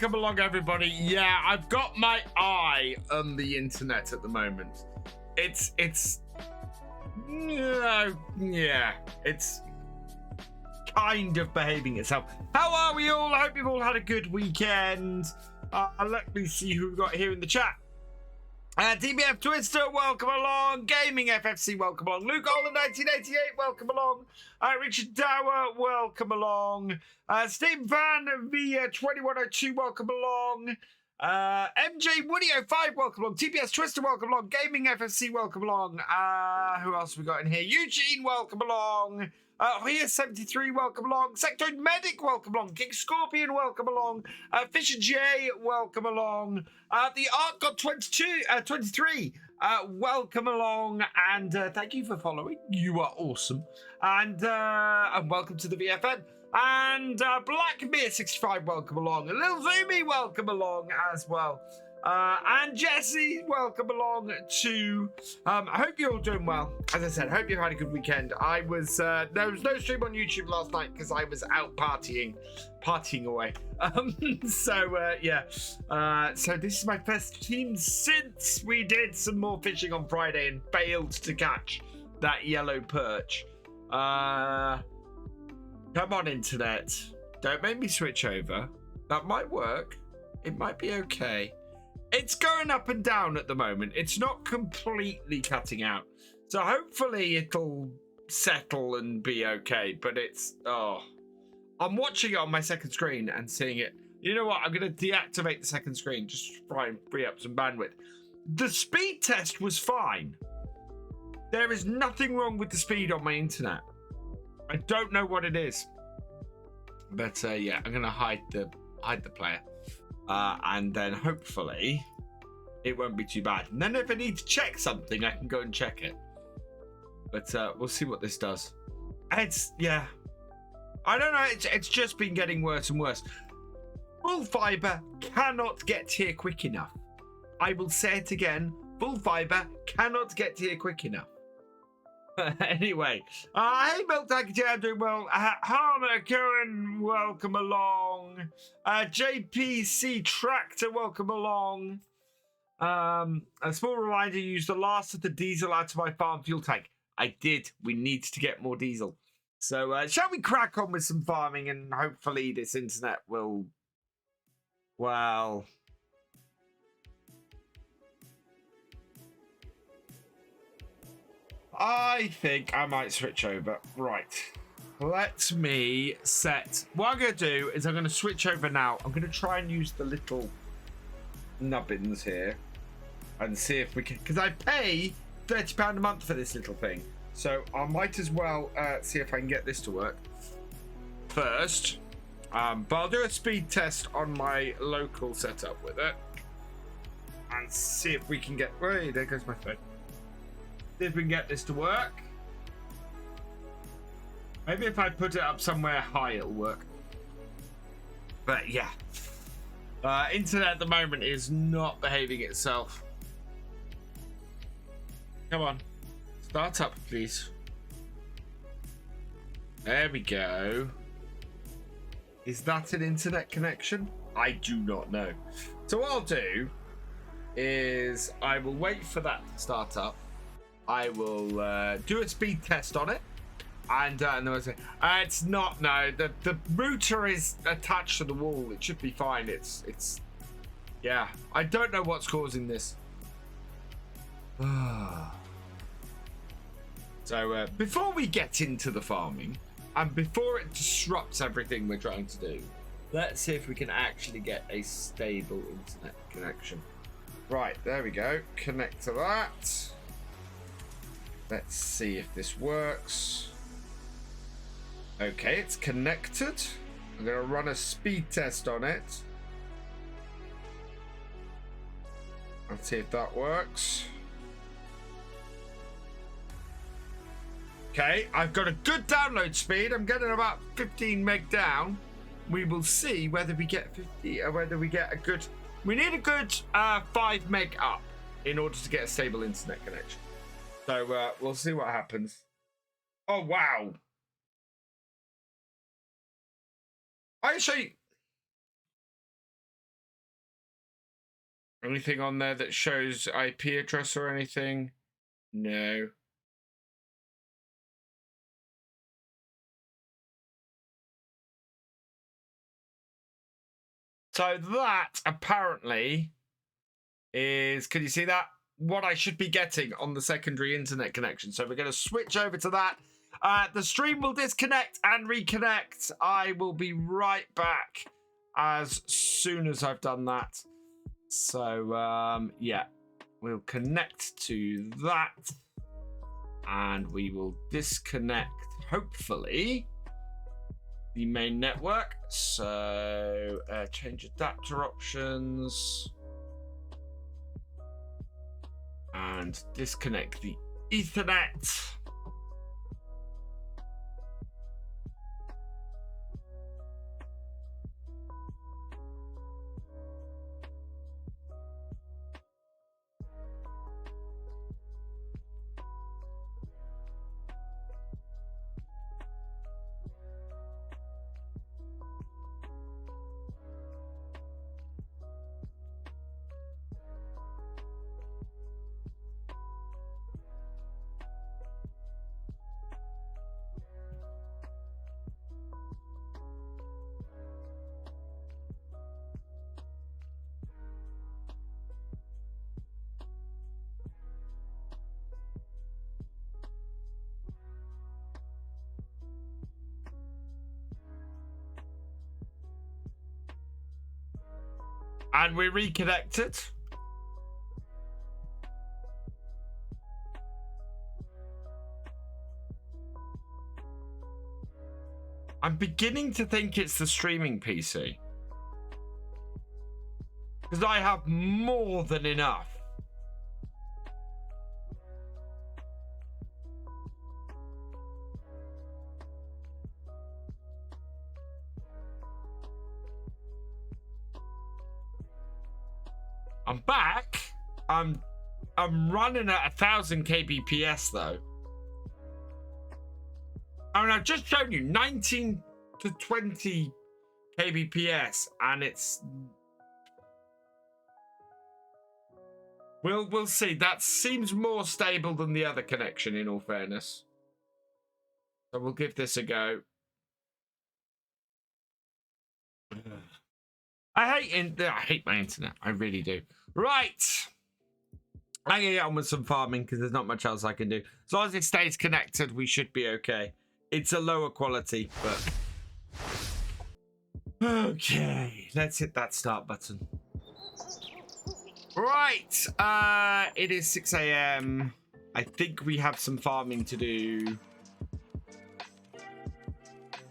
welcome along, everybody. Yeah, I've got my eye on the internet at the moment. It's kind of behaving itself. How are we all? I hope you've all had a good weekend. Let me see who we've got here in the chat. DBF Twister, welcome along. Gaming FFC, welcome along. Luke Olin 1988, welcome along. Richard Dower, welcome along. Steve Van via 2102, welcome along. MJ Woody 05, welcome along. TBS Twister, welcome along. Gaming FFC, welcome along. Who else have we got in here? Eugene, welcome along. Here 73, welcome along. Sectoid Medic, welcome along. King Scorpion, welcome along. Fisherj, welcome along. The Art God 23, welcome along. And thank you for following. You are awesome. And welcome to the VFN. And Blackbeard 65, welcome along. And Lil Zoomy, welcome along as well. And Jesse, welcome along too. I hope you're all doing well. As I said, I hope you've had a good weekend. There was no stream on YouTube last night because I was out partying away. So this is my first team since we did some more fishing on Friday and failed to catch that yellow perch. Come on, internet. Don't make me switch over. That might work. It might be okay. It's going up and down at the moment. It's not completely cutting out. So hopefully it'll settle and be okay. But I'm watching it on my second screen and seeing it. You know what? I'm going to deactivate the second screen just to try and free up some bandwidth. The speed test was fine. There is nothing wrong with the speed on my internet. I don't know what it is. But yeah, I'm going to hide the player. And then hopefully it won't be too bad. And then if I need to check something, I can go and check it. But we'll see what this does. I don't know. It's just been getting worse and worse. Full fiber cannot get here quick enough. I will say it again. Full fiber cannot get here quick enough. Anyway, hey FarmCatGR, I'm doing well. Hannah Cohen, welcome along. JPC Tractor, welcome along. A small reminder: use the last of the diesel out of my farm fuel tank. I did. We need to get more diesel. So shall we crack on with some farming, and hopefully this internet will, well, I think I might switch over. Right. Let me set. What I'm going to do is I'm going to switch over now. I'm going to try and use the little nubbins here and see if we can. Because I pay £30 a month for this little thing. So I might as well see if I can get this to work first. But I'll do a speed test on my local setup with it and see if we can get. Wait, there goes my phone. See if we can get this to work. Maybe if I put it up somewhere high, it'll work. But yeah, internet at the moment is not behaving itself. Come on, start up, please. There we go. Is that an internet connection? I do not know. So what I'll do is I will wait for that to start up. I will do a speed test on it, and then I'll say, it's not. No, the router is attached to the wall. It should be fine. It's yeah. I don't know what's causing this. So before we get into the farming, and before it disrupts everything we're trying to do, let's see if we can actually get a stable internet connection. Right, there we go. Connect to that. Let's see if this works. Okay, it's connected. I'm going to run a speed test on it. Let's see if that works. Okay, I've got a good download speed. I'm getting about 15 meg down. We will see whether we get 50 or whether we get a good. We need a good 5 meg up in order to get a stable internet connection. So we'll see what happens. Oh wow! I show you. Anything on there that shows IP address or anything? No. So that apparently is, can you see that? What I should be getting on the secondary internet connection. So we're going to switch over to that. The stream will disconnect and reconnect. I will be right back as soon as I've done that. So, yeah, we'll connect to that. And we will disconnect, hopefully, the main network. So, change adapter options. And disconnect the Ethernet. And we're reconnected. I'm beginning to think it's the streaming PC. Because I have more than enough. I'm back. I'm running at 1000 kbps though. I mean, I've just shown you 19 to 20 kbps, and it's. We'll see. That seems more stable than the other connection, in all fairness. So we'll give this a go. I hate my internet. I really do. Right. I'm going to get on with some farming because there's not much else I can do. As long as it stays connected, we should be okay. It's a lower quality, but... Okay. Let's hit that start button. Right. It is 6 a.m. I think we have some farming to do.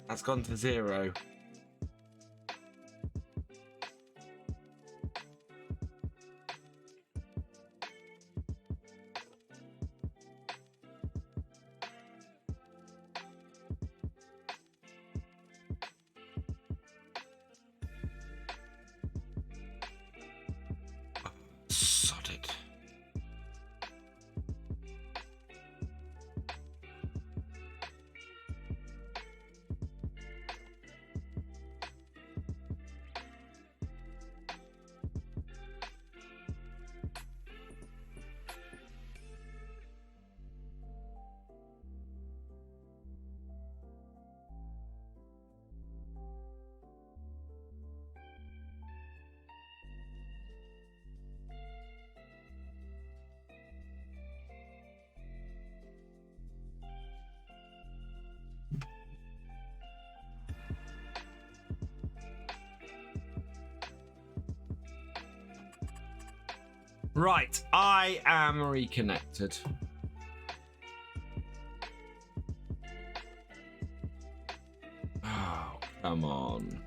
That's gone to 0. Right, I am reconnected. Oh, come on.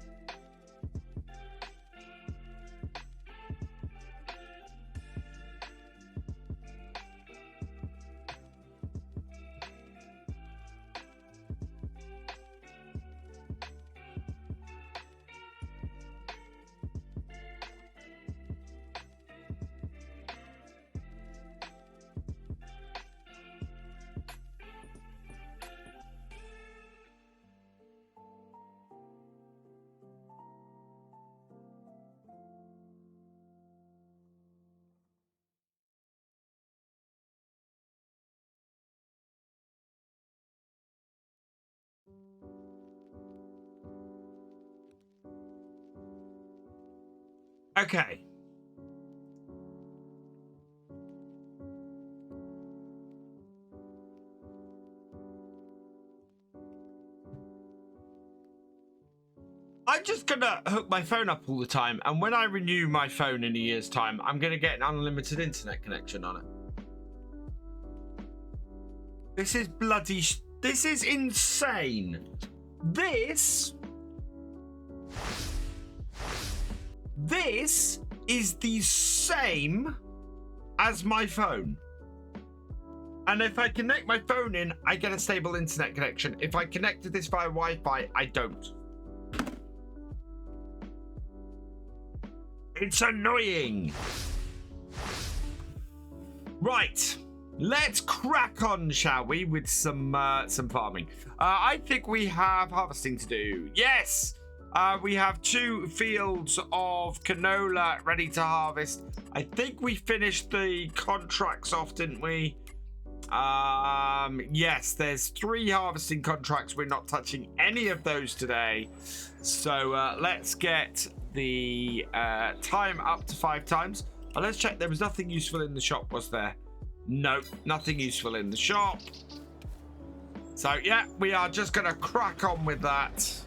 Okay. I'm just gonna hook my phone up all the time, and when I renew my phone in a year's time, I'm gonna get an unlimited internet connection on it. This is bloody... This is insane. This is the same as my phone. And if I connect my phone in, I get a stable internet connection. If I connect to this via Wi-Fi, I don't. It's annoying. Right. Let's crack on, shall we, with some farming. I think we have harvesting to do. Yes! We have 2 fields of canola ready to harvest. I think we finished the contracts off, didn't we? Yes, there's 3 harvesting contracts. We're not touching any of those today. So let's get the time up to 5 times. Let's check. There was nothing useful in the shop, was there? No, nothing useful in the shop. So yeah, we are just gonna crack on with that.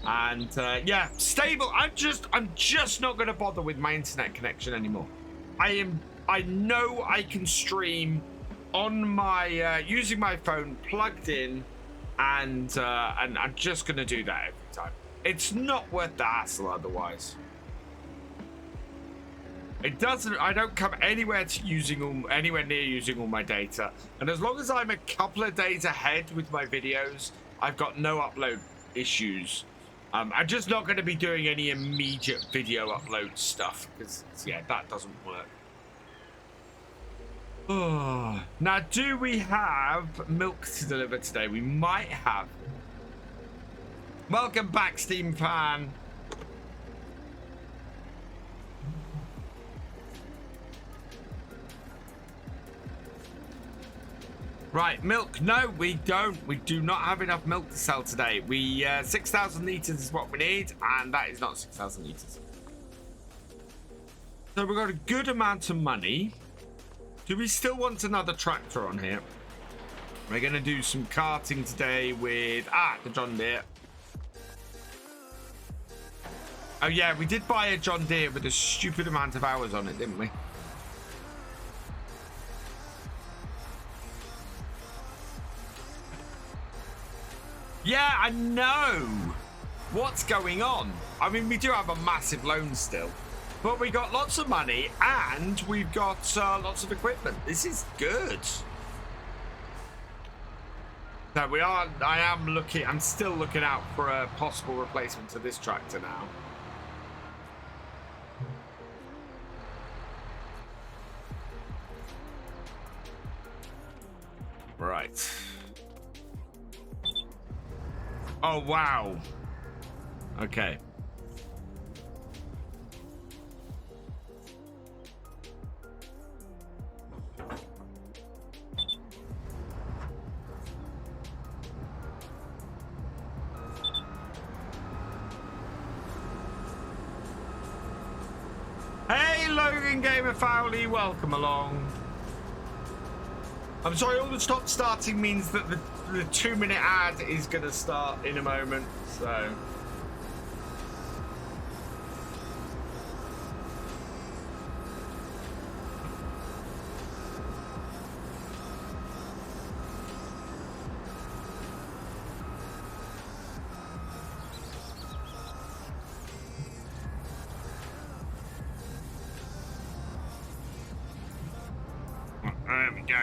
And yeah, stable. I'm just not gonna bother with my internet connection anymore. I know I can stream on my using my phone plugged in, and I'm just gonna do that every time. It's not worth the hassle otherwise. It doesn't. I don't come anywhere near using all my data, and as long as I'm a couple of days ahead with my videos, I've got no upload issues. I'm just not going to be doing any immediate video upload stuff because yeah, that doesn't work. Oh, now do we have milk to deliver today? We might have. Welcome back, Steam fan. Right, milk. No, we don't. We do not have enough milk to sell today. 6,000 litres is what we need, and that is not 6,000 litres. So we've got a good amount of money. Do we still want another tractor on here? We're going to do some carting today with... the John Deere. Oh, yeah, we did buy a John Deere with a stupid amount of hours on it, didn't we? Yeah, I know. What's going on? I mean, we do have a massive loan still, but we got lots of money and we've got lots of equipment. This is good. So I'm still looking out for a possible replacement to this tractor now. Right. Oh, wow. Okay. Hey, Logan Gamer Fowley, welcome along. I'm sorry, all the stop starting means that the 2-minute ad is going to start in a moment, so... There we go.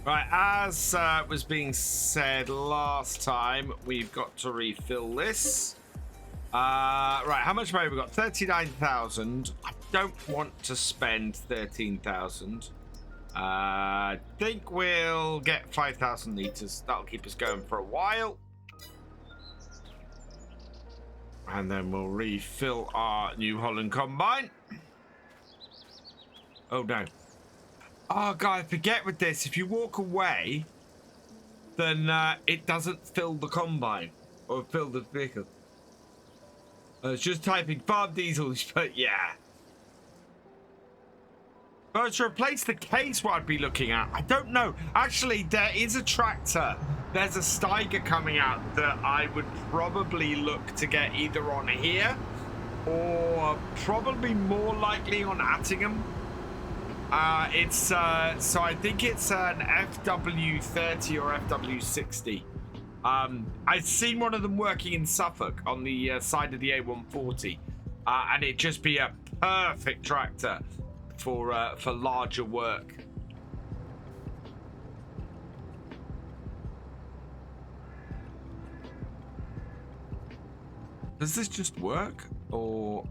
Right, as was being said last time, we've got to refill this. Right, how much money have we got? 39,000. I don't want to spend 13,000. I think we'll get 5,000 litres. That'll keep us going for a while. And then we'll refill our New Holland combine. Oh, no. Oh, God, forget with this. If you walk away, then it doesn't fill the combine or fill the vehicle. I was just typing farm diesels, but yeah. But to replace the case, what I'd be looking at, I don't know. Actually, there is a tractor. There's a Steiger coming out that I would probably look to get either on here or probably more likely on Attingham. So I think it's an FW30 or FW60. I've seen one of them working in Suffolk on the side of the A140, and it'd just be a perfect tractor for larger work. Does this just work, or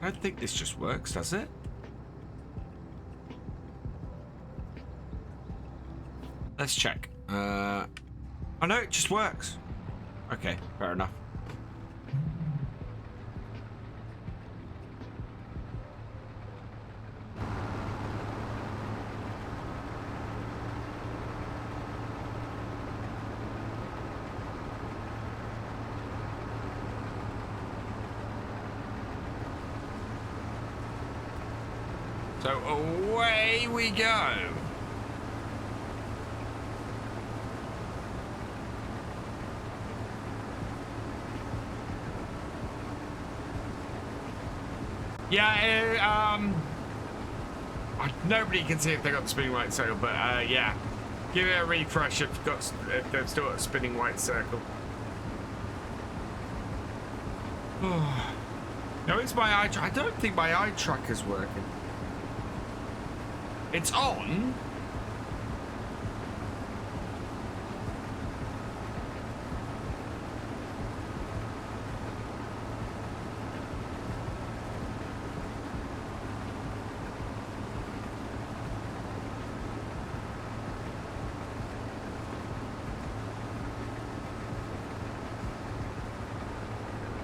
I don't think this just works, does it? Let's check. Oh no, it just works. Okay, fair enough. So away we go. Yeah, nobody can see if they got the spinning white circle, but yeah, give it a refresh if they've still got a spinning white circle. No, it's my eye. I don't think my eye tracker's working. It's on.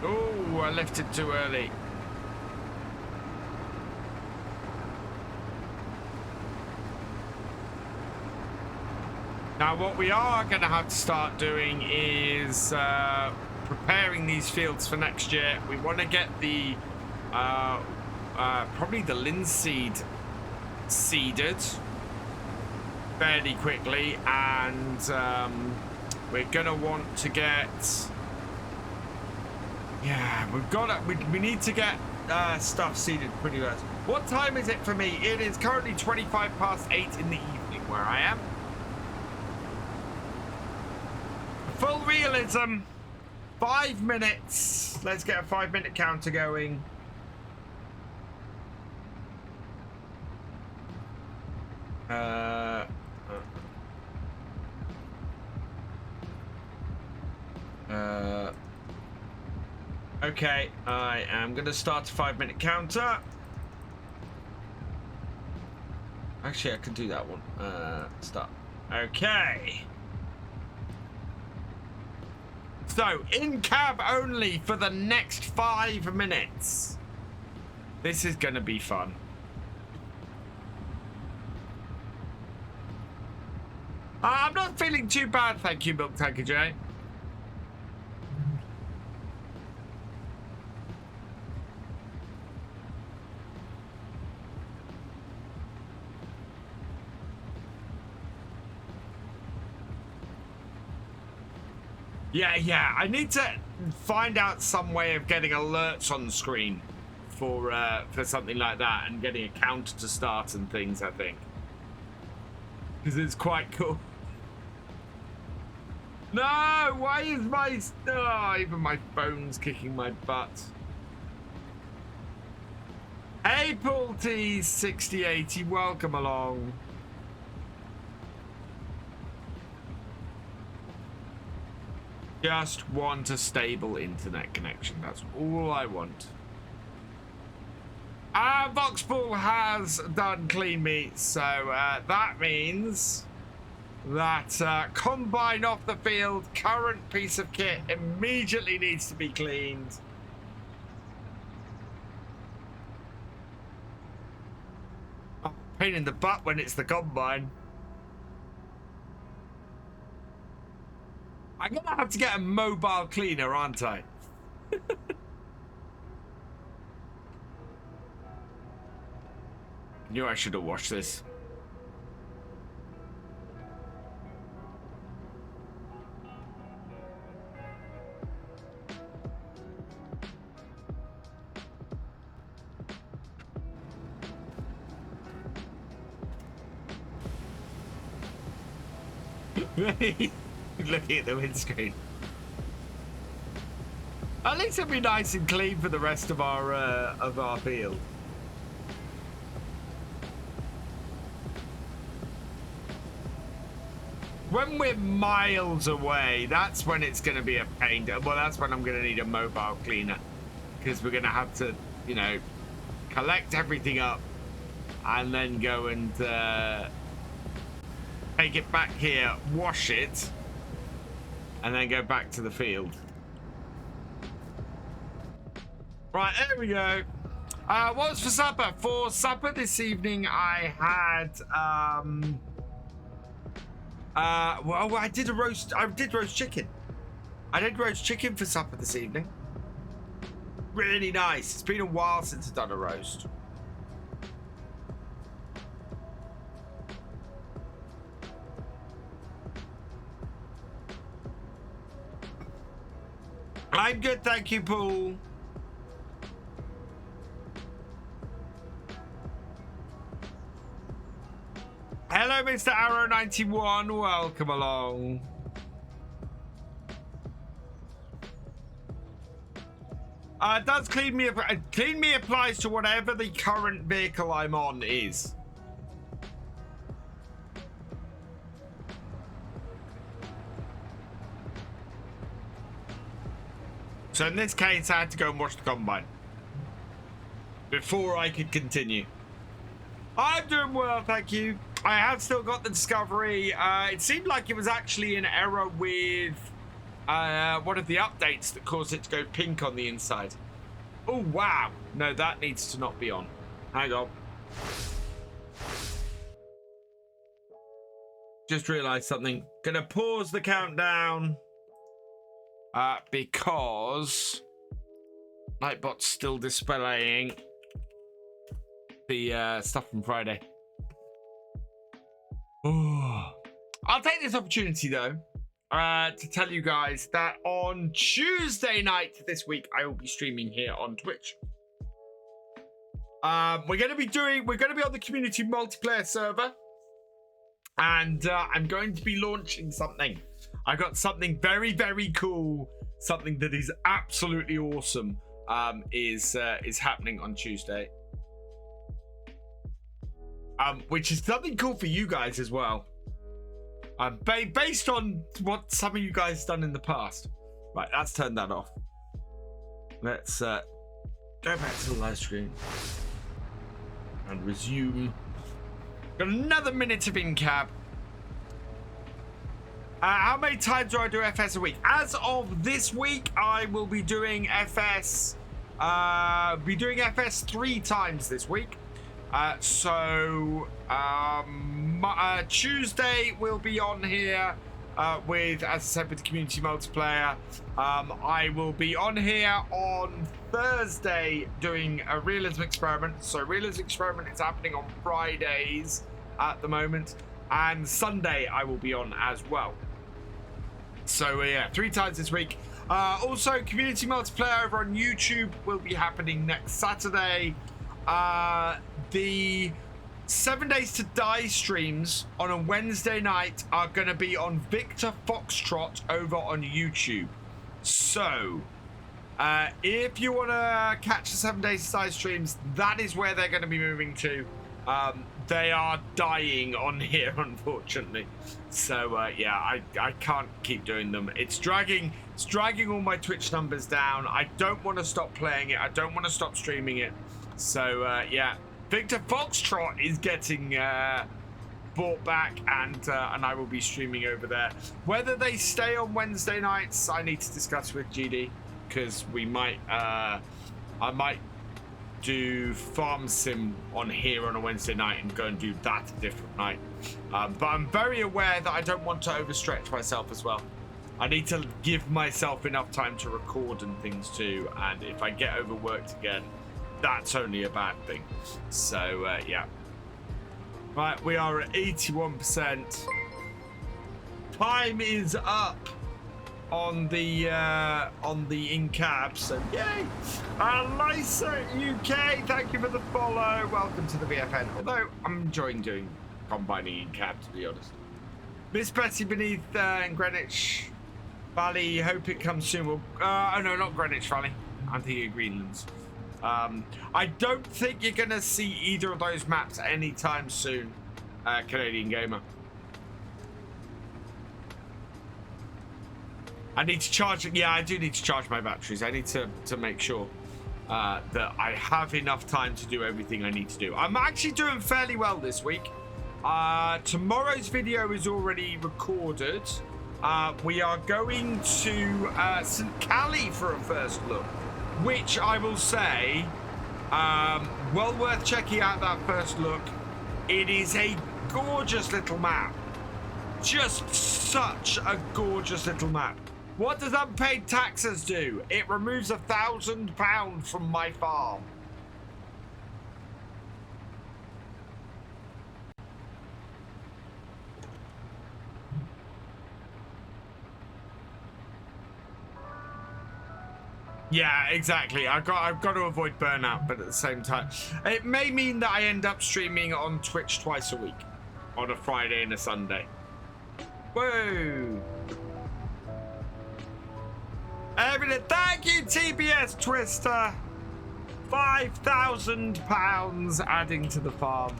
Oh, I left it too early. Now, what we are going to have to start doing is preparing these fields for next year. We want to get the probably the linseed seeded fairly quickly, and we're going to want to get. Yeah, we need to get stuff seeded pretty well. What time is it for me? It is currently 8:25 in the evening where I am. Full realism, 5 minutes. Let's get a 5-minute counter going. Okay, I am going to start a 5-minute counter. Actually, I can do that one. Start. Okay. So, in cab only for the next 5 minutes. This is going to be fun. I'm not feeling too bad, thank you, Milk Tanker J. Yeah, I need to find out some way of getting alerts on the screen for something like that, and getting a counter to start and things, I think. Because it's quite cool. No, why is my... Oh, even my phone's kicking my butt. Hey, Paul T 6080, welcome along. Just want a stable internet connection. That's all I want. Voxpool has done clean meat, so that means that combine off the field, current piece of kit immediately needs to be cleaned. Oh, pain in the butt when it's the combine. I'm gonna have to get a mobile cleaner, aren't I? Knew I should have watched this. Looking at the windscreen. At least it'll be nice and clean for the rest of our field. When we're miles away, that's when it's going to be a pain. Well, that's when I'm going to need a mobile cleaner, because we're going to have to, you know, collect everything up and then go and take it back here, wash it, and then go back to the field. Right, there we go. What was for supper? For supper this evening, I had well, I did roast chicken. I did roast chicken for supper this evening. Really nice. It's been a while since I've done a roast. I'm good, thank you, Paul. Hello, Mr. Arrow91. Welcome along. Does clean me applies to whatever the current vehicle I'm on is. So in this case, I had to go and wash the combine before I could continue. I'm doing well, thank you. I have still got the Discovery. It seemed like it was actually an error with one of the updates that caused it to go pink on the inside. Oh, wow. No, that needs to not be on. Hang on. Just realized something. Gonna pause the countdown because Nightbot's still displaying the stuff from Friday. Oh. I'll take this opportunity though to tell you guys that on Tuesday night this week I will be streaming here on Twitch. We're gonna be on the community multiplayer server, and I'm going to be launching something. I got something very, very cool, something that is absolutely awesome. Is happening on Tuesday. Which is something cool for you guys as well. Based on what some of you guys have done in the past. Right, let's turn that off. Let's go back to the live screen and resume. Got another minute of in-cab. How many times do I do FS a week? As of this week, I will be doing FS. Be doing FS 3 times this week. Tuesday we'll be on here with, as I said, with the community multiplayer. I will be on here on Thursday doing a realism experiment. So realism experiment is happening on Fridays at the moment, and Sunday I will be on as well. So yeah, 3 times this week. Also, community multiplayer over on YouTube will be happening next Saturday. The 7 Days to Die streams on a Wednesday night are going to be on Victor Foxtrot over on YouTube. So, if you want to catch the 7 Days to Die streams, that is where they're going to be moving to. They are dying on here, unfortunately. So, yeah, I can't keep doing them. It's dragging all my Twitch numbers down. I don't want to stop playing it. I don't want to stop streaming it. So, yeah. Victor Foxtrot is getting brought back, and I will be streaming over there. Whether they stay on Wednesday nights, I need to discuss with GD, because we might, I might do Farm Sim on here on a Wednesday night and go and do that a different night. But I'm very aware that I don't want to overstretch myself as well. I need to give myself enough time to record and things too, and if I get overworked again, that's only a bad thing. So yeah, Right, we are at 81%. Time is up on the in-cab, so yay. Lisa UK, thank you for the follow. Welcome to the VFN. Although I'm enjoying doing combining in-cab, to be honest. Miss Betty beneath in Greenwich Valley, hope it comes soon. Well, oh no, not Greenwich Valley. I'm thinking of Greenlands. I don't think you're gonna see either of those maps anytime soon, Canadian Gamer. I need to charge it. Yeah, I do need to charge my batteries. I need to make sure that I have enough time to do everything I need to do. I'm actually doing fairly well this week. Tomorrow's video is already recorded. We are going to St. Cally for a first look, which I will say, well worth checking out that first look. It is a gorgeous little map. Just such a gorgeous little map. What does unpaid taxes do? It removes £1,000 from my farm. Yeah, exactly. I've got to avoid burnout, but at the same time, it may mean that I end up streaming on Twitch twice a week, on a Friday and a Sunday. Whoa! Thank you, TBS Twister. £5,000 adding to the farm.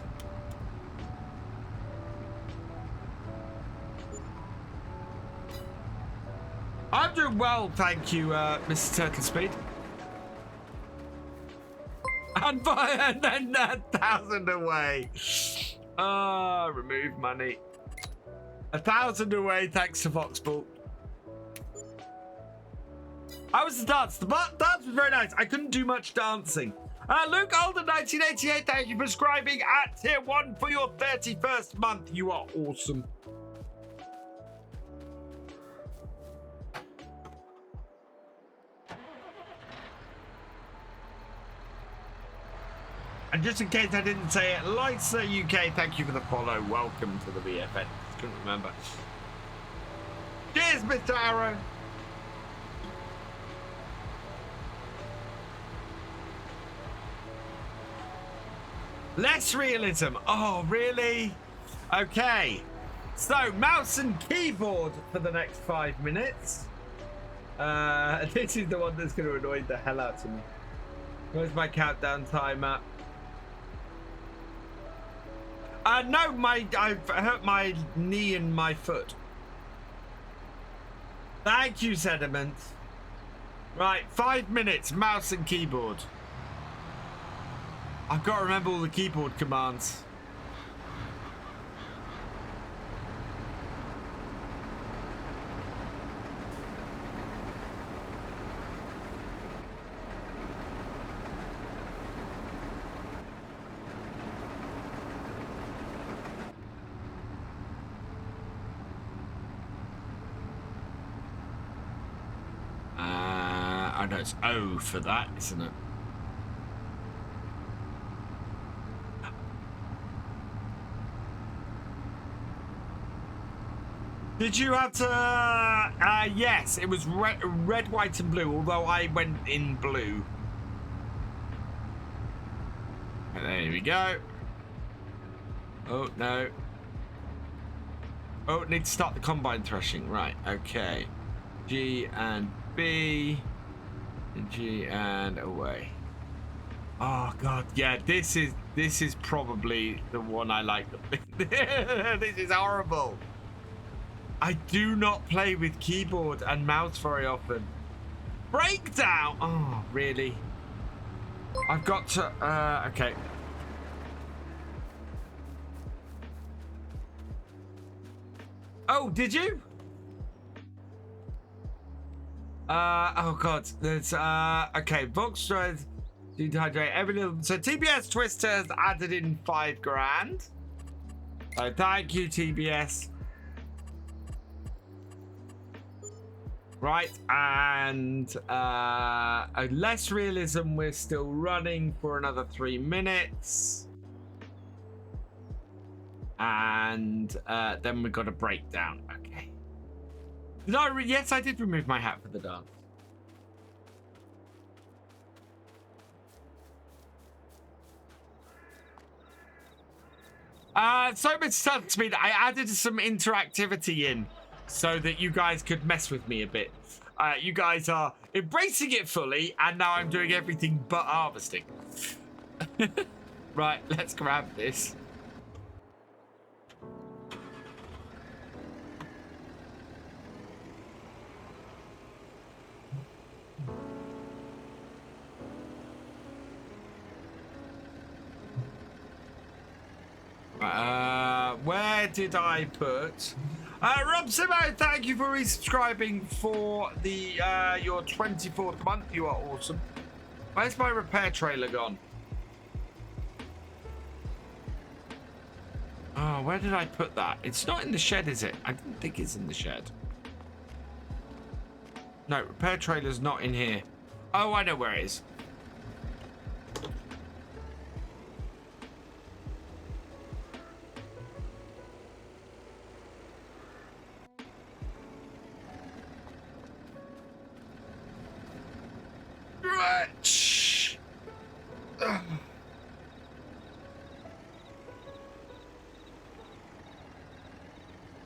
I'm doing well, thank you, Mr. Turtle Speed. And then 1,000 away. Remove money. 1,000 away, thanks to Foxball. How was the dance? The dance was very nice. I couldn't do much dancing. Luke Alden, 1988, thank you for subscribing at tier 1 for your 31st month. You are awesome. And just in case I didn't say it, Lisa UK, thank you for the follow. Welcome to the VFN. Couldn't remember. Cheers, Mr. Arrow. Less realism. Oh, really? Okay. So, mouse and keyboard for the next 5 minutes. This is the one that's going to annoy the hell out of me. Where's my countdown timer? No, I've hurt my knee and my foot. Thank you, Sediment. Right, 5 minutes, mouse and keyboard. I've got to remember all the keyboard commands. I know it's O for that, isn't it? Did you have to... yes, it was red, white, and blue, although I went in blue. There we go. Oh, no. Oh, need to start the combine threshing. Right, okay. G and B. G and away. Oh, God. Yeah, this is probably the one I like. This is horrible. I do not play with keyboard and mouse very often. Breakdown! Oh, really? I've got to... okay. Oh, did you? Oh, God. There's... okay, Vox drive, dehydrate, every little... So, TBS Twister has added in 5 grand. So, thank you, TBS. Right, and less realism, we're still running for another 3 minutes. And then we got a breakdown. Okay. No, yes, I did remove my hat for the dance. So much tells me that I added some interactivity in so that you guys could mess with me a bit. You guys are embracing it fully, and now I'm doing everything but harvesting. Right, let's grab this. Where did I put? Rob Simo, thank you for resubscribing for the your 24th month. You are awesome. Where's my repair trailer gone? Oh, where did I put that? It's not in the shed, is it? I didn't think it's in the shed. No, repair trailer's not in here. Oh, I know where it is.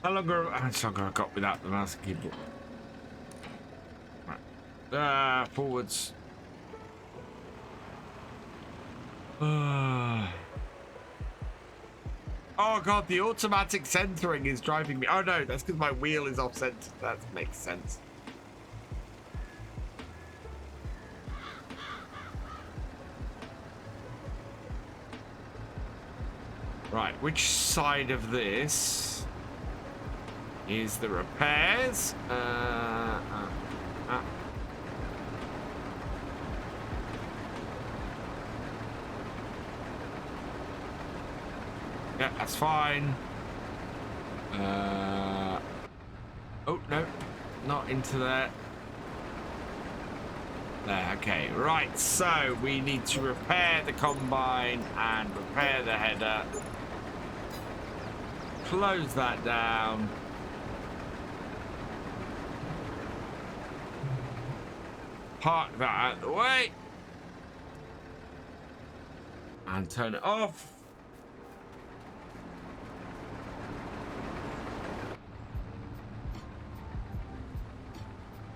How long have I got without the mouse and keyboard? Right. Forwards. Oh god, the automatic centering is driving me. Oh no, that's because my wheel is off center. That makes sense. Right, which side of this is the repairs? Yeah, that's fine. Oh, no, not into there. There, okay, right, so we need to repair the combine and repair the header. Close that down. Park that out of the way. And turn it off.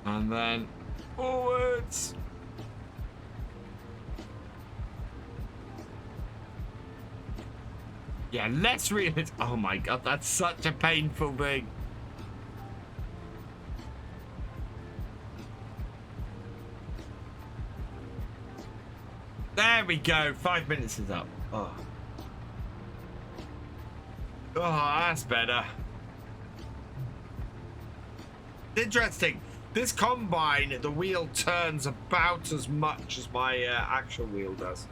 And then forwards. Yeah, let's read it. Oh my god, that's such a painful thing. There we go. 5 minutes is up. Oh, that's better. Interesting. This combine, the wheel turns about as much as my actual wheel does.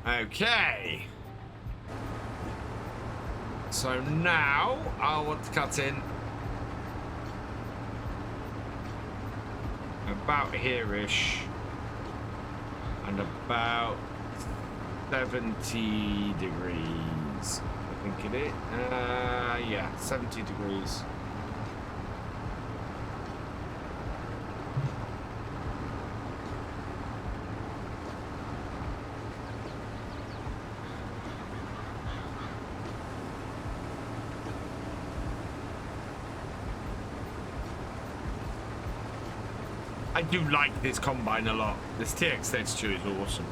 Okay. So now I want to cut in about here-ish and about 70 degrees. I think it is. Yeah, 70 degrees. I do like this combine a lot. This TX32 is awesome.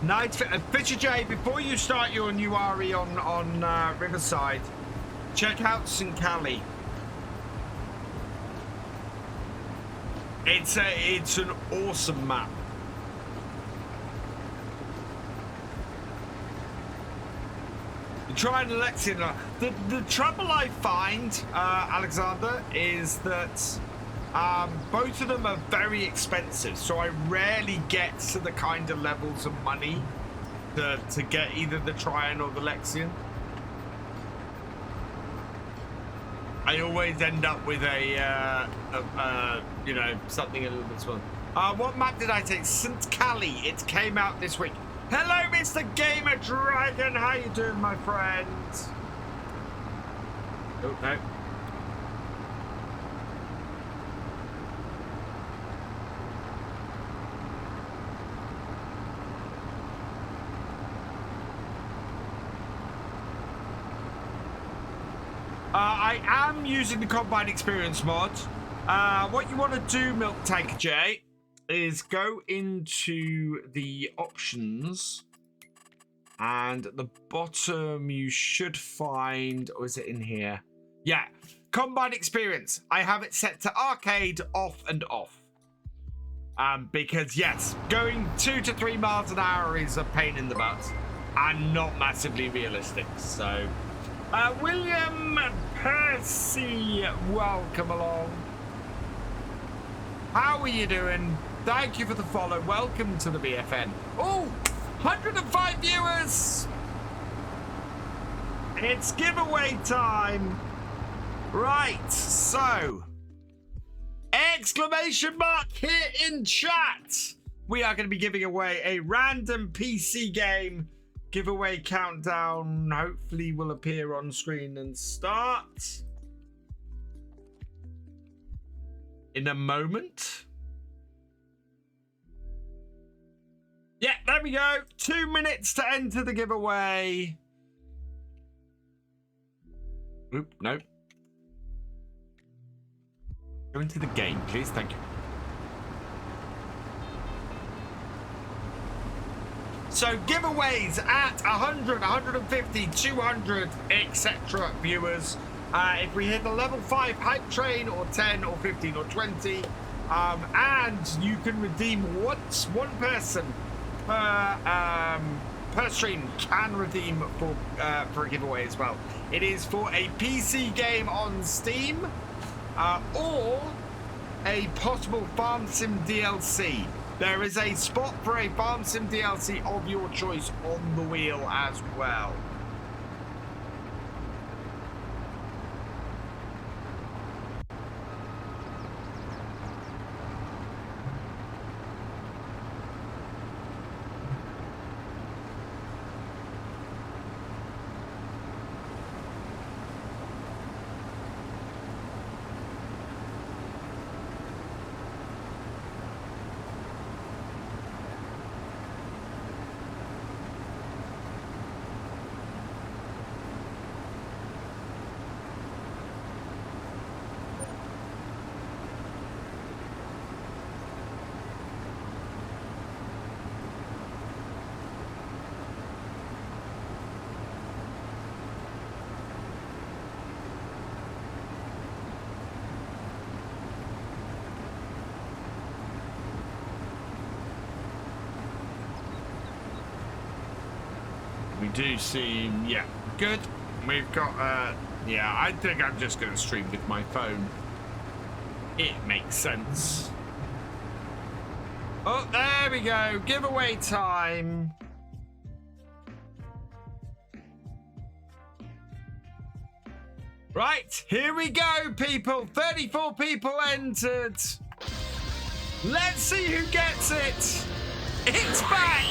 Thefisherj, before you start your new RE on Riverside, check out St. Cali. It's an awesome map. Try an Alexian. The trouble I find, Alexander, is that both of them are very expensive, so I rarely get to the kind of levels of money to get either the Tryon or the Lexian. I always end up with you know, something a little bit smaller. What map did I take? St. Cali. It came out this week. Hello, Mr. Gamer Dragon. How you doing, my friend? Oh, no. I am using the Combine Experience mod. What you want to do, Milk Tank J, is go into the options, and at the bottom you should find, or is it in here? Yeah, Combine Experience. I have it set to arcade off and off. Because yes, going 2 to 3 miles an hour is a pain in the butt and not massively realistic. So William Percy, welcome along. How are you doing? Thank you for the follow. Welcome to the BFN. Oh, 105 viewers. It's giveaway time. Right, so exclamation mark here in chat. We are going to be giving away a random PC game. Giveaway countdown hopefully will appear on screen and start in a moment. Yeah, there we go. 2 minutes to enter the giveaway. Oop, no. Go into the game, please. Thank you. So giveaways at 100, 150, 200, etc. viewers. If we hit the level 5 hype train, or 10, or 15, or 20, and you can redeem once, one person per stream can redeem for a giveaway as well. It is for a PC game on Steam, or a possible Farm Sim DLC. There is a spot for a Farm Sim DLC of your choice on the wheel as well. We do seem, yeah, good. We've got, yeah, I think I'm just going to stream with my phone. It makes sense. Oh, there we go. Giveaway time. Right, here we go, people. 34 people entered. Let's see who gets it. It's back.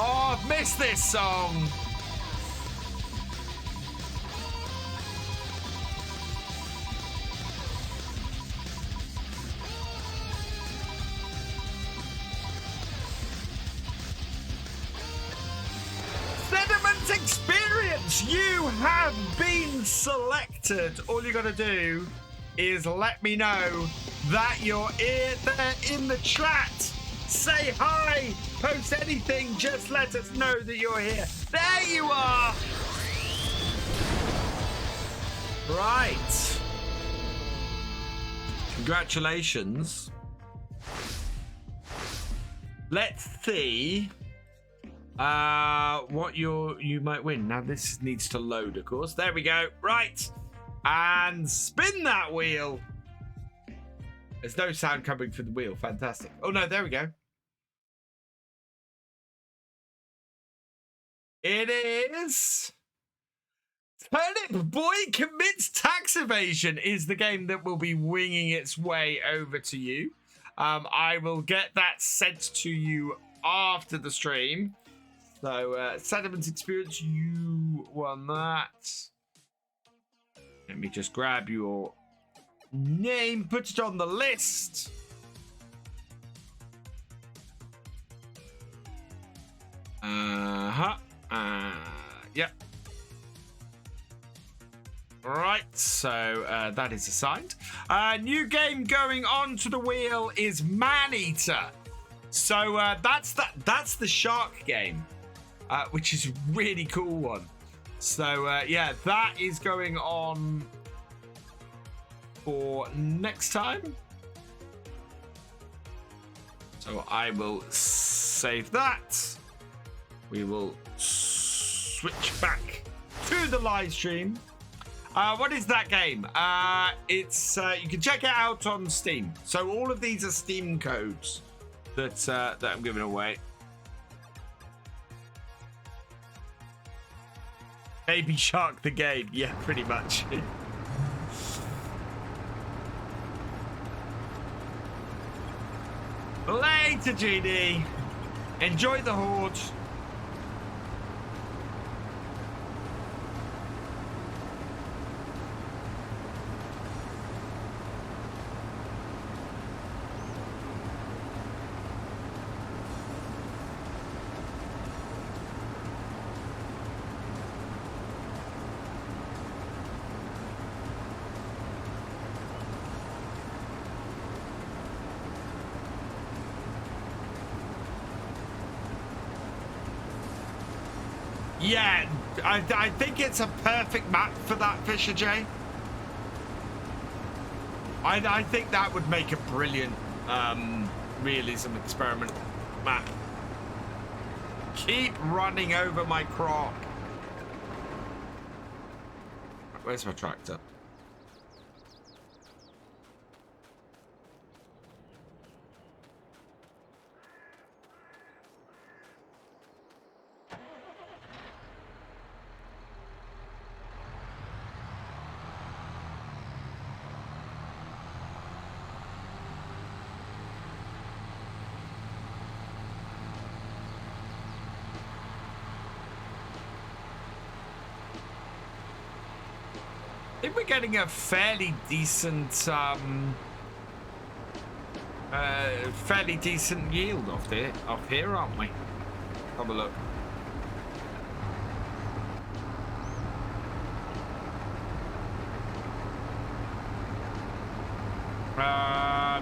Oh, I've missed this song. Sediment Experience, you have been selected. All you gotta do is let me know that you're there in the chat. Say hi, post anything, just let us know that you're here. There you are. Right. Congratulations. Let's see what you might win. Now this needs to load, of course. There we go. Right. And spin that wheel. There's no sound coming from the wheel. Fantastic. Oh no, there we go. It is Turnip Boy Commits Tax Evasion is the game that will be winging its way over to you. I will get that sent to you after the stream. So, Sediment Experience, you won that. Let me just grab your name, put it on the list. Yep. Right, so that is assigned. New game going on to the wheel is Maneater. So that's the shark game, which is a really cool one. So yeah, that is going on for next time. So I will save that. We will switch back to the live stream. What is that game? It's you can check it out on Steam. So all of these are Steam codes that I'm giving away. Baby Shark the game, yeah, pretty much. Later, GD. Enjoy the horde. Yeah, I think it's a perfect map for that, Thefisherj. I think that would make a brilliant realism experiment map. Keep running over my crop. Where's my tractor? I think we're getting a fairly decent yield off here, aren't we? Have a look.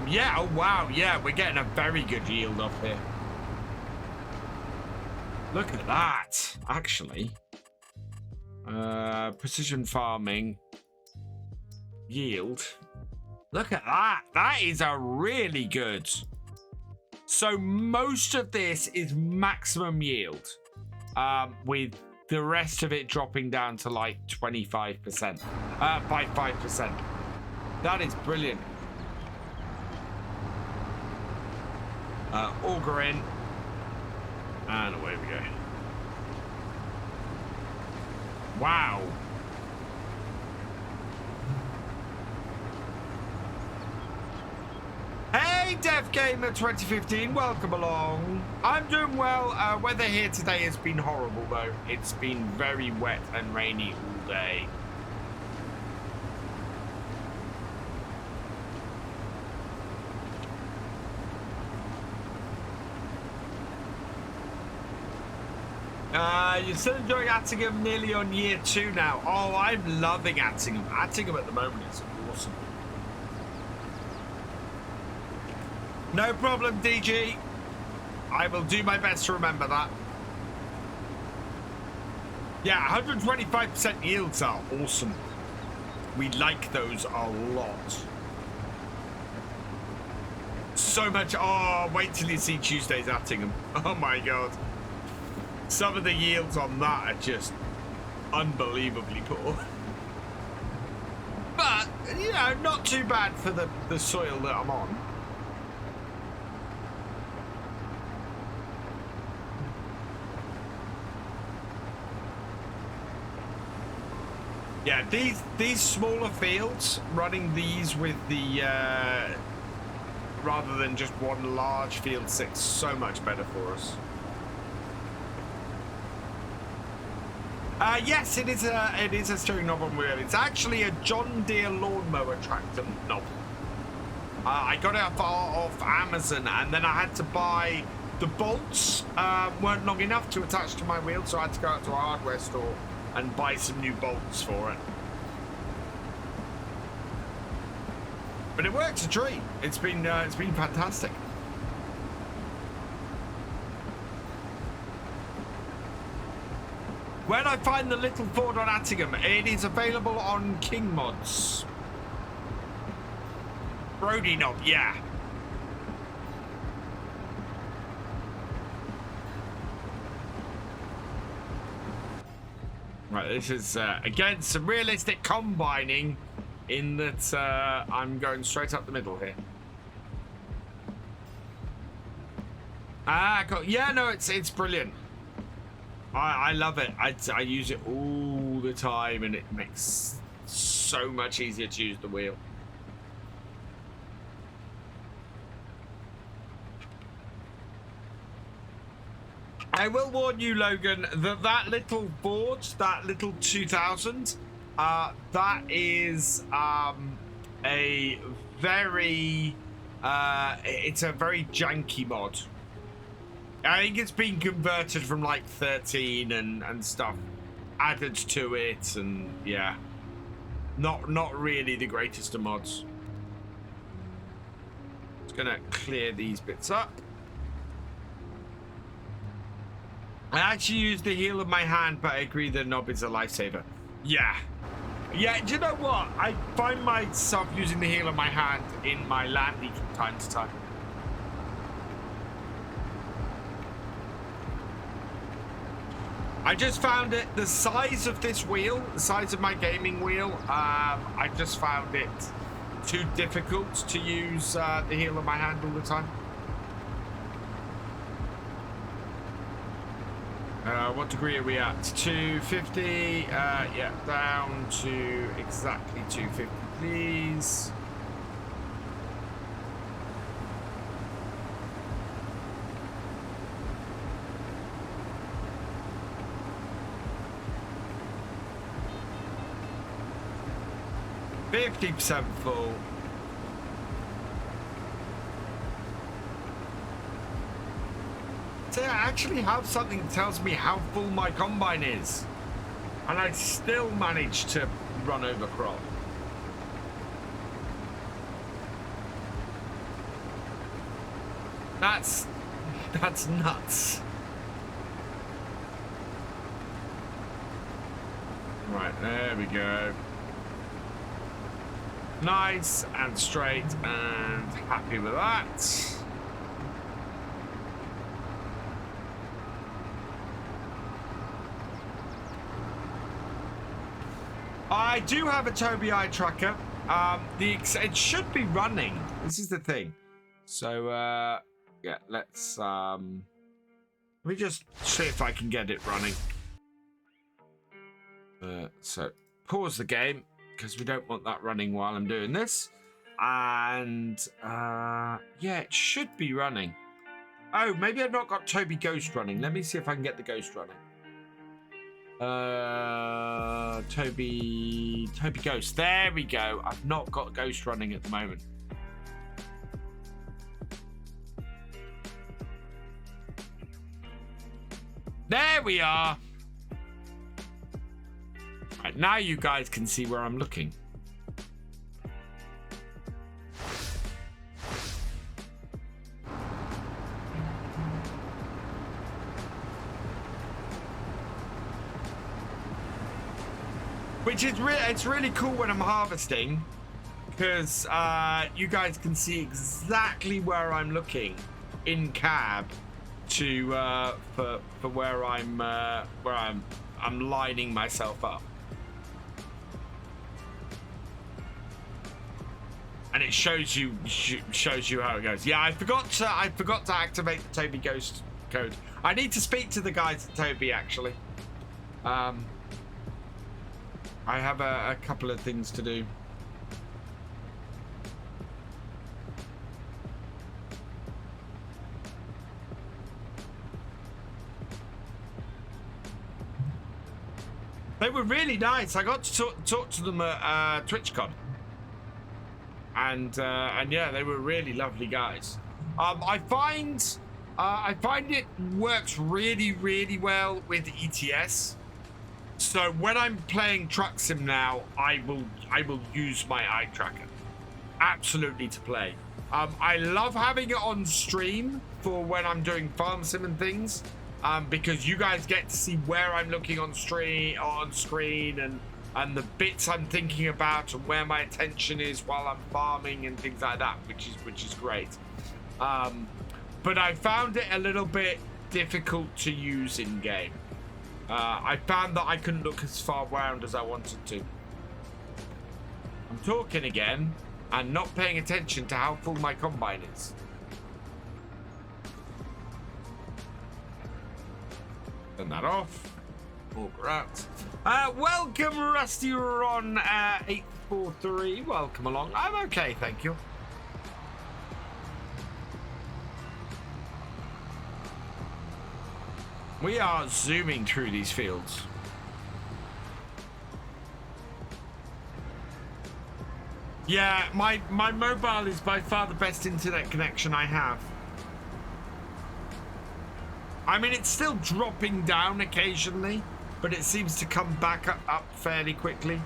Yeah, oh wow, yeah, we're getting a very good yield off here. Look at that, actually. Precision farming. Yield. Look at that. That is a really good. So most of this is maximum yield, with the rest of it dropping down to like 25%, by 5%. That is brilliant. Auger in, and away we go. Wow. Hey, Dev Gamer 2015, welcome along. I'm doing well. Weather here today has been horrible though. It's been very wet and rainy all day. You're still enjoying Attingham, nearly on year 2 now. Oh, I'm loving Attingham. Attingham at the moment is awesome. No problem, DG. I will do my best to remember that. Yeah, 125% yields are awesome. We like those a lot. So much. Oh, wait till you see Tuesday's Attingham. Oh my God. Some of the yields on that are just unbelievably poor. But, you know, not too bad for the soil that I'm on. Yeah, these smaller fields, running these with the rather than just one large field 6, so much better for us. Yes, it is a steering knob on wheel. It's actually a John Deere lawnmower tractor knob. I got it off Amazon, and then I had to buy the bolts. Weren't long enough to attach to my wheel, so I had to go out to a hardware store and buy some new bolts for it. But it works a treat. It's been fantastic. When I find the little Ford on Attingham, it is available on King Mods. Brody knob, yeah. Right, this is again some realistic combining in that I'm going straight up the middle here. Yeah, no, it's brilliant. I love it. I use it all the time, and it makes so much easier to use the wheel. I will warn you, Logan, that little board, that little 2000, that is a very it's a very janky mod. I think it's been converted from like 13 and stuff added to it, and yeah, not really the greatest of mods. Just gonna clear these bits up. I actually use the heel of my hand, but I agree the knob is a lifesaver. Yeah. Yeah, do you know what? I find myself using the heel of my hand in my landing from time to time. I just found it, the size of this wheel, the size of my gaming wheel, I just found it too difficult to use the heel of my hand all the time. What degree are we at? 250. Yeah, down to exactly 250, please. %50 full. I actually have something that tells me how full my combine is, and I still manage to run over crop. That's nuts. Right, there we go. Nice and straight, and happy with that. I do have a Tobii eye tracker. It should be running. This is the thing. So yeah, let's let me just see if I can get it running. So pause the game, because we don't want that running while I'm doing this. And yeah, it should be running. Oh, maybe I've not got Tobii Ghost running. Let me see if I can get the Ghost running. Tobii Ghost. There we go. I've not got Ghost running at the moment. There we are. Right, now you guys can see where I'm looking. Which is it's really cool when I'm harvesting, because you guys can see exactly where I'm looking in cab to for where I'm lining myself up, and it shows you how it goes. Yeah, I forgot to activate the Tobii Ghost code. I need to speak to the guys at Tobii actually. I have a couple of things to do. They were really nice. I got to talk to them at TwitchCon, and yeah, they were really lovely guys. I find it works really well with ETS. So when I'm playing Truck Sim now, I will use my eye tracker absolutely to play. I love having it on stream for when I'm doing farm sim and things. Because you guys get to see where I'm looking on screen and the bits I'm thinking about and where my attention is while I'm farming and things like that, which is great. But I found it a little bit difficult to use in game. I found that I couldn't look as far round as I wanted to. I'm talking again and not paying attention to how full my combine is. Turn that off. Auger out. Welcome, Rusty Ron 843. Welcome along. I'm okay, thank you. We are zooming through these fields. Yeah, my mobile is by far the best internet connection I have. I mean, it's still dropping down occasionally, but it seems to come back up fairly quickly.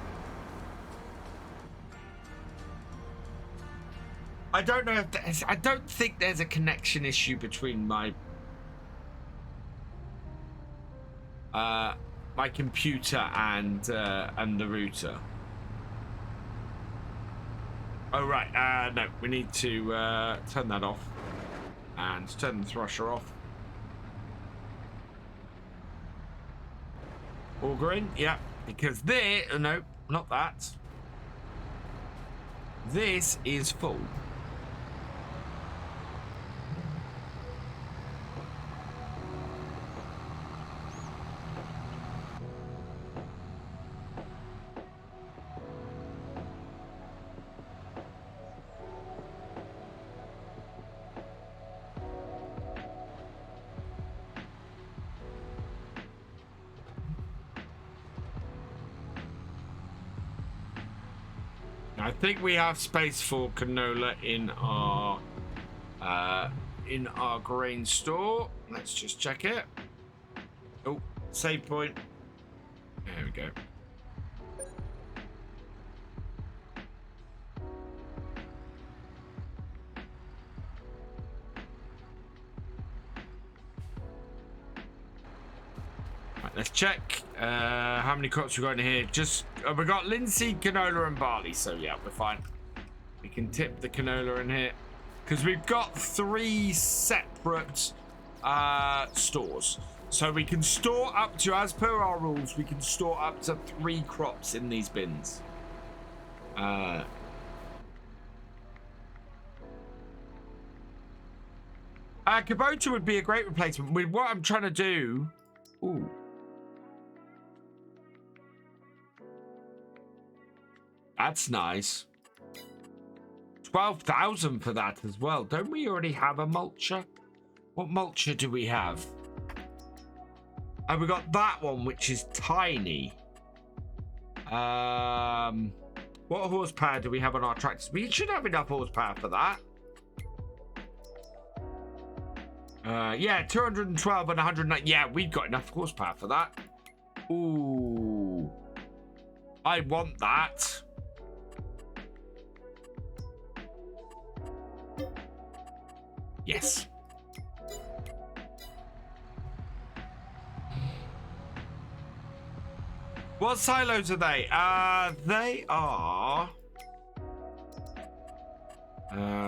I don't know if I don't think there's a connection issue between my computer and the router. Oh right, no, we need to turn that off and turn the thrusher off. Augering, yeah, because no, not that. This is full. I think we have space for canola in our grain store. Let's just check it. Oh, save point. There we go. Right, let's check how many crops we got in here. Just we got linseed, canola, and barley. So yeah, we're fine. We can tip the canola in here because we've got 3 separate stores. So we can store up to, as per our rules, we can store up to 3 crops in these bins. Kubota would be a great replacement. With what I'm trying to do. Ooh. That's nice. 12,000 for that as well. Don't we already have a mulcher? What mulcher do we have? Oh, we got that one, which is tiny. What horsepower do we have on our tractors? We should have enough horsepower for that. Yeah, 212 and 109. Yeah, we've got enough horsepower for that. Ooh. I want that. Yes. What silos are they? They are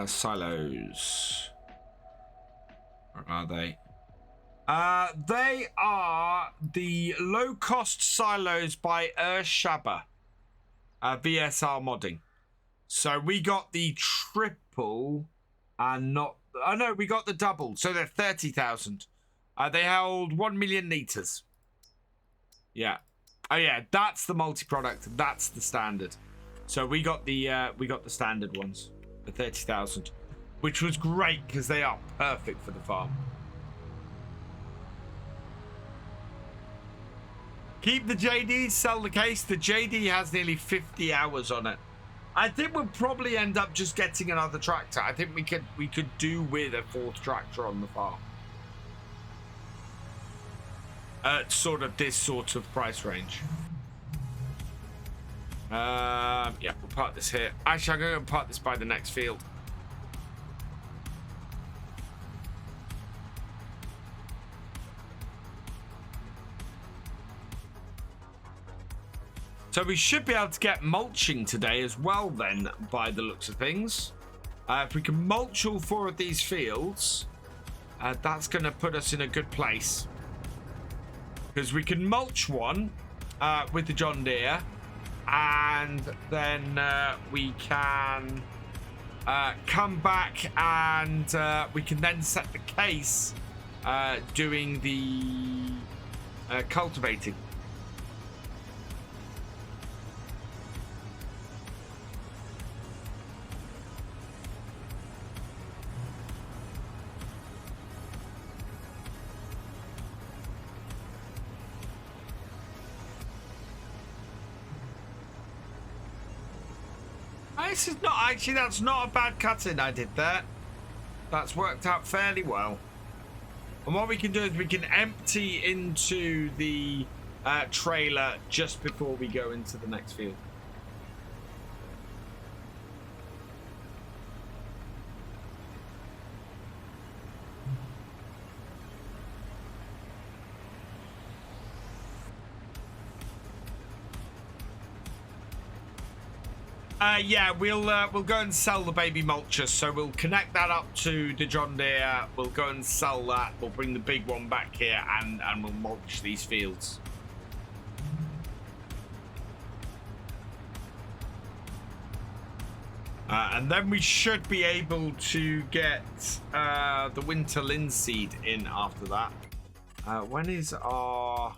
silos. Where are they? They are the low-cost silos by Shaba, VSR modding. So we got the triple and not. Oh no, we got the double. So they're 30,000. They hold 1 million liters. Yeah. Oh yeah, that's the multi-product. That's the standard. So we got the standard ones for 30,000, which was great because they are perfect for the farm. Keep the JD, sell the case. The JD has nearly 50 hours on it. I think we'll probably end up just getting another tractor. I think we could do with a 4th tractor on the farm. At sort of this sort of price range. Yeah, we'll park this here. Actually, I'm going to park this by the next field. So we should be able to get mulching today as well then, by the looks of things. If we can mulch all 4 of these fields, that's going to put us in a good place. Because we can mulch one with the John Deere, and then we can come back and we can then set the case doing the cultivating. This is not actually, that's not a bad cutting I did there. That's worked out fairly well. And what we can do is we can empty into the trailer just before we go into the next field. Yeah, we'll go and sell the baby mulcher. So we'll connect that up to the John Deere. We'll go and sell that. We'll bring the big one back here and we'll mulch these fields. And then we should be able to get the winter linseed in after that. When is our...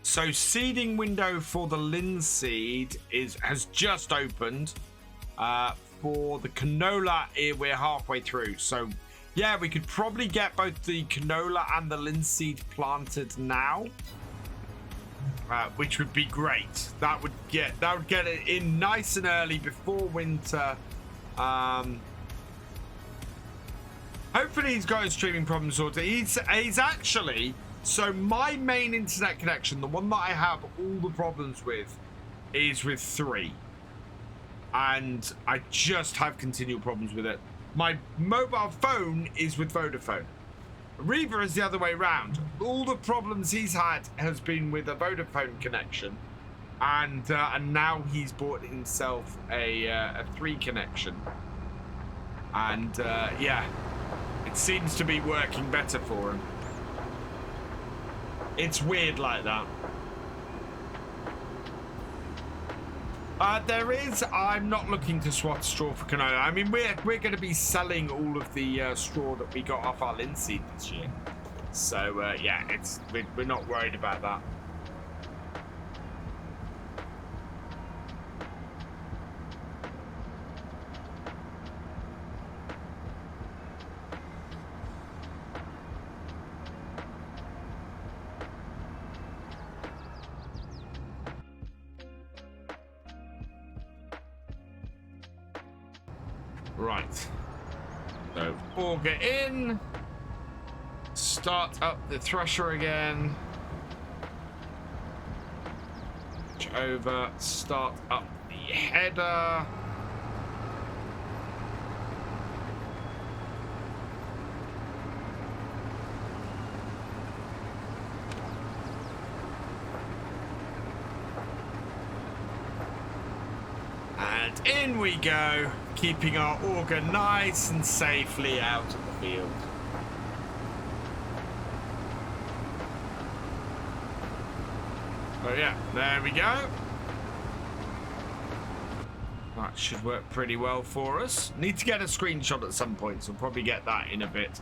So seeding window for the linseed has just opened. For the canola, we're halfway through. So yeah, we could probably get both the canola and the linseed planted now, which would be great. That would get it in nice and early before winter. Hopefully he's got his streaming problems sorted. He's actually. So my main internet connection, the one that I have all the problems with, is with 3. And I just have continual problems with it. My mobile phone is with Vodafone. Reaver is the other way around. All the problems he's had has been with a Vodafone connection. And now he's bought himself a 3 connection. And yeah, it seems to be working better for him. It's weird like that. There is. I'm not looking to swap straw for canola. I mean, we're going to be selling all of the straw that we got off our linseed this year. So yeah, we're not worried about that. Right, so auger in, start up the thresher again, switch over, start up the header, and in we go. Keeping our auger nice and safely out of the field. Oh yeah, there we go. That should work pretty well for us. Need to get a screenshot at some point, so we'll probably get that in a bit.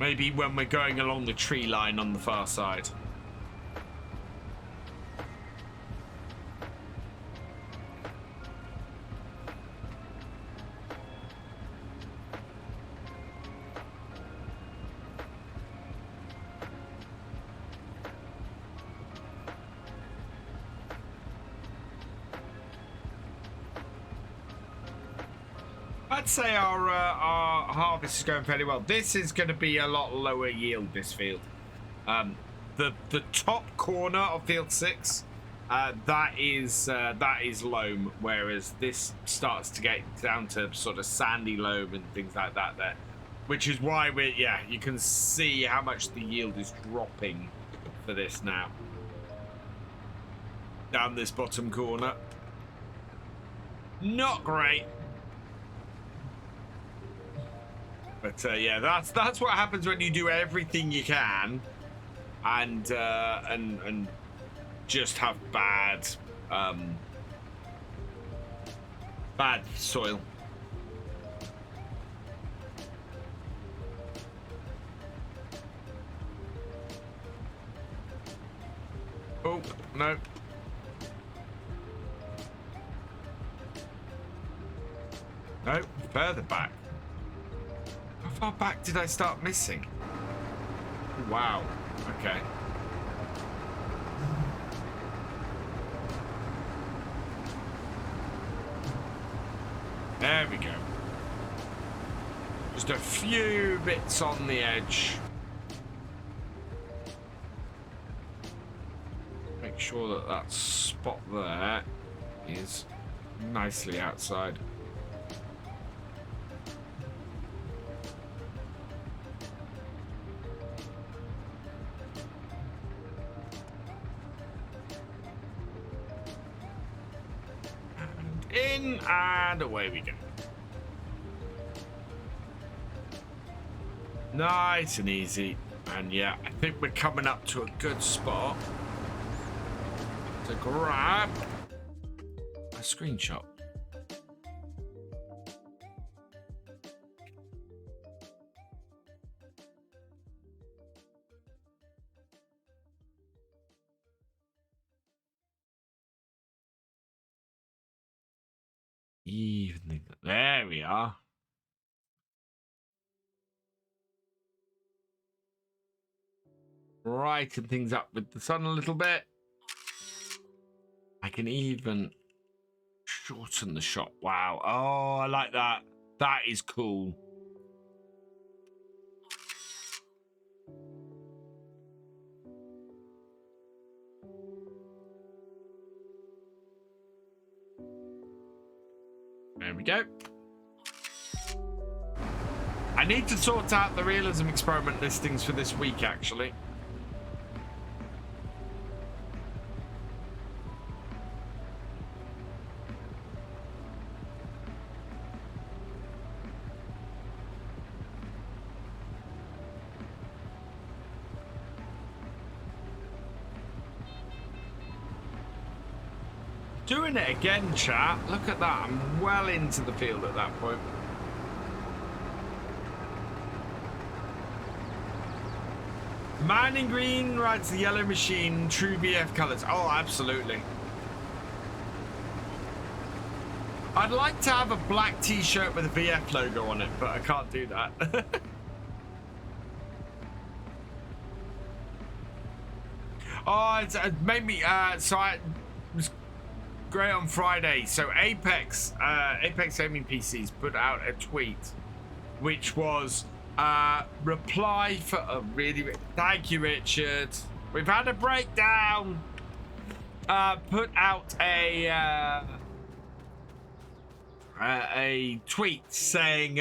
Maybe when we're going along the tree line on the far side. I'd say our harvest is going fairly well. This is going to be a lot lower yield, this field. The top corner of field 6, that is loam, whereas this starts to get down to sort of sandy loam and things like that there, which is why you can see how much the yield is dropping for this now. Down this bottom corner. Not great. But yeah, that's what happens when you do everything you can, and just have bad soil. Oh no. No, further back. How far back did I start missing? Wow. Okay. There we go. Just a few bits on the edge. Make sure that that spot there is nicely outside. In and away we go. Nice and easy. And yeah, I think we're coming up to a good spot to grab a screenshot. Evening. There we are. Brighten things up with the sun a little bit. I can even shorten the shot. Wow. Oh, I like that. That is cool. There we go. I need to sort out the realism experiment listings for this week, actually. Doing it again, chat. Look at that. I'm well into the field at that point. Man in green rides the yellow machine, true VF colours. Oh, absolutely. I'd like to have a black t-shirt with a VF logo on it, but I can't do that. Oh, it's made me, so I was great on Friday. So Apex Gaming PCs put out a tweet, which was reply for a really, thank you, Richard. We've had a breakdown. Put out a tweet saying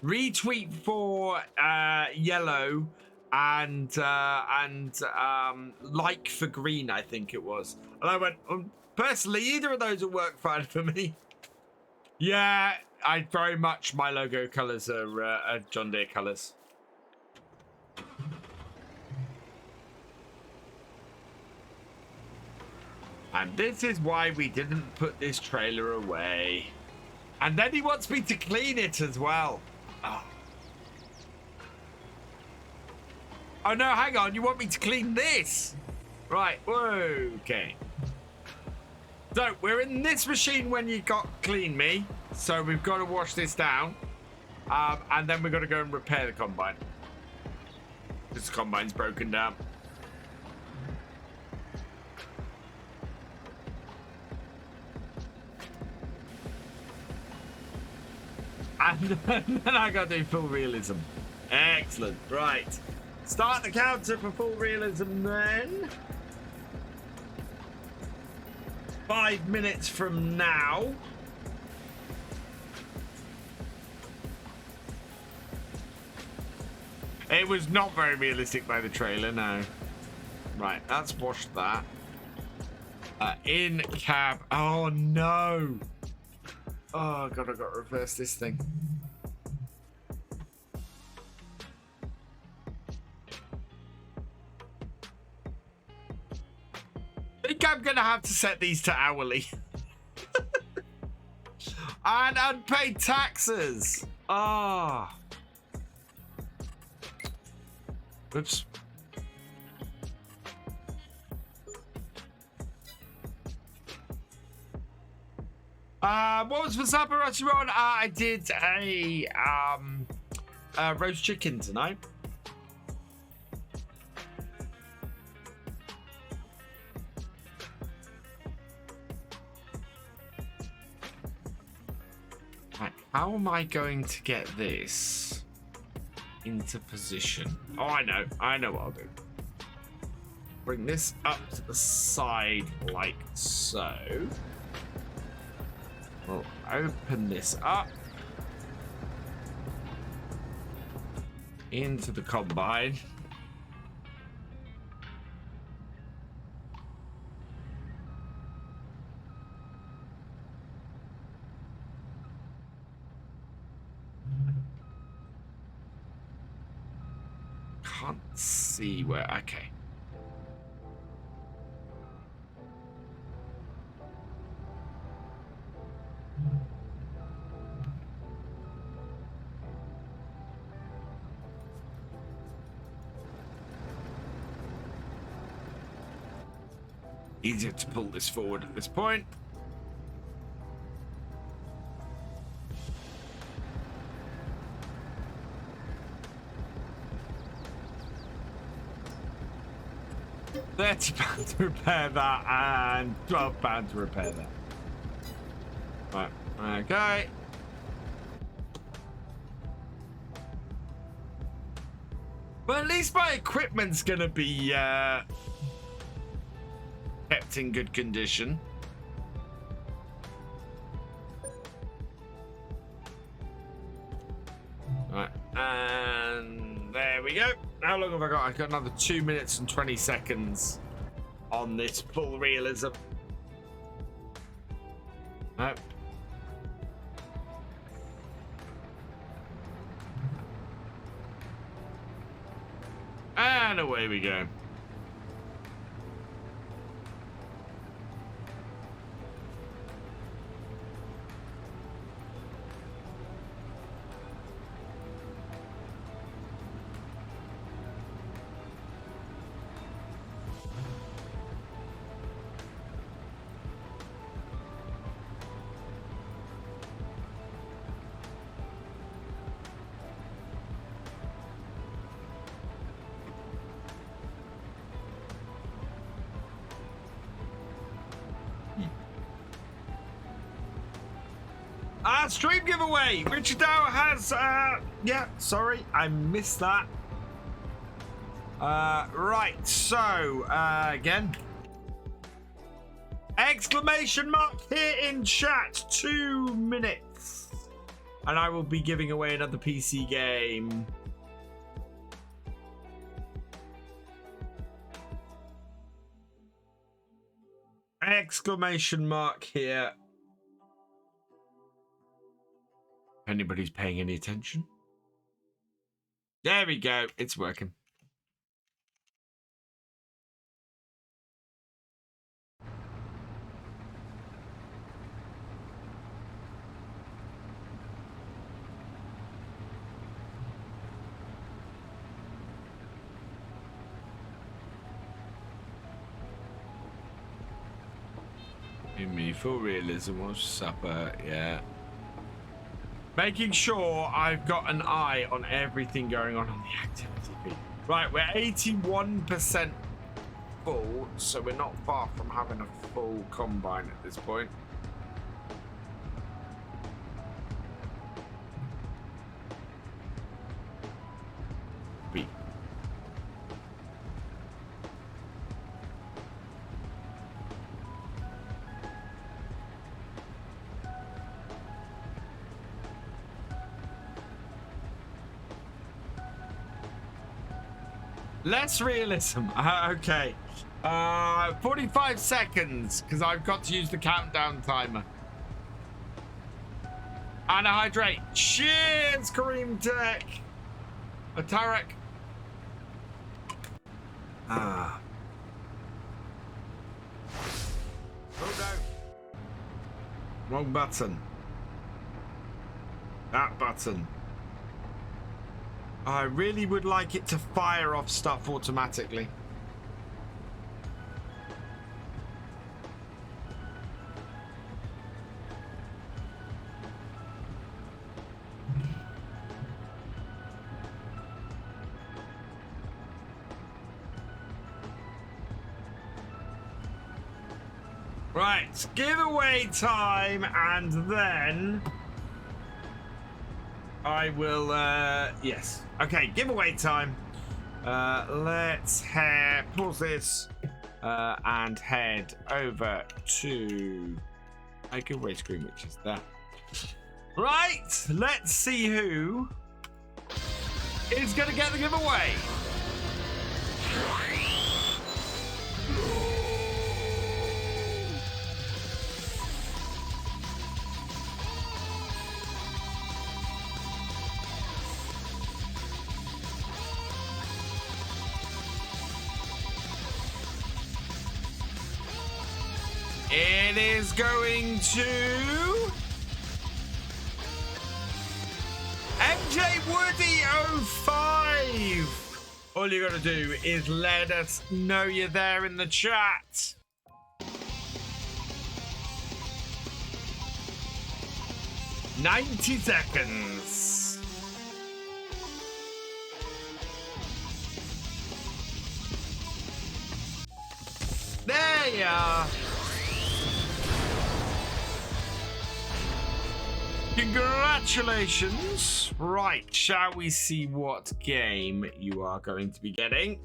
retweet for yellow and like for green, I think it was. And I went, personally, either of those will work fine for me. Yeah, I very much, my logo colours are John Deere colours. And this is why we didn't put this trailer away. And then he wants me to clean it as well. Oh. Oh no, hang on. You want me to clean this? Right. Whoa. Okay. So we're in this machine when you got clean me. So we've got to wash this down. And then we've got to go and repair the combine. This combine's broken down. And then I got to do full realism. Excellent. Right. Start the counter for full realism then. 5 minutes from now. It was not very realistic by the trailer, no. Right, let's wash that. In cab. Oh no. Oh god, I got to reverse this thing. I think I'm gonna have to set these to hourly. And unpaid taxes. Ah. Oops. What was for supper, restaurant? I did a roast chicken tonight. Right, how am I going to get this into position? Oh, I know what I'll do. Bring this up to the side like so. We'll open this up into the combine. Can't see where. Okay. Easier to pull this forward at this point. £30 to repair that and £12 to repair that. Right, okay. But at least my equipment's gonna be kept in good condition. Right, and there we go. How long have I got? I've got another 2 minutes and 20 seconds on this full realism. No. And away we go. Stream giveaway. Richard Dow has yeah, sorry, I missed that. Right, so again, exclamation mark here in chat. 2 minutes and I will be giving away another PC game. Exclamation mark here. If anybody's paying any attention. There we go. It's working. Give me full realism. What's supper? Yeah. Making sure I've got an eye on everything going on the activity feed. Right, we're 81% full, so we're not far from having a full combine at this point. Beep. Less realism. Okay. 45 seconds, because I've got to use the countdown timer. Anahydrate. Cheers, Kareem Tech. Tarek. Oh no. Wrong button. That button. I really would like it to fire off stuff automatically. Right, giveaway time, and then I will, yes. Okay, giveaway time. Let's pause this and head over to a giveaway screen, which is there. Right, let's see who is going to get the giveaway. It is going to MJ Woody 05. All you gotta do is let us know you're there in the chat. "90 seconds. There you are. Congratulations. Right, shall we see what game you are going to be getting?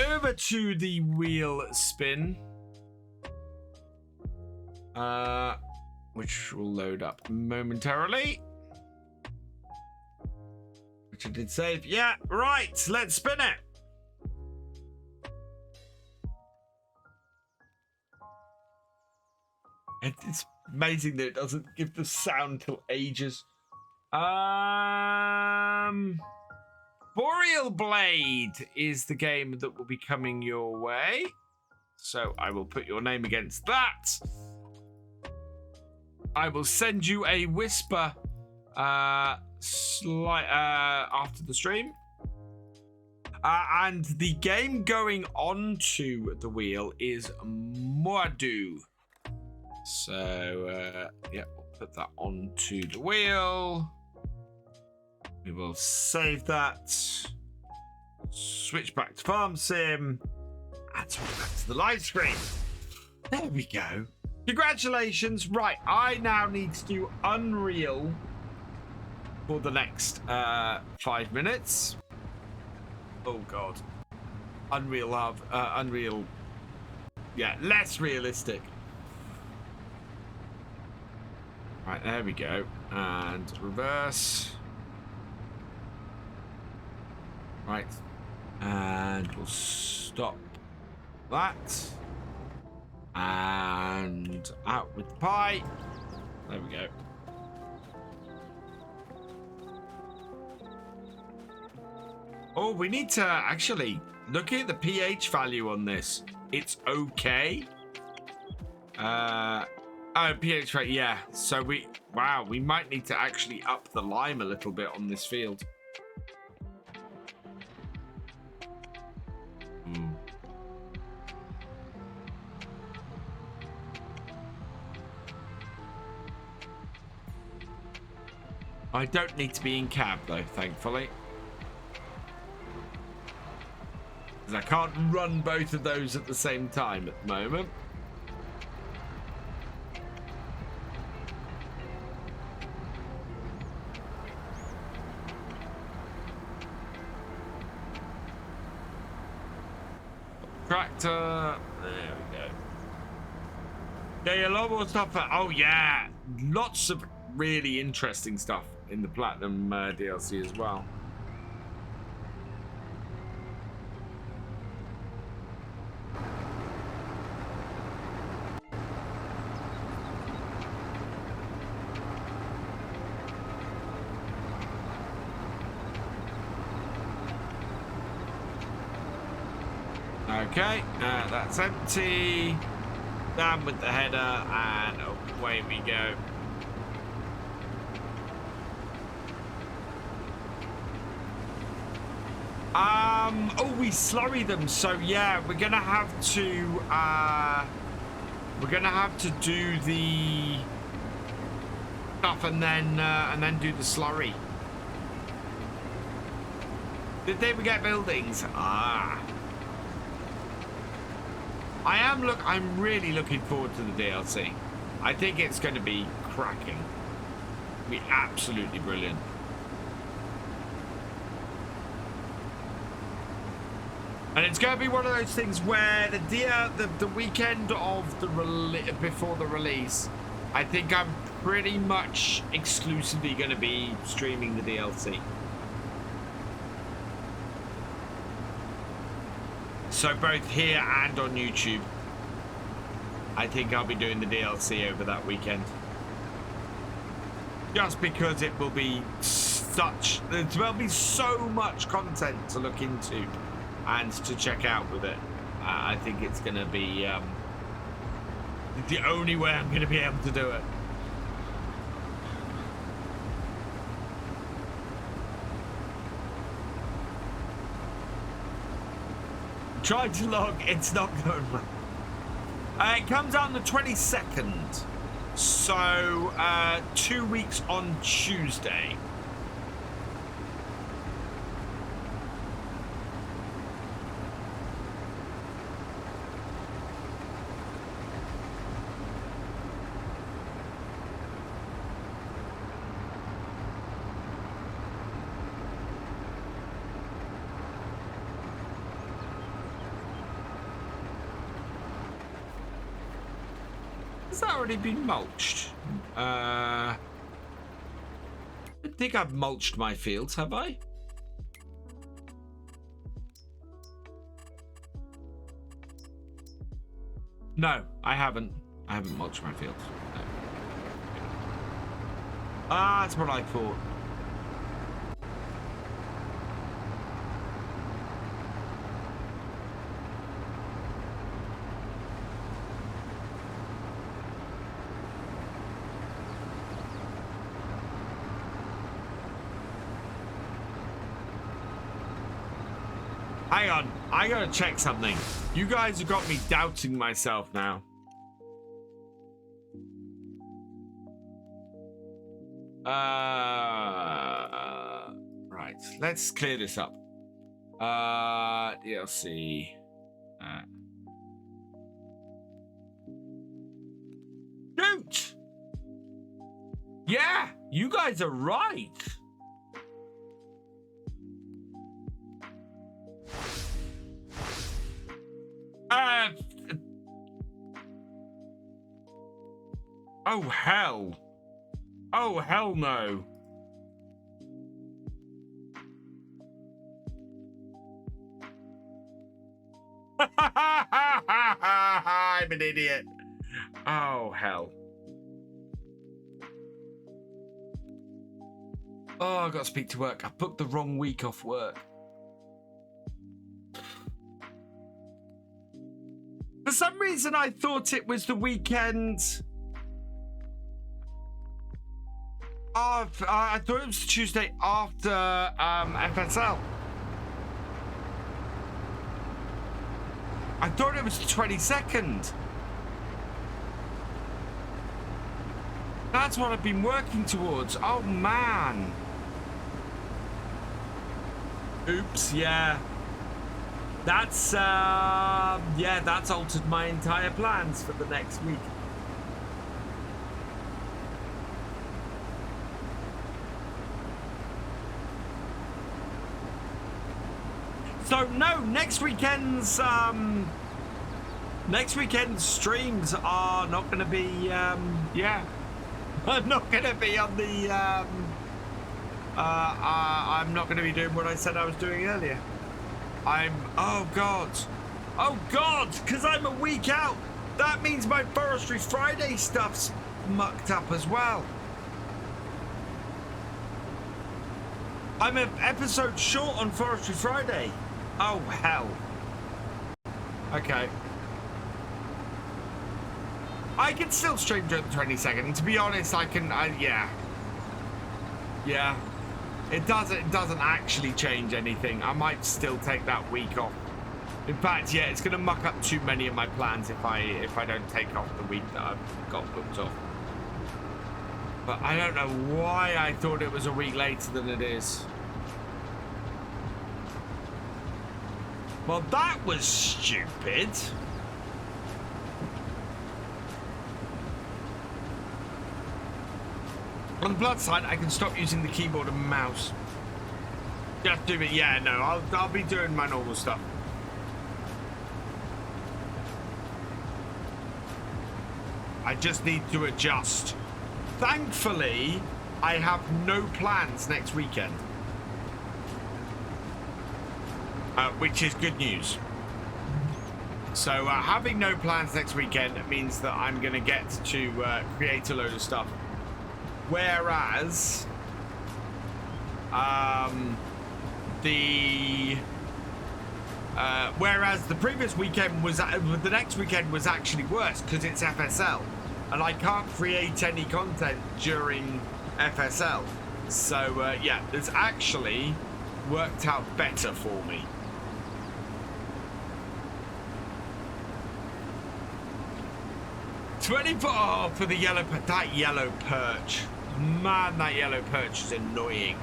Over to the wheel spin. Which will load up momentarily. Which I did save. Yeah, right, let's spin it. It's amazing that it doesn't give the sound till ages. Boreal Blade is the game that will be coming your way. So I will put your name against that. I will send you a whisper after the stream. And the game going onto the wheel is Moadu. So, yeah, we'll put that onto the wheel. We will save that. Switch back to Farm Sim. And switch back to the live screen. There we go. Congratulations. Right, I now need to do Unreal for the next 5 minutes. Oh, God. Unreal, yeah, less realistic. Right, there we go. And reverse. Right. And we'll stop that. And out with the pie. There we go. Oh, we need to actually look at the pH value on this. It's okay. Oh, pH rate, yeah. So we might need to actually up the lime a little bit on this field. I don't need to be in cab though, thankfully. Because I can't run both of those at the same time at the moment. Tractor. There we go. Yeah, a lot more stuff. Oh yeah, lots of really interesting stuff in the Platinum DLC as well. Okay, that's empty. Down with the header, and away we go. Oh, we slurry them, so yeah, we're gonna have to do the stuff and then do the slurry. Did they get buildings? I'm really looking forward to the DLC. I think it's going to be cracking. It'll be absolutely brilliant. And it's going to be one of those things where the weekend of before the release, I think I'm pretty much exclusively going to be streaming the DLC. So both here and on YouTube, I think I'll be doing the DLC over that weekend. Just because it will be there'll be so much content to look into and to check out with it. I think it's going to be the only way I'm going to be able to do it. Tried to log, it's not going well. It comes out on the 22nd, so 2 weeks on Tuesday. Has that already been mulched? I don't think I've mulched my fields, have I? No, I haven't. I haven't mulched my fields. No. That's what I thought. Hang on, I gotta check something. You guys have got me doubting myself now. Right, let's clear this up. DLC. Shoot! Yeah, you guys are right. Oh hell. Oh hell no. I'm an idiot. Oh hell. Oh, I gotta speak to work. I booked the wrong week off work. For some reason, I thought it was the weekend. I thought it was Tuesday after FSL. I thought it was the 22nd. That's what I've been working towards. Oh, man. Oops, yeah. That's, yeah, that's altered my entire plans for the next week. So, no, next weekend's streams are not going to be, yeah. I'm not going to be on the, I'm not going to be doing what I said I was doing earlier. Oh God, because I'm a week out. That means my Forestry Friday stuff's mucked up as well. I'm an episode short on Forestry Friday. Oh, hell. Okay. I can still stream during the 22nd. To be honest, yeah. Yeah. It doesn't actually change anything. I might still take that week off. In fact, yeah, it's going to muck up too many of my plans if I don't take off the week that I've got booked off. But I don't know why I thought it was a week later than it is. Well, that was stupid. On the blood side, I can stop using the keyboard and mouse. Just do it. Yeah, no, I'll be doing my normal stuff. I just need to adjust. Thankfully, I have no plans next weekend. Which is good news. So having no plans next weekend means that I'm going to get to create a load of stuff. Whereas the previous weekend was the next weekend was actually worse because it's FSL and I can't create any content during FSL. So yeah, it's actually worked out better for me. $24 for the yellow perch. That yellow perch. Man, that yellow perch is annoying.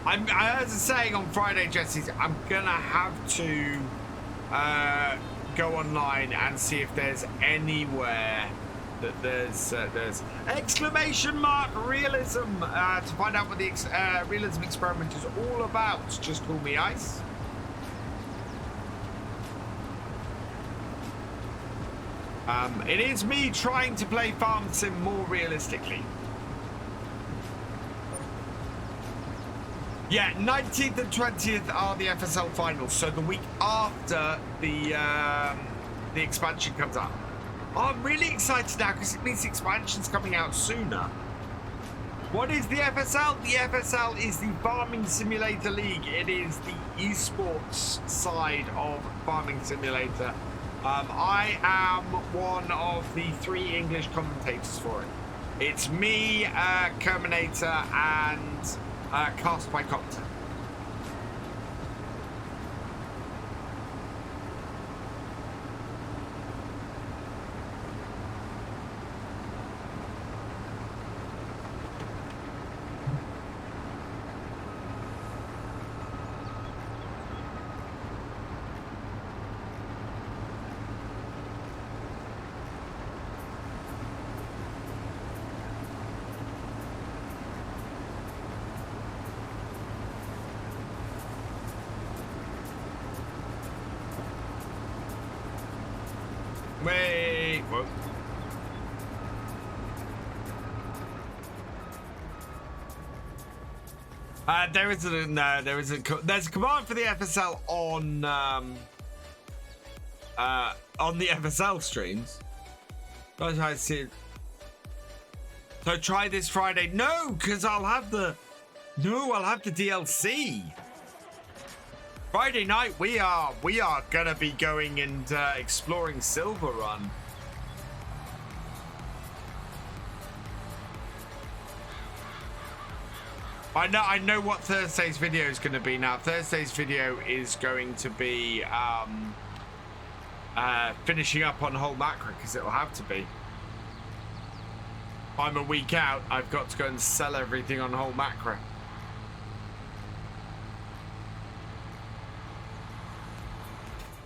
As I was saying on Friday, Jesse, I'm going to have to go online and see if there's anywhere that there's exclamation mark realism to find out what the realism experiment is all about. Just call me Ice. It is me trying to play Farm Sim more realistically. Yeah, 19th and 20th are the FSL finals, so the week after the expansion comes out. Oh, I'm really excited now because it means the expansion's coming out sooner. What is the FSL? The FSL is the Farming Simulator League. It is the esports side of Farming Simulator. I am one of the 3 English commentators for it. It's me, Kerminator, and Cast by Copter. Wait, whoa. There's a command for the FSL on the FSL streams. I see it. So try this Friday. No, because I'll have the DLC. Friday night we are gonna be going and exploring Silver Run. I know what Thursday's video is going to be now. Thursday's video is going to be finishing up on whole macro because it'll have to be. I'm a week out. I've got to go and sell everything on whole macro.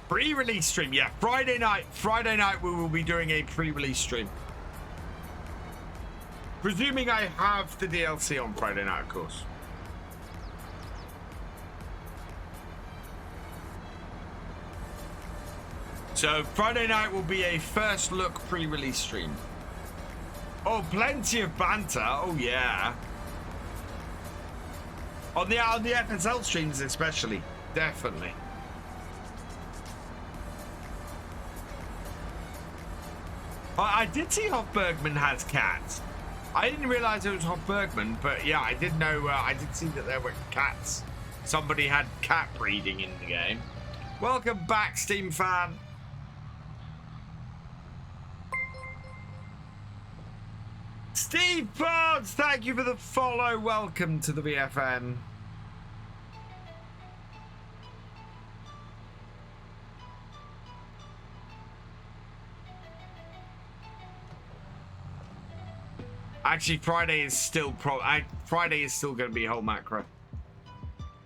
Pre-release stream, yeah. Friday night we will be doing a pre-release stream. Presuming I have the DLC on Friday night, of course. So Friday night will be a first look pre-release stream. Oh, plenty of banter. Oh yeah. On the FSL streams especially, definitely. I did see Hofbergman has cats. I didn't realize it was Hofbergman, but yeah, I did know. I did see that there were cats. Somebody had cat breeding in the game. Welcome back, Steam fan. Steve Barnes, thank you for the follow. Welcome to the VFN. Actually, Friday is still going to be whole macro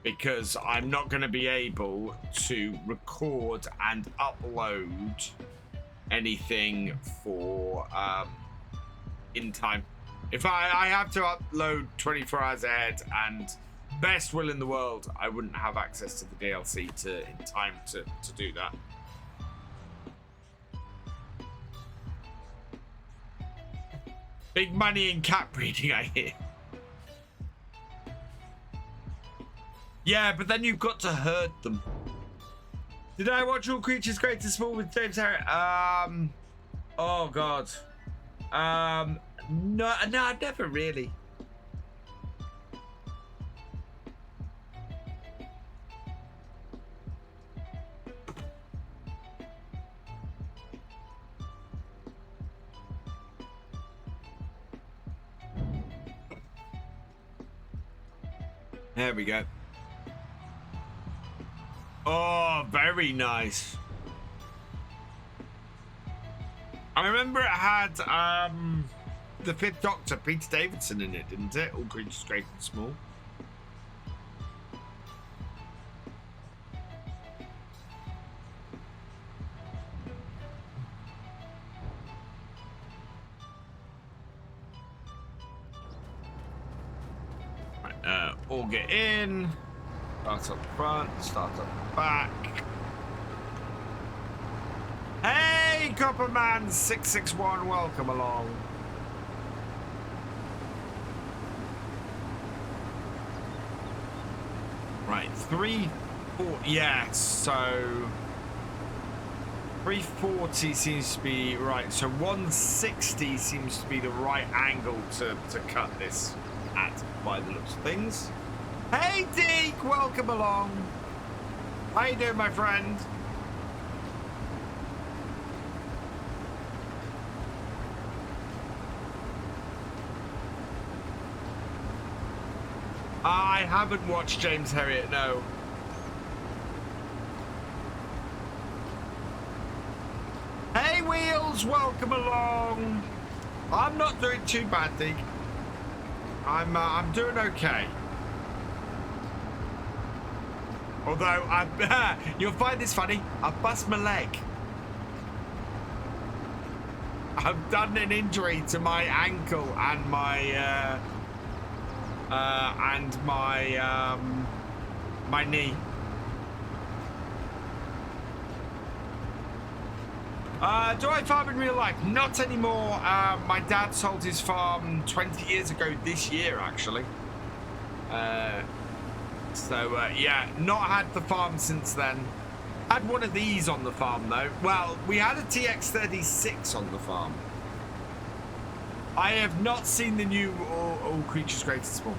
because I'm not going to be able to record and upload anything for in time. If I have to upload 24 hours ahead, and best will in the world, I wouldn't have access to the DLC in time to do that. Big money in cat breeding, I hear. Yeah, but then you've got to herd them. Did I watch All Creatures Great and Small with James Herrington? Oh God. No, never really. There we go. Oh, very nice. I remember it had the Fifth Doctor, Peter Davidson, in it, didn't it? All Creatures Great and Small. All get in. Start up front, start up back. Hey, Copperman 661, welcome along. Right, 340. Yeah, so 340 seems to be right. So 160 seems to be the right angle to cut this at, by the looks of things. Hey, Deke, welcome along. How you doing, my friend? I haven't watched James Herrington, no. Hey, Wheels, welcome along. I'm not doing too bad, Deke. I'm doing okay. Although, you'll find this funny, I bust my leg. I've done an injury to my ankle and my my knee. Do I farm in real life? Not anymore. My dad sold his farm 20 years ago this year, actually. Yeah, not had the farm since then. Had one of these on the farm, though. Well, we had a TX36 on the farm. I have not seen the new All Creatures Great and Small.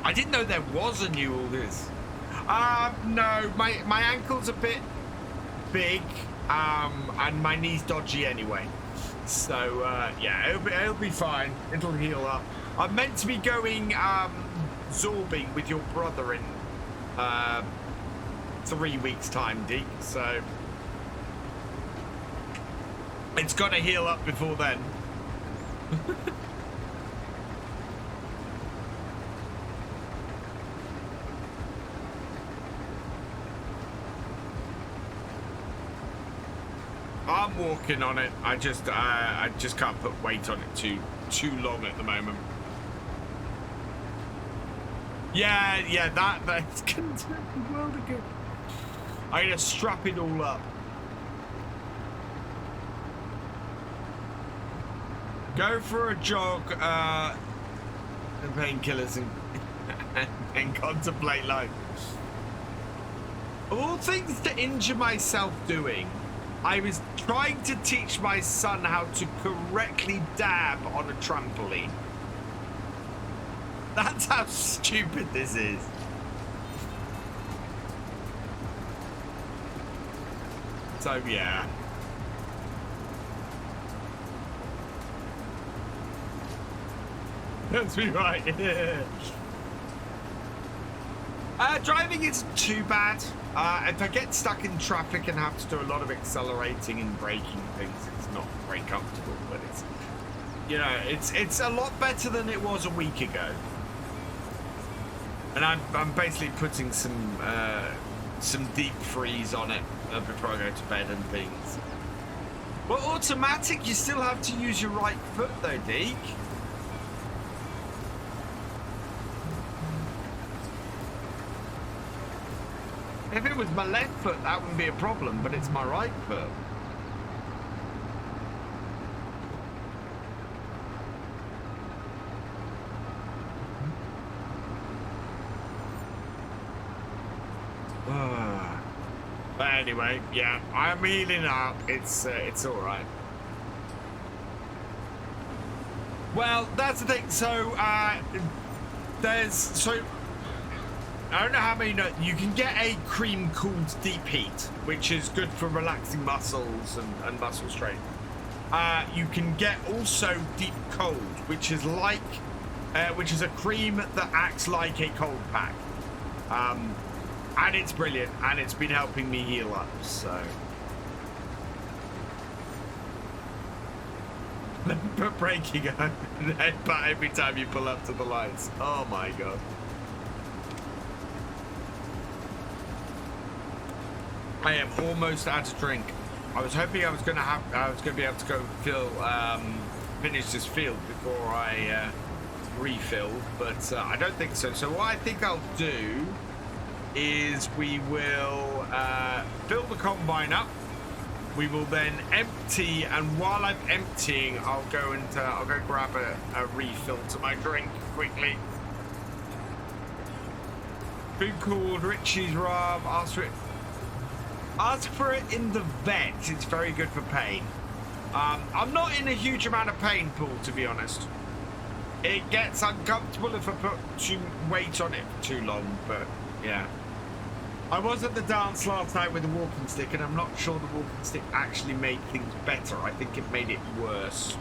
I didn't know there was a new All This. No, my ankle's a bit big, and my knee's dodgy anyway. So, yeah, it'll be fine. It'll heal up. I'm meant to be going zorbing with your brother in 3 weeks' time, Deke. So It's got to heal up before then. I'm walking on it. I just can't put weight on it too long at the moment. Yeah, that's gonna take the world of good. I'm gonna strap it all up. Go for a jog, and painkillers and contemplate life. Of all things to injure myself doing, I was trying to teach my son how to correctly dab on a trampoline. That's how stupid this is. So, yeah. That's me right. Driving isn't too bad. If I get stuck in traffic and have to do a lot of accelerating and braking things, it's not very comfortable. But it's, you know, it's a lot better than it was a week ago. And I'm basically putting some deep freeze on it before I go to bed and things. Well, automatic, you still have to use your right foot though, Deek. If it was my left foot, that wouldn't be a problem, but it's my right foot. But anyway, yeah, I'm healing up. It's all right. Well, that's the thing. So I don't know how many know. You can get a cream called Deep Heat, which is good for relaxing muscles and muscle strength. You can get also Deep Cold, which is like, which is a cream that acts like a cold pack. And it's brilliant, and it's been helping me heal up, so. Put braking on, but every time you pull up to the lights. Oh my god. I am almost out of drink. I was hoping I was gonna be able to go finish this field before I refill, but I don't think so. So what I think I'll do is we will fill the combine up. We will then empty, and while I'm emptying, I'll go grab a refill to my drink quickly. Food called Richie's Rub. Ask for it in the vet. It's very good for pain. I'm not in a huge amount of pain, Paul, to be honest. It gets uncomfortable if I put too weight on it for too long, but yeah. I was at the dance last night with a walking stick, and I'm not sure the walking stick actually made things better. I think it made it worse.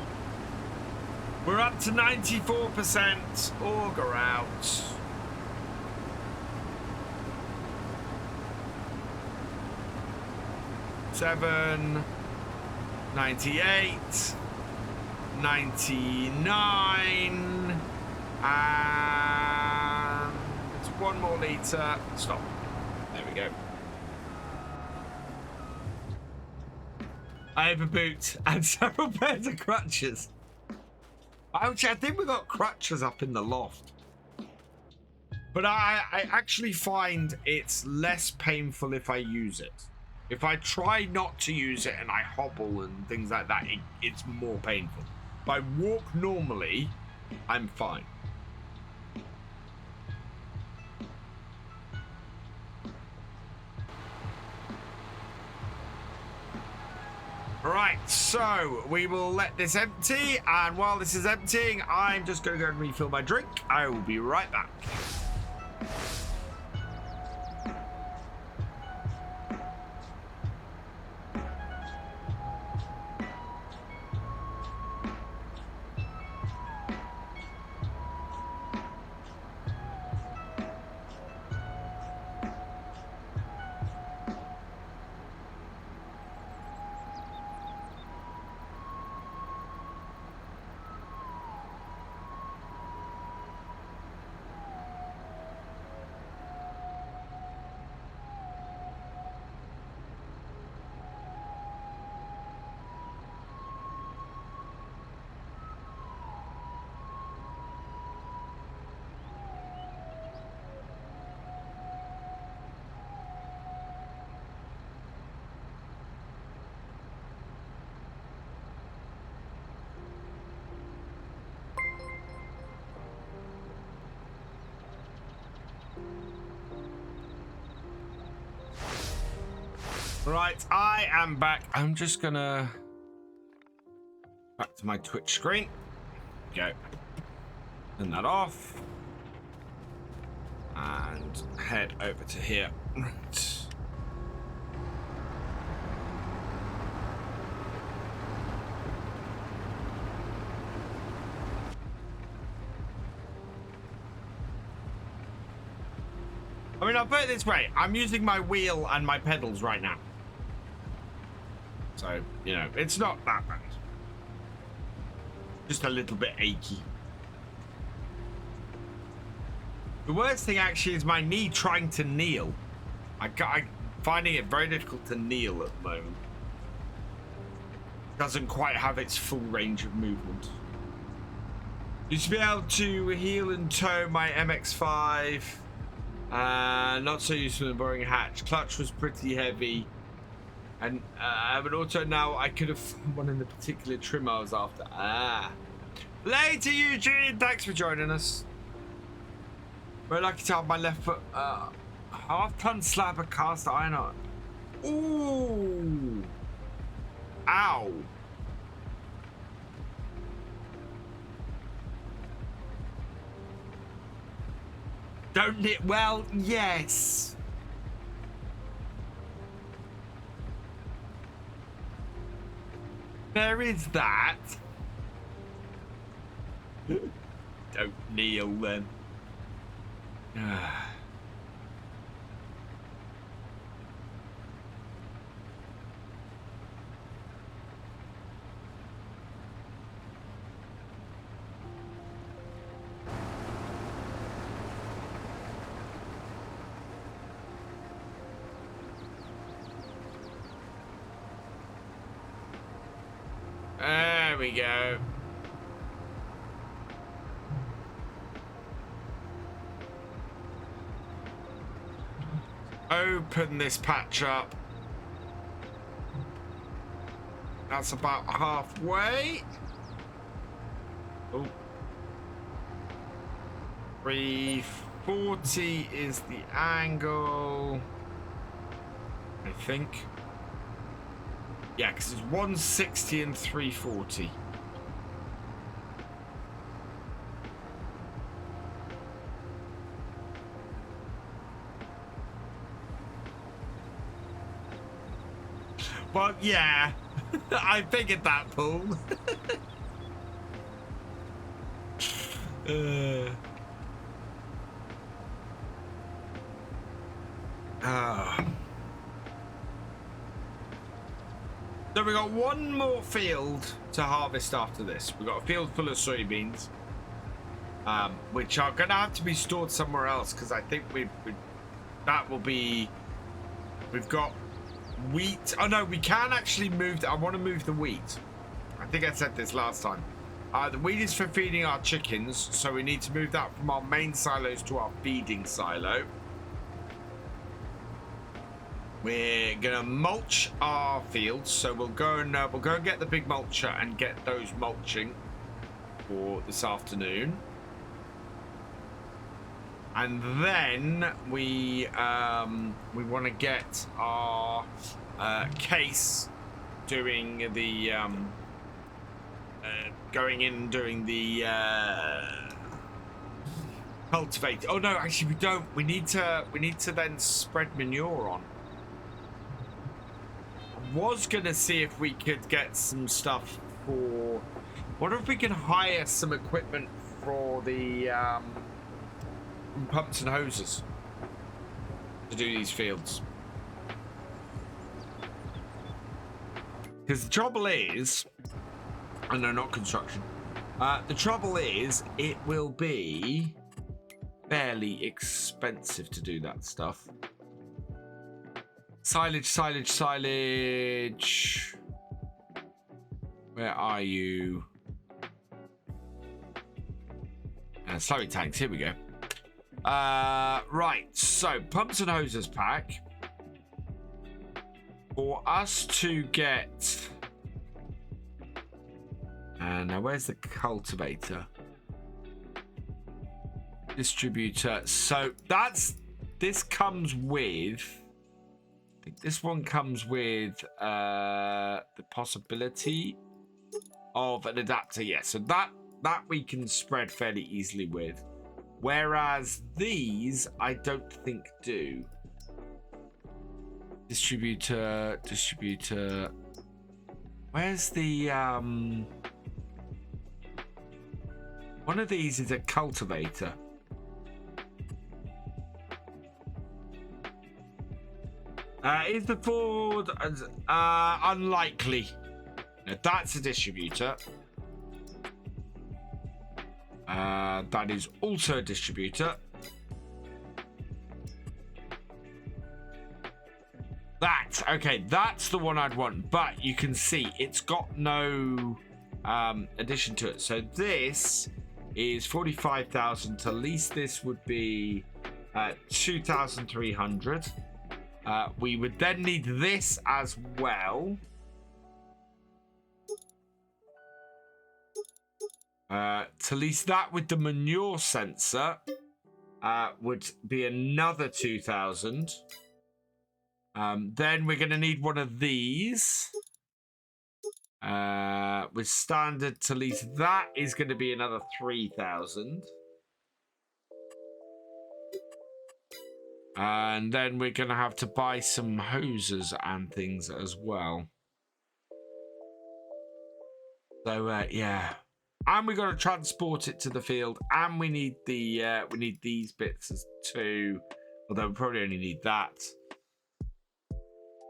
We're up to 94%. Auger out. Seven, 98, 99, and it's 1 more litre. Stop. There we go. I have a boot and several pairs of crutches. Actually, I think we got crutches up in the loft. But I actually find it's less painful if I use it. If I try not to use it and I hobble and things like that, it's more painful. If I walk normally, I'm fine. Right, so we will let this empty, and while this is emptying, I'm just going to go and refill my drink. I will be right back. Right, I am back. I'm just gonna back to my Twitch screen. Go. Turn that off. And head over to here. Right. I mean, I'll put it this way. I'm using my wheel and my pedals right now. So, you know, it's not that bad. Just a little bit achy. The worst thing actually is my knee trying to kneel. I'm finding it very difficult to kneel at the moment. Doesn't quite have its full range of movement. Used to be able to heel and tow my MX-5. Not so useful in boring hatch. Clutch was pretty heavy. And but also now I could have found one in the particular trim I was after. Later, Eugene. Thanks for joining us. Very lucky to have my left foot half-ton slab of cast iron on. Ooh. Ow. Don't it? Well, yes. There is that. Don't kneel then. There we go. Open this patch up. That's about halfway. Oh. 340 is the angle, I think. Yeah, because it's 160 and 340. Well, yeah, I figured that, Paul. So we got one more field to harvest after this. We got a field full of soybeans, which are gonna have to be stored somewhere else because I think that will be. We've got wheat. Oh no, we can actually move. I want to move the wheat. I think I said this last time. The wheat is for feeding our chickens, so we need to move that from our main silos to our feeding silo. We're gonna mulch our fields, so we'll go and get the big mulcher and get those mulching for this afternoon. And then we want to get our case doing the going in and doing the cultivate. Oh no, actually we don't. We need to then spread manure on. I was gonna see if we could get some stuff for. What if we can hire some equipment for the pumps and hoses to do these fields? Because the trouble is, and no, not construction. The trouble is, it will be fairly expensive to do that stuff. Silage. Where are you? Slurry tanks. Here we go. Right. So pumps and hoses pack. For us to get. Now where's the cultivator? Distributor. So this comes with think this one comes with the possibility of an adapter. Yeah, so that we can spread fairly easily with. Whereas these, I don't think do. Distributor. Where's the one of these is a cultivator. Is the Ford unlikely? Now, that's a distributor. That is also a distributor. Okay, that's the one I'd want, but you can see it's got no addition to it. So this is 45,000. To lease this would be 2,300. We would then need this as well. To lease that with the manure sensor would be another 2,000. Then we're going to need one of these. With standard to lease, that is going to be another 3,000. And then we're going to have to buy some hoses and things as well. So, yeah. And we're going to transport it to the field. And we need the we need these bits as too. Although we probably only need that.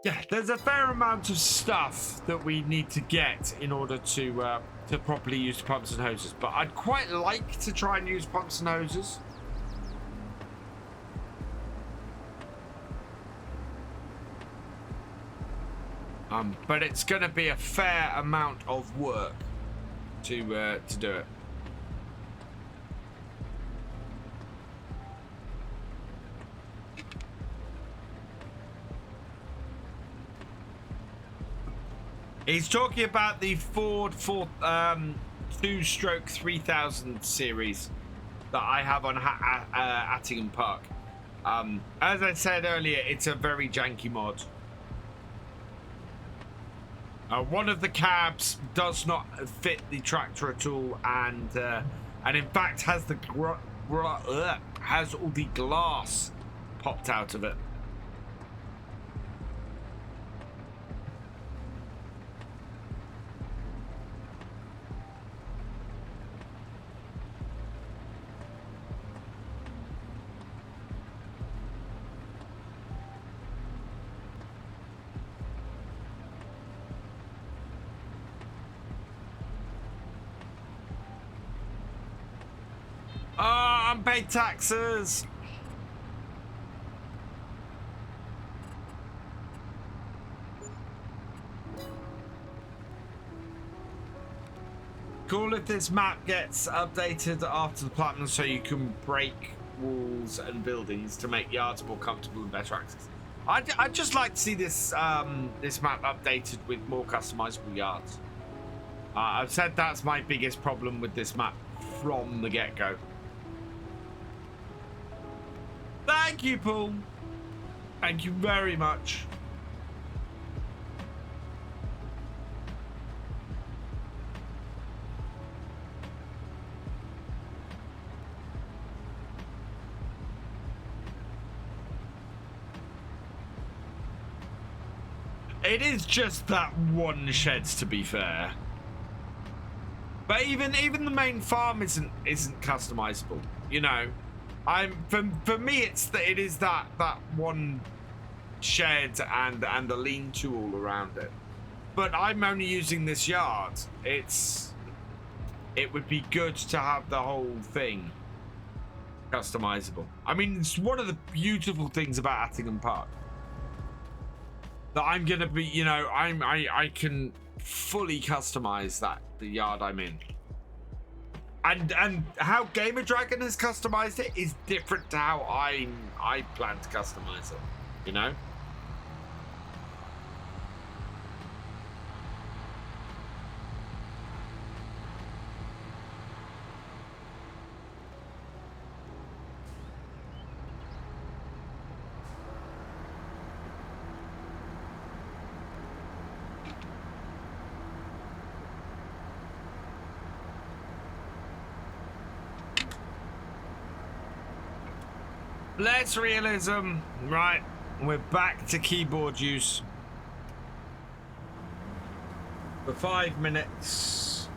Yeah, there's a fair amount of stuff that we need to get in order to properly use pumps and hoses. But I'd quite like to try and use pumps and hoses. But it's going to be a fair amount of work to do it. He's talking about the Ford 2-stroke 3000 series that I have on Attingham Park. As I said earlier, it's a very janky mod. One of the cabs does not fit the tractor at all, and in fact has the has all the glass popped out of it. Unpaid taxes. Cool if this map gets updated after the platinum so you can break walls and buildings to make yards more comfortable and better access. I'd just like to see this this map updated with more customizable yards. I've said that's my biggest problem with this map from the get-go. Thank you, Paul. Thank you very much. It is just that one shed, to be fair. But even the main farm isn't customizable, you know. For me it is that one shed and the lean-to all around it. But I'm only using this yard. It would be good to have the whole thing customizable. I mean, it's one of the beautiful things about Attingham Park. That I'm gonna be, you know, I can fully customize the yard I'm in. And how Gamer Dragon has customized it is different to how I plan to customize it, you know? Less realism. Right, we're back to keyboard use. For 5 minutes.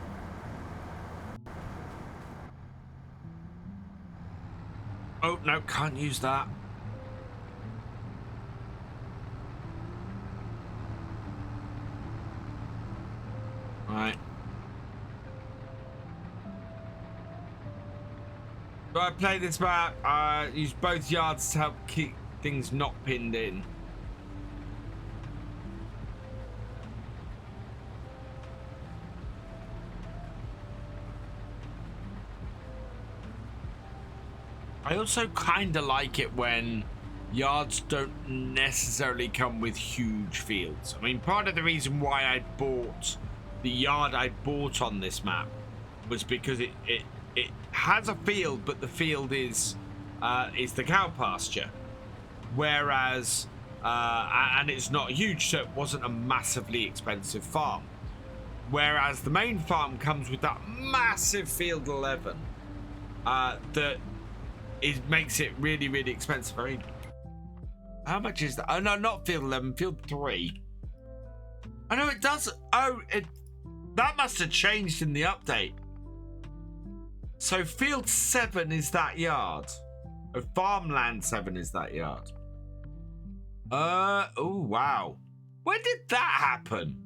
Oh, no, can't use that. Right. Do I play this map? Use both yards to help keep things not pinned in. I also kind of like it when yards don't necessarily come with huge fields. I mean, part of the reason why I bought the yard I bought on this map was because it has a field, but the field is the cow pasture, whereas and it's not huge, so it wasn't a massively expensive farm. Whereas the main farm comes with that massive field 11 that makes it really, really expensive. I mean, how much is that? Oh no, not field 11, field 3. I know it does. Oh, that must have changed in the update. So field 7 is that yard. Oh, farmland 7 is that yard. Oh wow. When did that happen?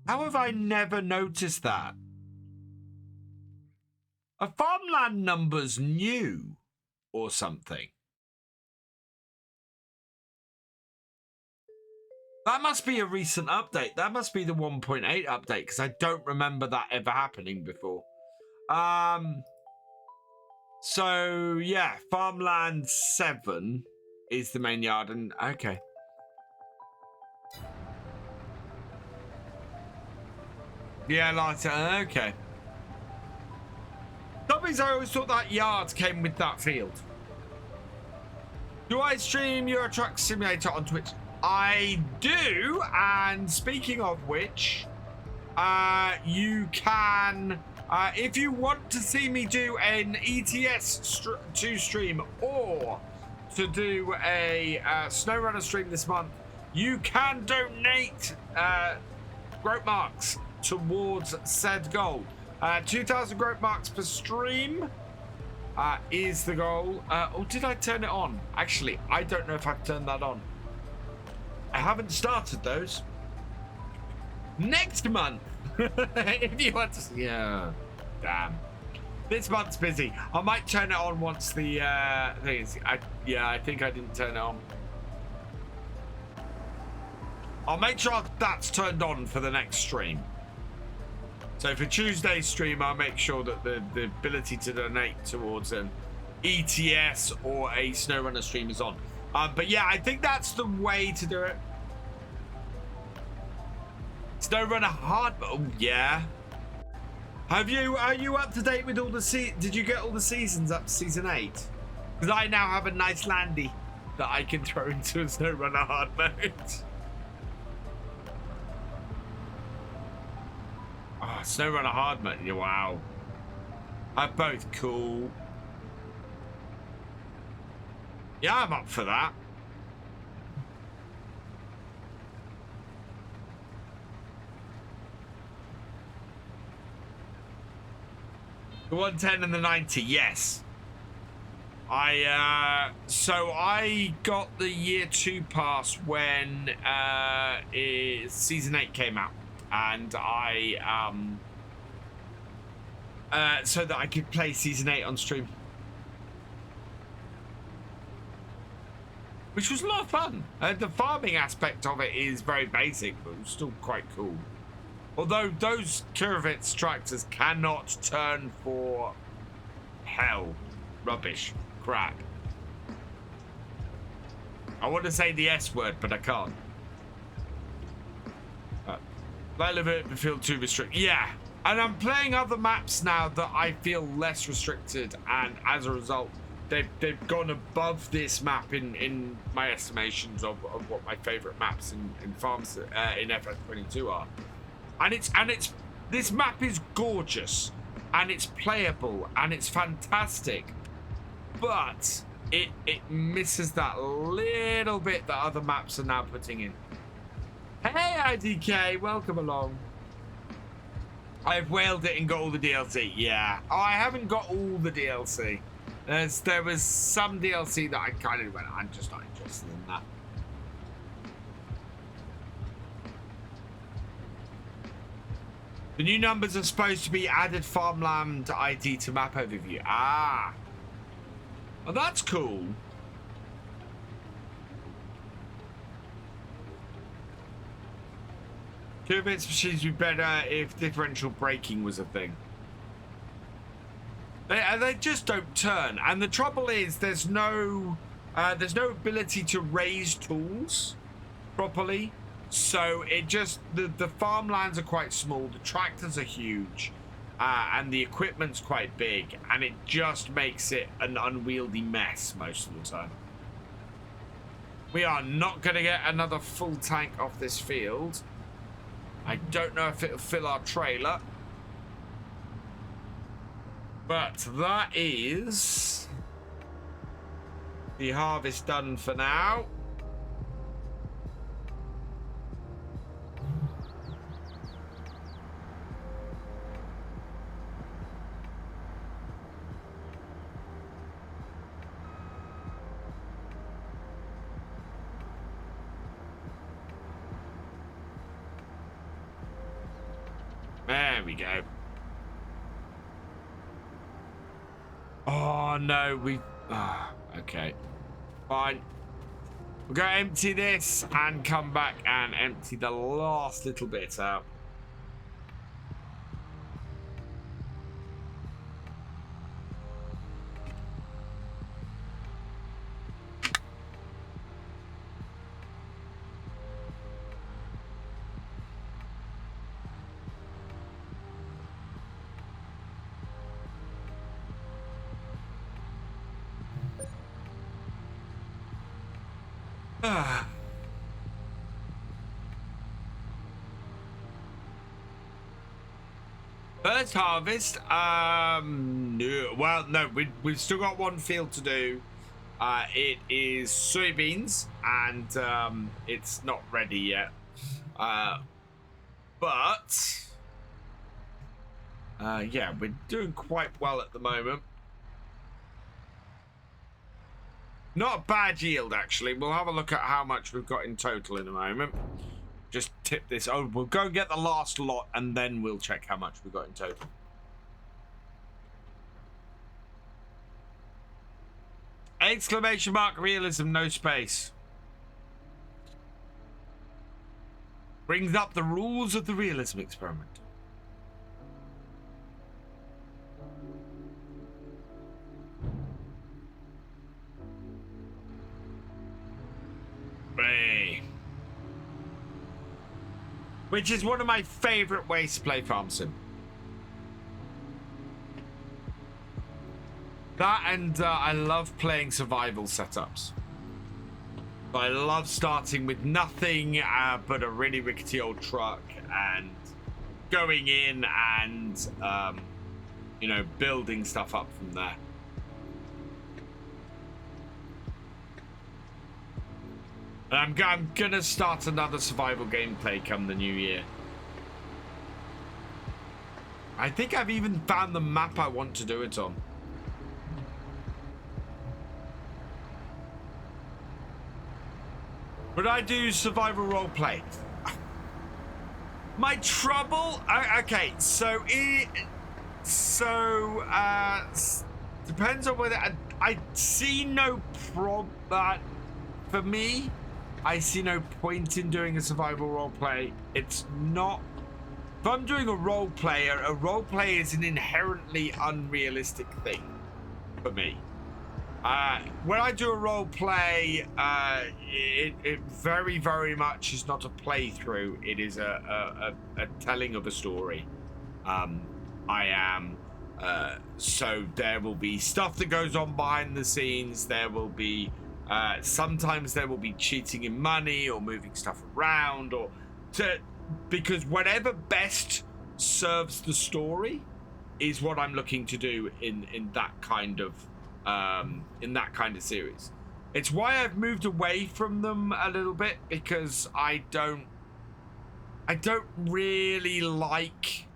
How have I never noticed that? Are farmland numbers new or something? That must be a recent update. That must be the 1.8 update, because I don't remember that ever happening before. So yeah, farmland 7 is the main yard, and okay. Yeah, like okay. Something I always thought that yard came with that field. Do I stream Euro Truck Simulator on Twitch? I do, and speaking of which, you can, if you want to see me do an ETS to stream or to do a SnowRunner stream this month, you can donate groat marks towards said goal. 2,000 groat marks per stream is the goal. Or did I turn it on? Actually, I don't know if I've turned that on. I haven't started those. Next month, if you want to. Yeah, damn. This month's busy. I might turn it on once the thing is. I think I didn't turn it on. I'll make sure that's turned on for the next stream. So for Tuesday's stream, I'll make sure that the ability to donate towards an ETS or a SnowRunner stream is on. But yeah, I think that's the way to do it. SnowRunner hard, oh yeah. Are you up to date with all the did you get all the seasons up to season 8? Because I now have a nice landy that I can throw into a SnowRunner hard mode. Oh, SnowRunner hard mode, wow. They're both cool. Yeah, I'm up for that. The 110 and the 90, yes. So I got the year 2 pass when season 8 came out, and so that I could play season 8 on stream. Which was a lot of fun. The farming aspect of it is very basic, but it was still quite cool. Although those Kurovitz tractors cannot turn for hell. Rubbish. Crap. I want to say the S word, but I can't. I live it feel too restricted. Yeah. And I'm playing other maps now that I feel less restricted, and as a result, they've gone above this map in my estimations of what my favorite maps in farms in FS22 are. And it's this map is gorgeous, and it's playable and it's fantastic, but it misses that little bit that other maps are now putting in. Hey IDK, welcome along. I've whaled it and got all the DLC. Yeah. Oh, I haven't got all the DLC. There was some DLC that I kind of went, I'm just not interested in that. The new numbers are supposed to be added farmland ID to map overview. Ah. Well, that's cool. Two bits machines would be better if differential braking was a thing. They just don't turn, and the trouble is there's no ability to raise tools properly. So it just the farmlands are quite small, the tractors are huge, and the equipment's quite big, and it just makes it an unwieldy mess most of the time. We are not going to get another full tank off this field. I don't know if it'll fill our trailer. But that is the harvest done for now. There we go. Oh no, okay. Fine. We're gonna empty this and come back and empty the last little bit out. First harvest, no, well, no, we've still got one field to do. It is soybeans, and it's not ready yet. But yeah, we're doing quite well at the moment. Not a bad yield, actually. We'll have a look at how much we've got in total in a moment. Just tip this. Oh, we'll go and get the last lot, and then we'll check how much we've got in total. Exclamation mark realism, no space. Brings up the rules of the realism experiment. Hey. Which is one of my favorite ways to play Farm Sim. That and I love playing survival setups. I love starting with nothing but a really rickety old truck and going in and, you know, building stuff up from there. I'm gonna start another survival gameplay come the new year. I think I've even found the map I want to do it on. Would I do survival roleplay? My trouble, okay, so depends on whether I see no for me. I see no point in doing a survival roleplay. It's not. If I'm doing a roleplay is an inherently unrealistic thing for me. When I do a roleplay, it very, very much is not a playthrough. It is a telling of a story. So there will be stuff that goes on behind the scenes. There will be. Sometimes there will be cheating in money or moving stuff around because whatever best serves the story is what I'm looking to do in that kind of series. It's why I've moved away from them a little bit, because I don't really like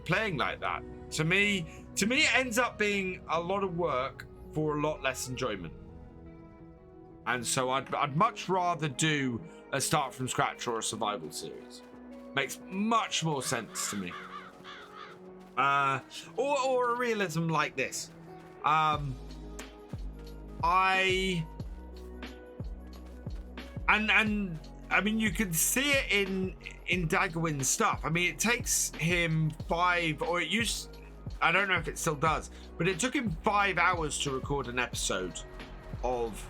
playing like that. To me it ends up being a lot of work for a lot less enjoyment. And so I'd much rather do a start from scratch or a survival series. Makes much more sense to me. Or a realism like this. And I mean, you can see it in Daggerwin's stuff. I mean, it takes him I don't know if it still does, but it took him 5 hours to record an episode of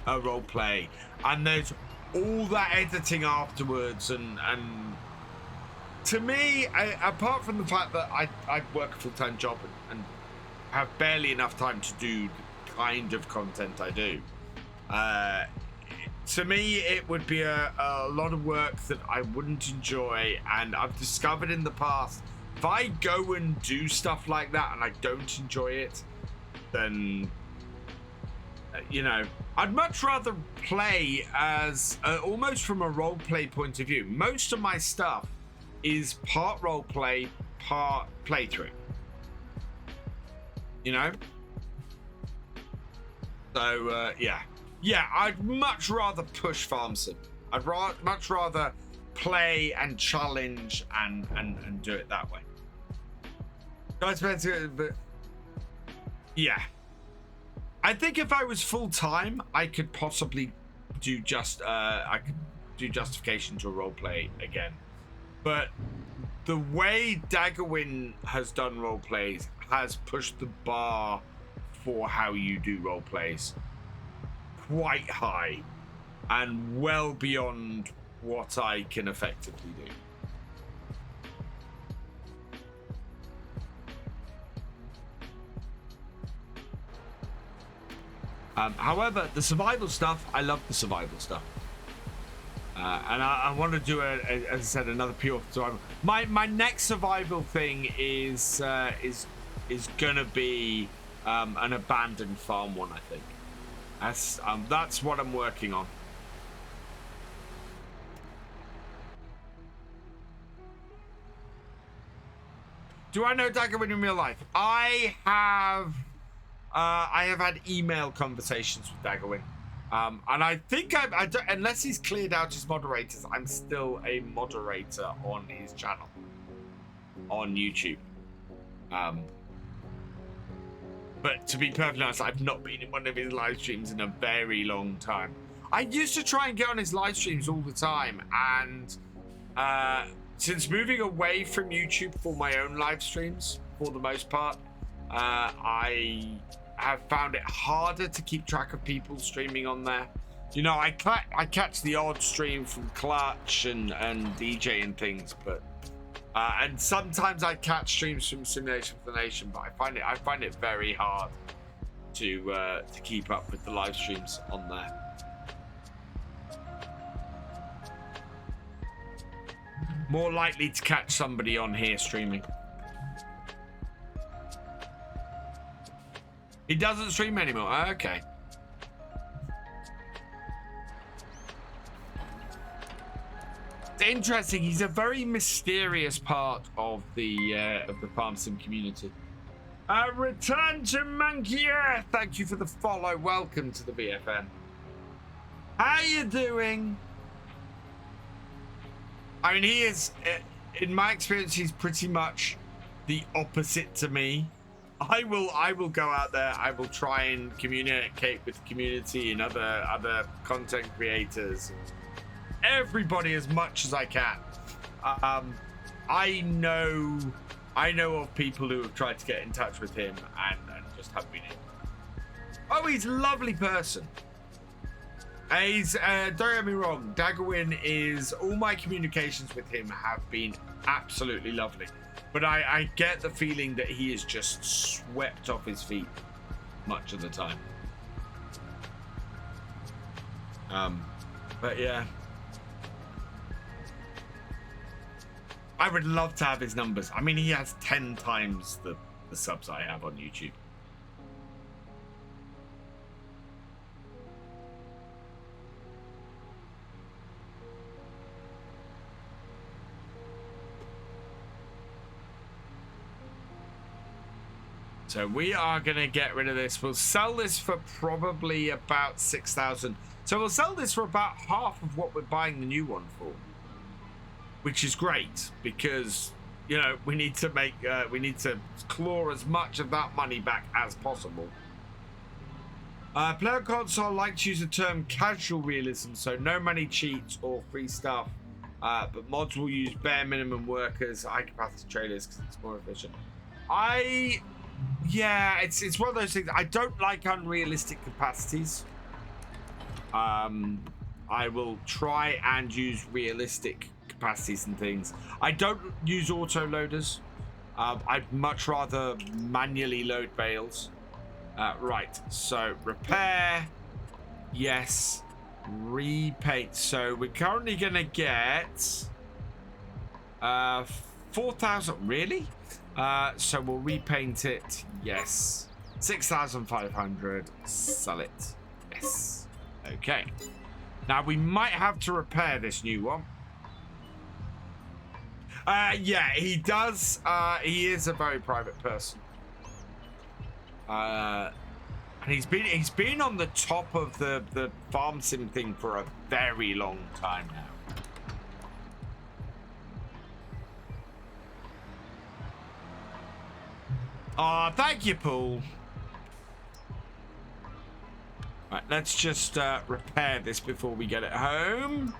a role play, and there's all that editing afterwards, and to me, apart from the fact that I work a full-time job and have barely enough time to do the kind of content I do, to me it would be a lot of work that I wouldn't enjoy. And I've discovered in the past, if I go and do stuff like that and I don't enjoy it, then I'd much rather play as almost from a role play point of view. Most of my stuff is part role play, part playthrough. So yeah, I'd much rather push farm sim. I'd much rather play and challenge and do it that way. But yeah, I think if I was full time, I could possibly do justification to a role play again. But the way Daggerwin has done role plays has pushed the bar for how you do role plays quite high and well beyond what I can effectively do. However, the survival stuff, I love the survival stuff. And I want to do, as I said, another pure survival. My next survival thing is gonna be an abandoned farm one, I think. That's what I'm working on. Do I know Daggerwin in real life? I have had email conversations with Daggerwin. And I think I don't, unless he's cleared out his moderators, I'm still a moderator on his channel on YouTube. But to be perfectly honest, I've not been in one of his live streams in a very long time. I used to try and get on his live streams all the time, and since moving away from YouTube for my own live streams, for the most part, I have found it harder to keep track of people streaming on there. I catch the odd stream from Clutch and DJ and things, but and sometimes I catch streams from Simulation for the Nation, but I find it very hard to keep up with the live streams on there. More likely to catch somebody on here streaming. He doesn't stream anymore. Okay. It's interesting. He's a very mysterious part of the farm sim community. Return to Monkey Earth. Thank you for the follow. Welcome to the BFN. How you doing? I mean, he is, in my experience, he's pretty much the opposite to me. I will go out there. I will try and communicate with the community and other content creators, everybody as much as I can. I know of people who have tried to get in touch with him and just haven't been able. Oh, he's a lovely person. He's don't get me wrong, Daggerwin is, all my communications with him have been absolutely lovely. But I get the feeling that he is just swept off his feet much of the time. But yeah. I would love to have his numbers. I mean, he has 10 times the subs I have on YouTube. So we are going to get rid of this. We'll sell this for probably about 6,000. So we'll sell this for about half of what we're buying the new one for, which is great because, you know, we need to make, we need to claw as much of that money back as possible. Player console like to use the term casual realism, so no money cheats or free stuff, but mods will use bare minimum workers, high capacity traders because it's more efficient. Yeah, it's one of those things. I don't like unrealistic capacities. I will try and use realistic capacities and things. I don't use auto loaders. I'd much rather manually load bales. Right, so repair, yes, repaint. So we're currently gonna get 4,000. Really? So we'll repaint it. Yes. 6,500. Sell it. Yes. Okay. Now we might have to repair this new one. Yeah, he does. He is a very private person. And he's been on the top of the farm sim thing for a very long time now. Oh, thank you, Paul. Right, let's just repair this before we get it home.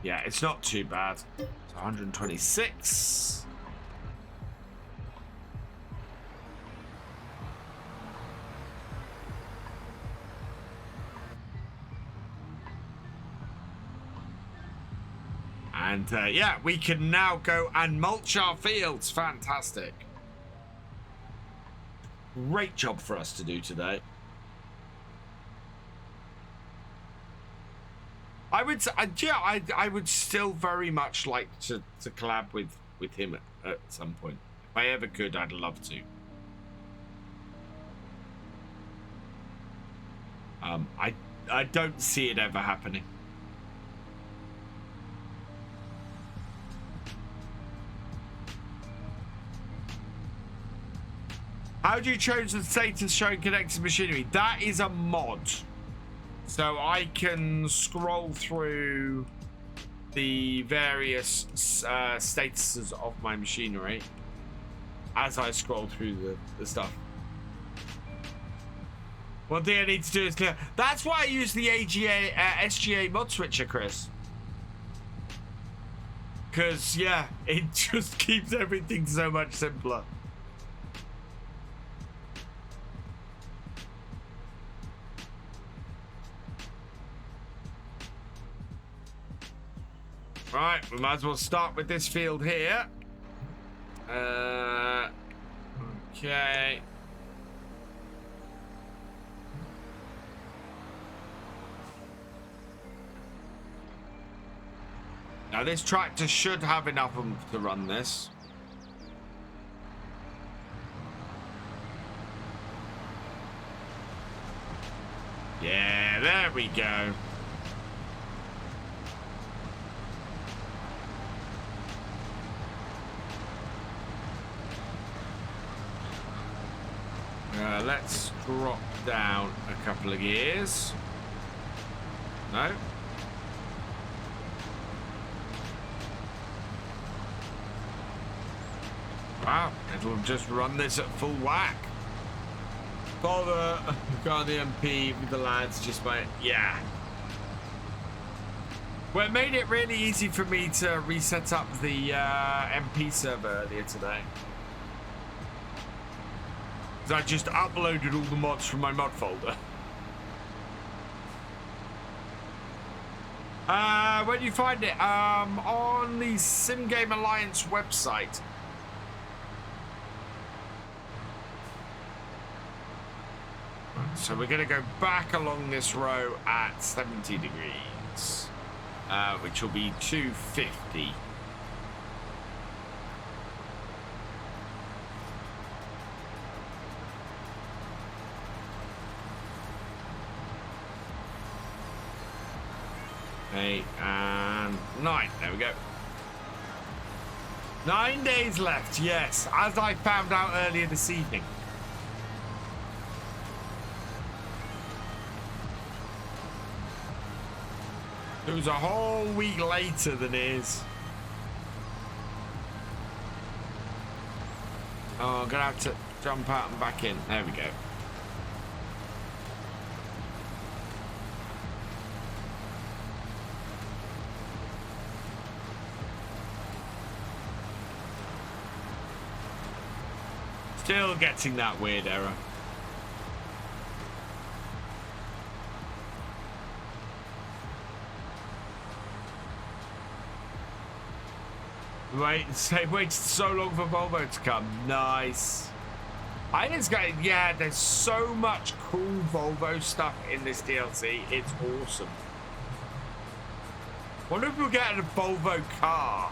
Yeah, it's not too bad. It's 126. And yeah, we can now go and mulch our fields. Fantastic. Great job for us to do today. I would, yeah, I would still very much like to collab with him at some point. If I ever could, I'd love to. I don't see it ever happening. How do you change the status showing connected machinery? That is a mod. So I can scroll through the various statuses of my machinery as I scroll through the stuff. One thing I need to do is clear. That's why I use the SGA mod switcher, Chris. Because, yeah, it just keeps everything so much simpler. Right, we might as well start with this field here. Okay. Now this tractor should have enough of them to run this. Yeah, there we go. Let's drop down a couple of gears. No. Wow, it'll just run this at full whack. Bother, got the MP with the lads, just went, yeah. Well, it made it really easy for me to reset up the MP server earlier today. I just uploaded all the mods from my mod folder. Where do you find it? On the Sim Game Alliance website. So we're going to go back along this row at 70 degrees, which will be 250. 8 and 9. There we go. 9 days left, yes, as I found out earlier this evening. It was a whole week later than it is. Oh, I'm gonna have to jump out and back in. There we go. Still getting that weird error. Wait, they waited so long for Volvo to come. Nice. I think it's going, yeah, there's so much cool Volvo stuff in this DLC. It's awesome. Wonder if we'll get a Volvo car.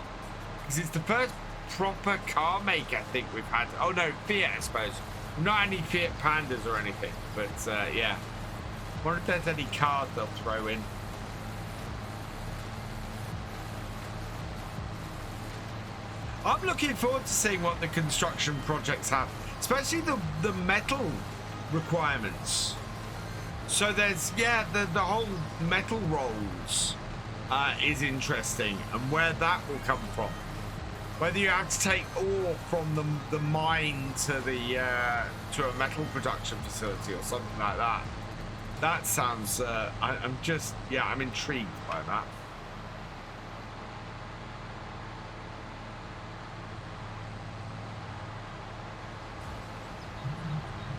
Because it's the first proper car make I think we've had. Oh no, Fiat, I suppose. Not any Fiat Pandas or anything. But yeah. Wonder if there's any cars they'll throw in. I'm looking forward to seeing what the construction projects have, especially the metal requirements. So there's, yeah, the whole metal rolls is interesting, and where that will come from. Whether you have to take ore from the mine to to a metal production facility or something like that. That sounds, I'm just, yeah, I'm intrigued by that.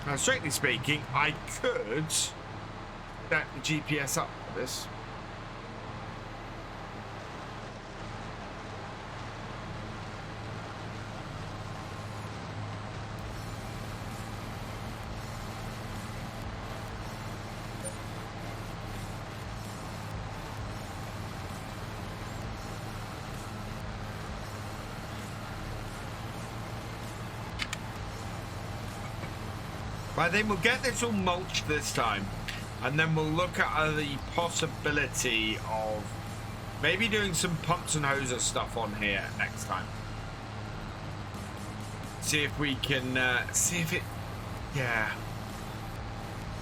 Now, strictly speaking, I could set the GPS up for this. I think we'll get this all mulched this time, and then we'll look at the possibility of maybe doing some pumps and hoses stuff on here next time. See if we can see if it, yeah.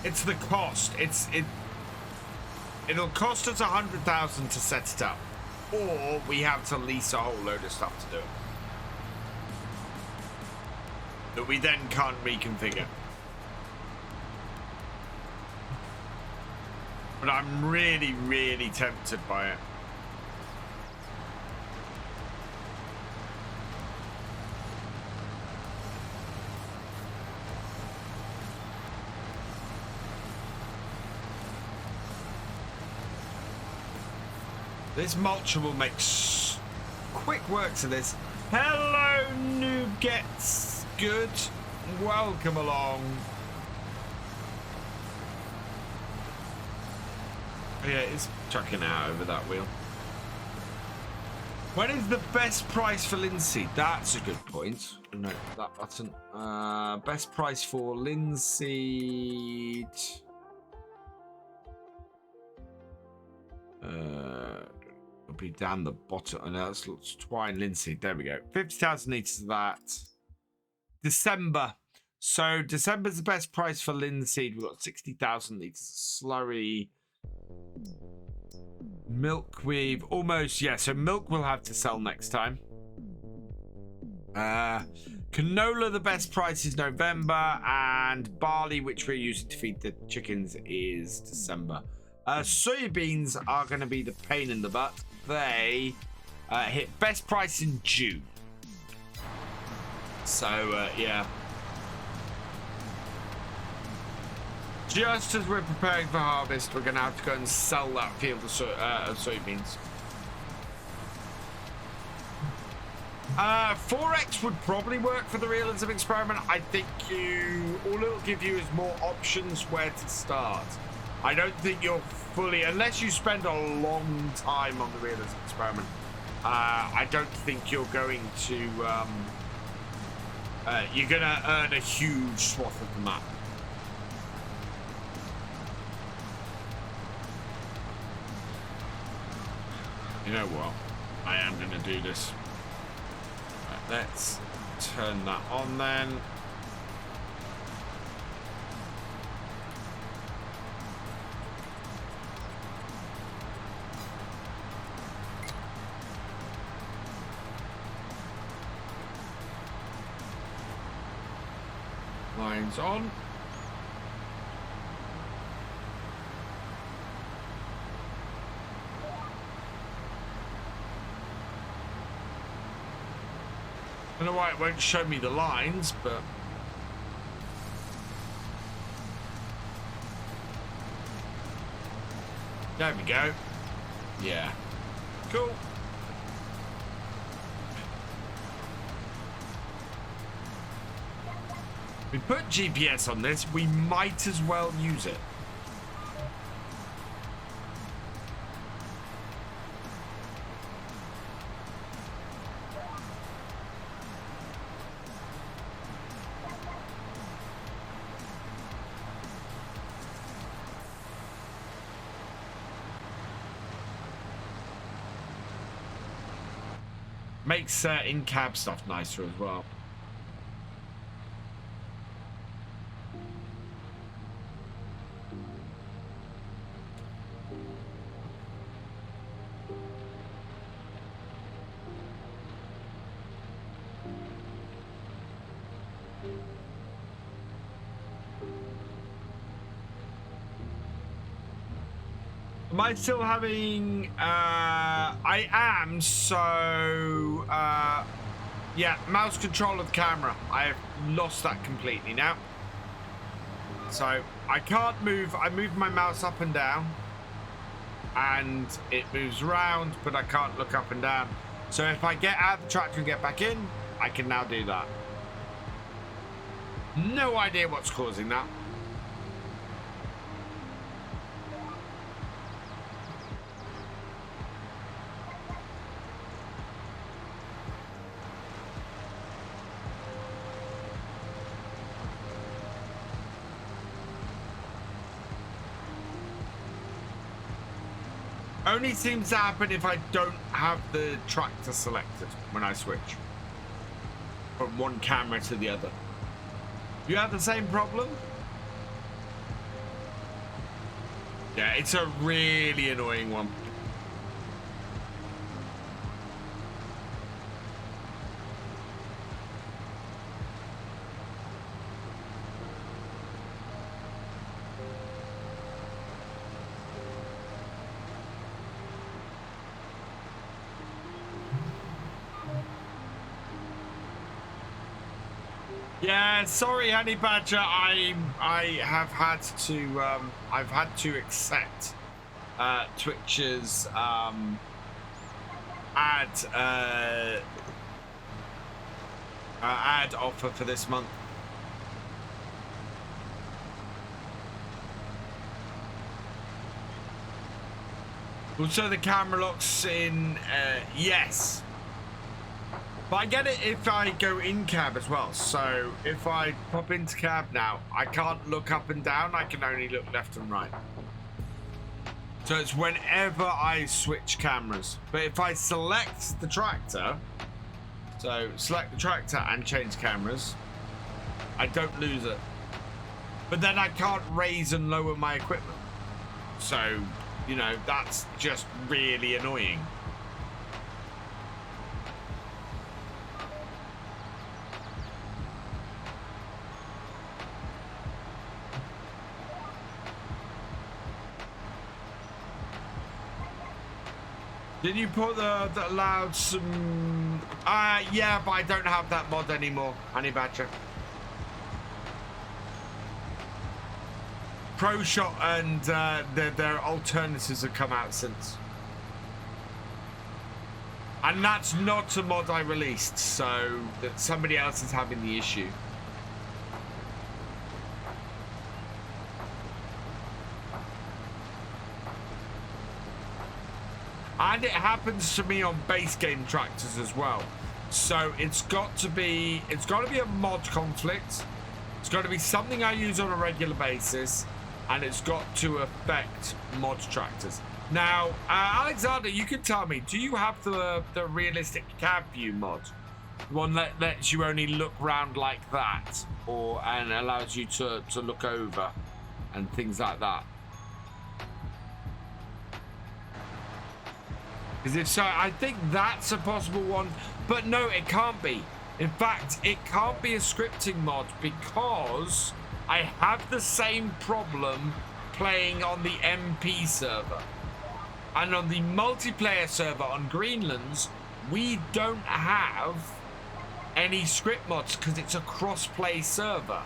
It's the cost. It'll cost us 100,000 to set it up, or we have to lease a whole load of stuff to do it that we then can't reconfigure. But I'm really, really tempted by it. This mulcher will make quick work to this. Hello, Nuggets. Good. Welcome along. Yeah, it's chucking out over that wheel. When is the best price for linseed? That's a good point. No, that button. Best price for linseed. It'll be down the bottom. Oh, no, that's twine linseed. There we go. 50,000 litres of that. December. So December's the best price for linseed. We've got 60,000 litres of slurry. Milk we've almost, yeah, so milk we'll have to sell next time. Canola, the best price is November, and barley, which we're using to feed the chickens, is December. Soybeans are going to be the pain in the butt. They hit best price in June. So yeah. Just as we're preparing for harvest, we're going to have to go and sell that field of soybeans. 4x would probably work for the realism experiment. I think all it'll give you is more options where to start. I don't think you're fully, unless you spend a long time on the realism experiment, I don't think you're going to, you're going to earn a huge swath of the map. You know what? I am going to do this. Right, let's turn that on then. Lines on. I don't know why it won't show me the lines, but there we go. Yeah, cool. We put GPS on this, we might as well use it. Makes in-cab stuff nicer as well. Am I still having, I am, so, yeah, mouse control of the camera. I've lost that completely now. So, I can't move, I move my mouse up and down, and it moves around, but I can't look up and down. So if I get out of the tractor and get back in, I can now do that. No idea what's causing that. Only seems to happen if I don't have the tractor selected when I switch from one camera to the other. You have the same problem? Yeah, it's a really annoying one. Yeah, sorry, Honey Badger. I have had to I've had to accept Twitch's ad offer for this month. Also, the camera locks in. Yes. But I get it if I go in cab as well. So if I pop into cab now, I can't look up and down. I can only look left and right. So it's whenever I switch cameras. But if I select the tractor, so select the tractor and change cameras, I don't lose it. But then I can't raise and lower my equipment. So, you know, that's just really annoying. Did you put that allowed some... yeah, but I don't have that mod anymore, Honey Badger. Pro Shot and their alternatives have come out since. And that's not a mod I released, so that somebody else is having the issue. And it happens to me on base game tractors as well. So it's got to be a mod conflict. It's got to be something I use on a regular basis, and it's got to affect mod tractors. Now, Alexander, you can tell me, do you have the realistic cab view mod? The one that lets you only look round like that, and allows you to look over and things like that? Because if so, I think that's a possible one, but no, it can't be. In fact, it can't be a scripting mod because I have the same problem playing on the MP server. And on the multiplayer server on Greenlands, we don't have any script mods because it's a cross-play server.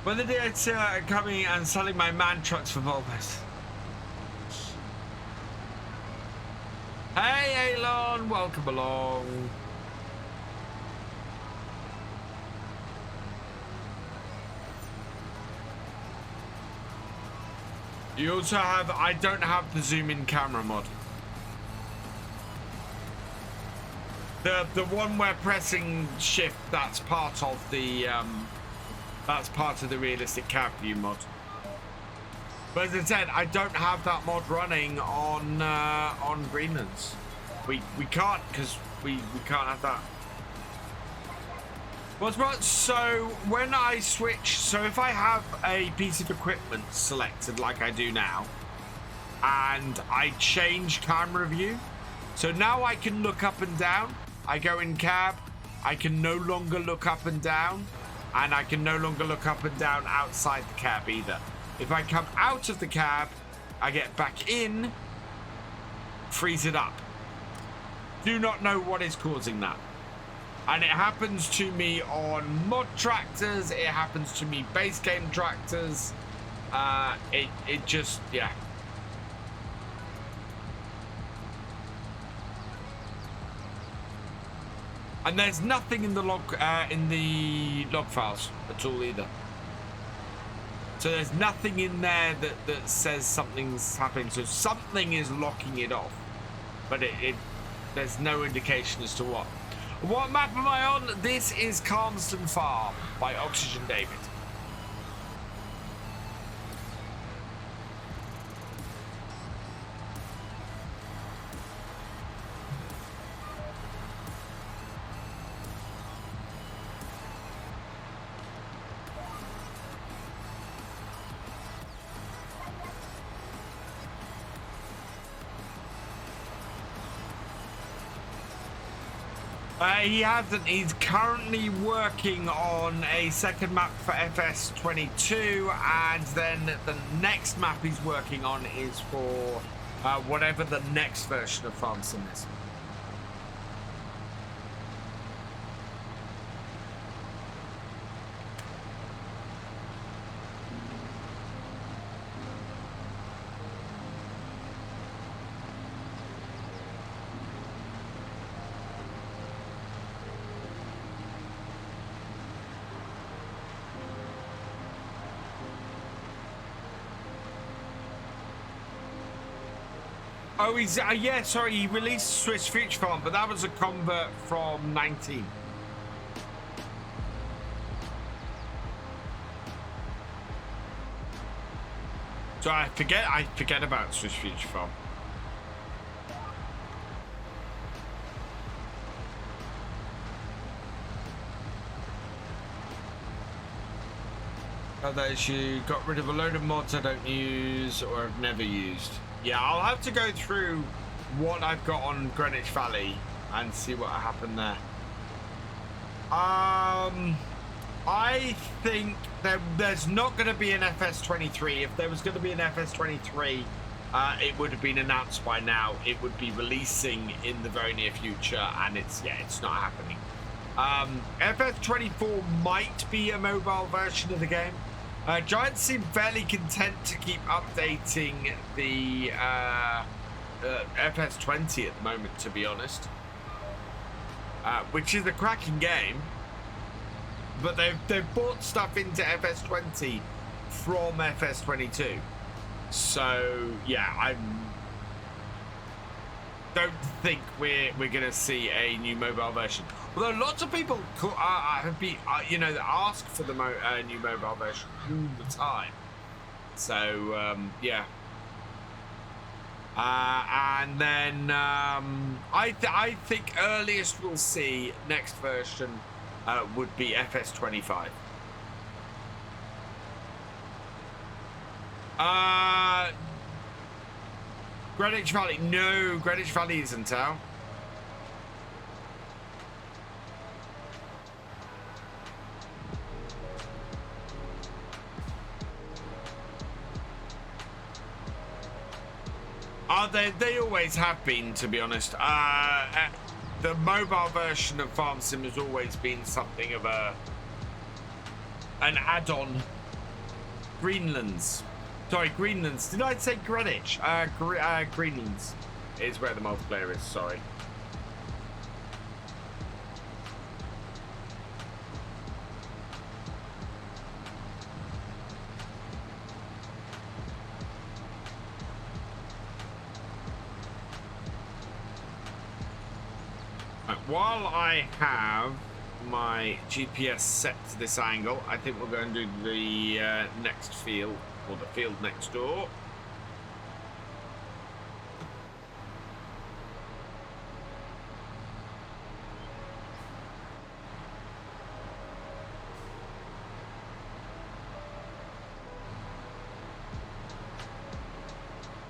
When the days are coming and selling my man trucks for Volvos. Hey, Elon, welcome along. You also have, I don't have the zoom in camera mod. The one where pressing shift, that's part of the realistic cab view mod. But as I said, I don't have that mod running on Greenlands. We can't because we can't have that. What's about, so when I switch, so if I have a piece of equipment selected like I do now, and I change camera view, so now I can look up and down. I go in cab, I can no longer look up and down, and I can no longer look up and down outside the cab either. If I come out of the cab, I get back in, freeze it up. Do not know what is causing that. And it happens to me on mod tractors, it happens to me base game tractors. It just, yeah. And there's nothing in the log files at all either. So there's nothing in there that says something's happening. So something is locking it off, but there's no indication as to what. What map am I on? This is Calmsden Farm by Oxygen David. He hasn't. He's currently working on a second map for FS22, and then the next map he's working on is for whatever the next version of FarmCatGR is. Oh, he's yeah. Sorry, he released Swiss Future Farm, but that was a convert from 19. So I forget about Swiss Future Farm. That you got rid of a load of mods I don't use or have never used. Yeah, I'll have to go through what I've got on Greenwich Valley and see what happened there. I think there's not going to be an FS23. If there was going to be an FS23, it would have been announced by now. It would be releasing in the very near future, and it's not happening. FS24 might be a mobile version of the game. Giants seem fairly content to keep updating the FS20 at the moment, to be honest, which is a cracking game. But they've bought stuff into FS20 from FS22, so yeah, don't think we're gonna see a new mobile version. Although lots of people have been, you know, ask for the new mobile version all the time. So yeah. And then I think earliest we'll see next version would be FS25. Greenwich Valley. No, Greenwich Valley isn't out. They always have been, to be honest. The mobile version of Farm Sim has always been something of an add-on. Greenlands. Sorry, Greenlands. Did I say Greenwich? Greenlands is where the multiplayer is, sorry. While I have my GPS set to this angle, I think we'll go and do the next field, or the field next door.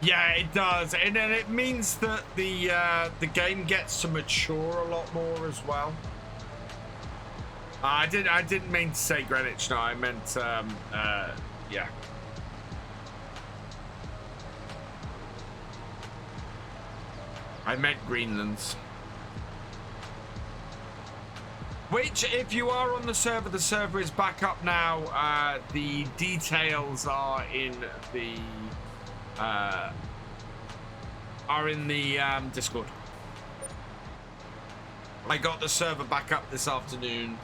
Yeah, it does, and then it means that the game gets to mature a lot more as well. I didn't mean to say Greenwich. No, I meant yeah. I meant Greenlands. Which, if you are on the server is back up now. The details are in the Discord. I got the server back up this afternoon.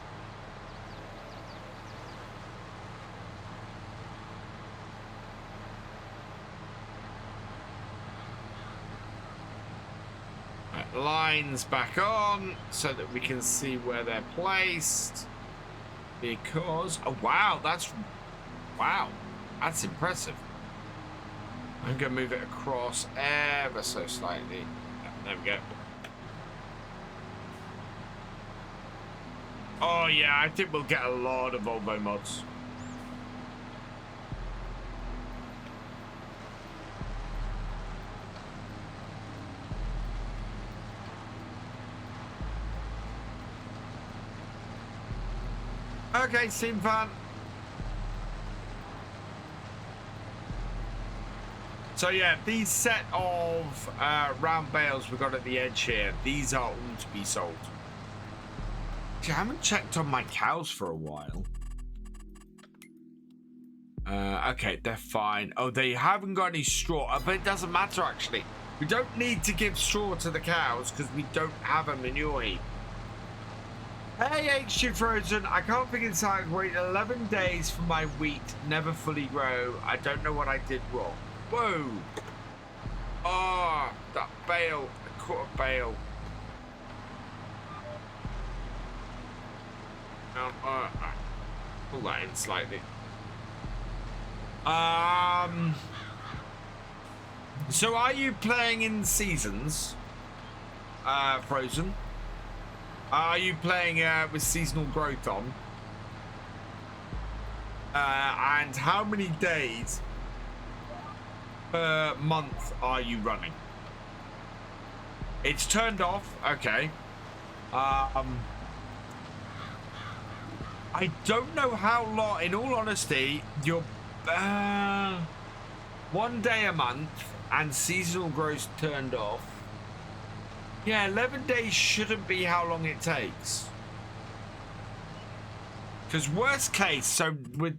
Right, lines back on so that we can see where they're placed. Because wow, that's impressive. I'm going to move it across ever so slightly. There we go. Oh, yeah, I think we'll get a lot of Volvo mods. Okay, seem fun. So yeah, these set of round bales we've got at the edge here, these are all to be sold. I haven't checked on my cows for a while. Okay, they're fine. Oh, they haven't got any straw, but it doesn't matter actually. We don't need to give straw to the cows because we don't have a manure heap. Hey, HG Frozen, I can't figure this out. Wait 11 days for my wheat never fully grow. I don't know what I did wrong. Whoa! Oh, that bale, a quarter bale. Pull that in slightly. So are you playing in seasons, Frozen? Are you playing with seasonal growth on? And how many days per month are you running? It's turned off. Okay. I don't know how long, in all honesty, you're 1 day a month and seasonal growth turned off. Yeah, 11 days shouldn't be how long it takes. Because worst case, so with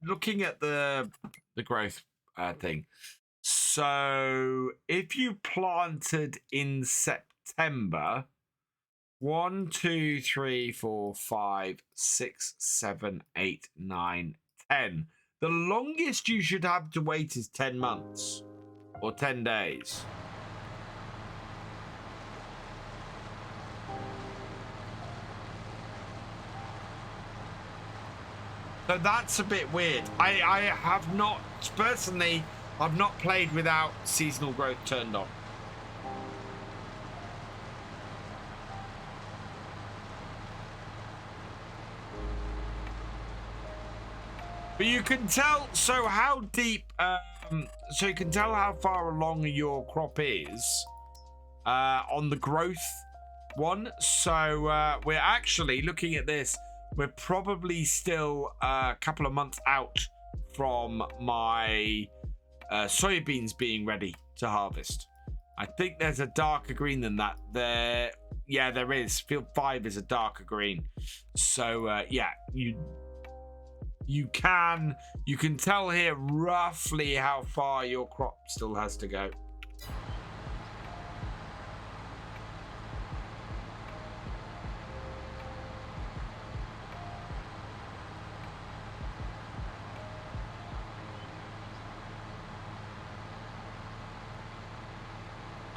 looking at the growth thing. So if you planted in September, 1, 2, 3, 4, 5, 6, 7, 8, 9, 10. The longest you should have to wait is 10 months or 10 days. So that's a bit weird. I have not, personally, I've not played without seasonal growth turned on. But you can tell, so how deep, so you can tell how far along your crop is on the growth one. So we're actually looking at this. We're probably still a couple of months out from my soybeans being ready to harvest. I think there's a darker green than that. Yeah, there is. Field 5 is a darker green. So yeah, you can tell here roughly how far your crop still has to go.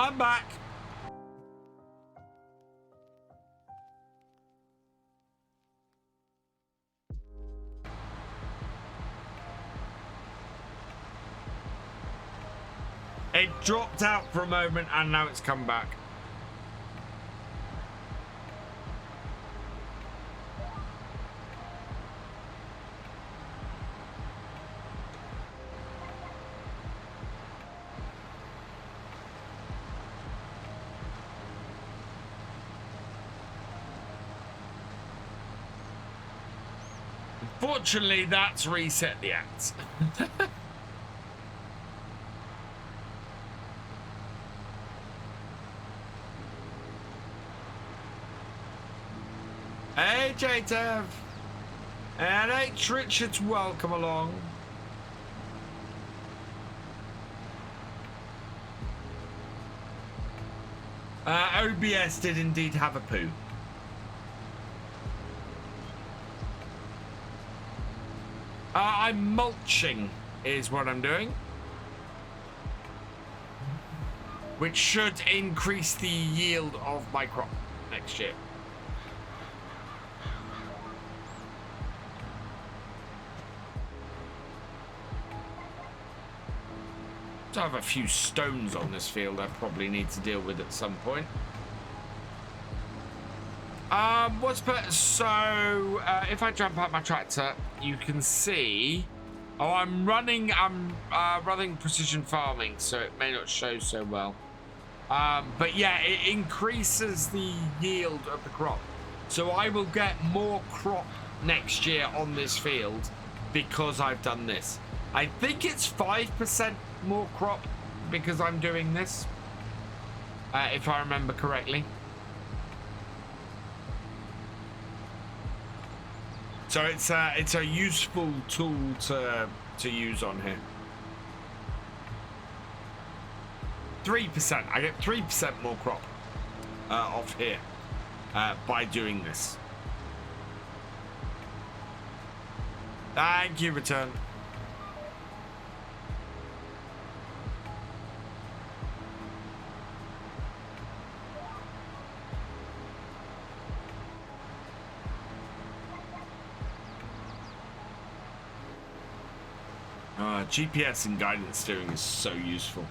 I'm back. It dropped out for a moment and now it's come back. Fortunately, that's reset the ads. Hey, JTev. And H. Richards, welcome along. OBS did indeed have a poo. I'm mulching is what I'm doing, which should increase the yield of my crop next year. I have a few stones on this field I probably need to deal with at some point. So if I jump out my tractor, you can see. Oh, I'm running precision farming, so it may not show so well. But yeah, it increases the yield of the crop. So I will get more crop next year on this field because I've done this. I think it's 5% more crop because I'm doing this, if I remember correctly. So it's a useful tool to use on here. 3%. I get 3% more crop off here by doing this. Thank you, return. GPS and guidance steering is so useful.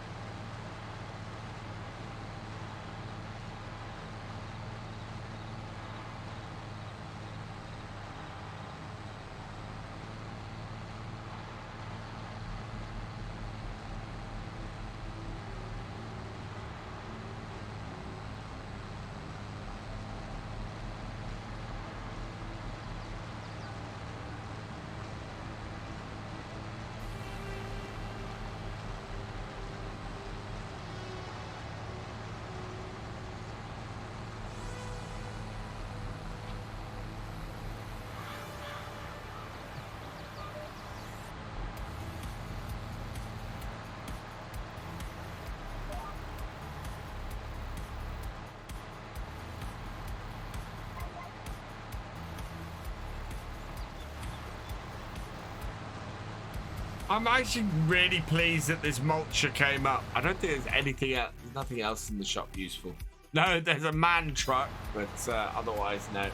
I'm actually really pleased that this mulcher came up. I don't think there's anything else, there's nothing else in the shop useful. No, there's a man truck, but otherwise, no.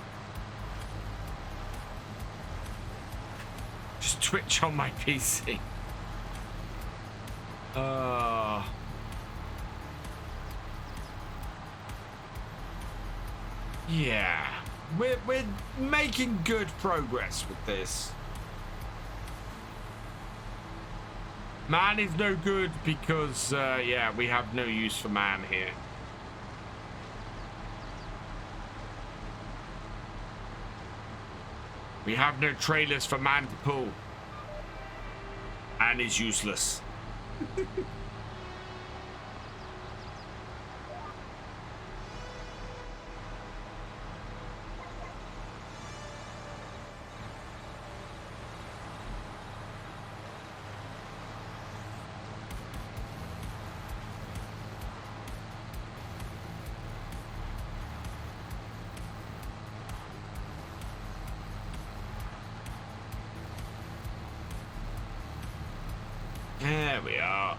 Twitch on my PC. Yeah, we're making good progress with this. Man is no good because, yeah, we have no use for man here. We have no trailers for man to pull. Man is useless. There we are.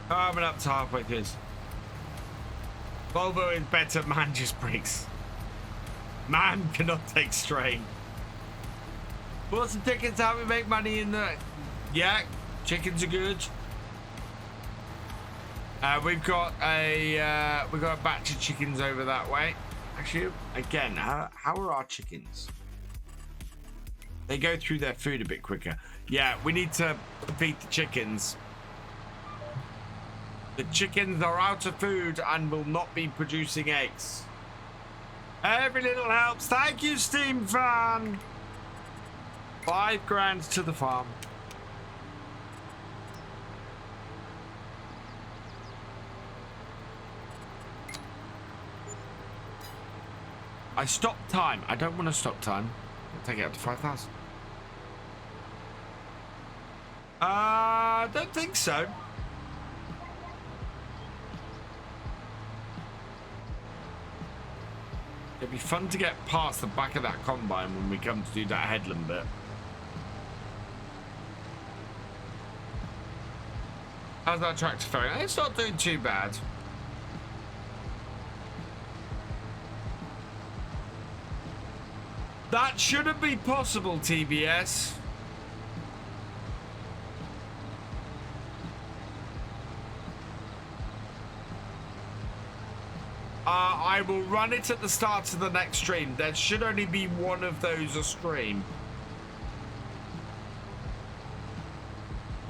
Coming up to halfway through. Volvo is better, man just breaks. Man cannot take strain. What's the tickets? How we make money in the... Yeah, chickens are good. We've got a batch of chickens over that way. Actually, again, how are our chickens? They go through their food a bit quicker. Yeah, we need to feed the chickens. The chickens are out of food and will not be producing eggs. Every little helps. Thank you, Steam Fan. 5 grand to the farm. I stopped time. I don't want to stop time. I'll take it up to 5,000. I don't think so. It'd be fun to get past the back of that combine when we come to do that headland bit. How's that tractor faring? It's not doing too bad. That shouldn't be possible, TBS. I will run it at the start of the next stream. There should only be one of those a stream.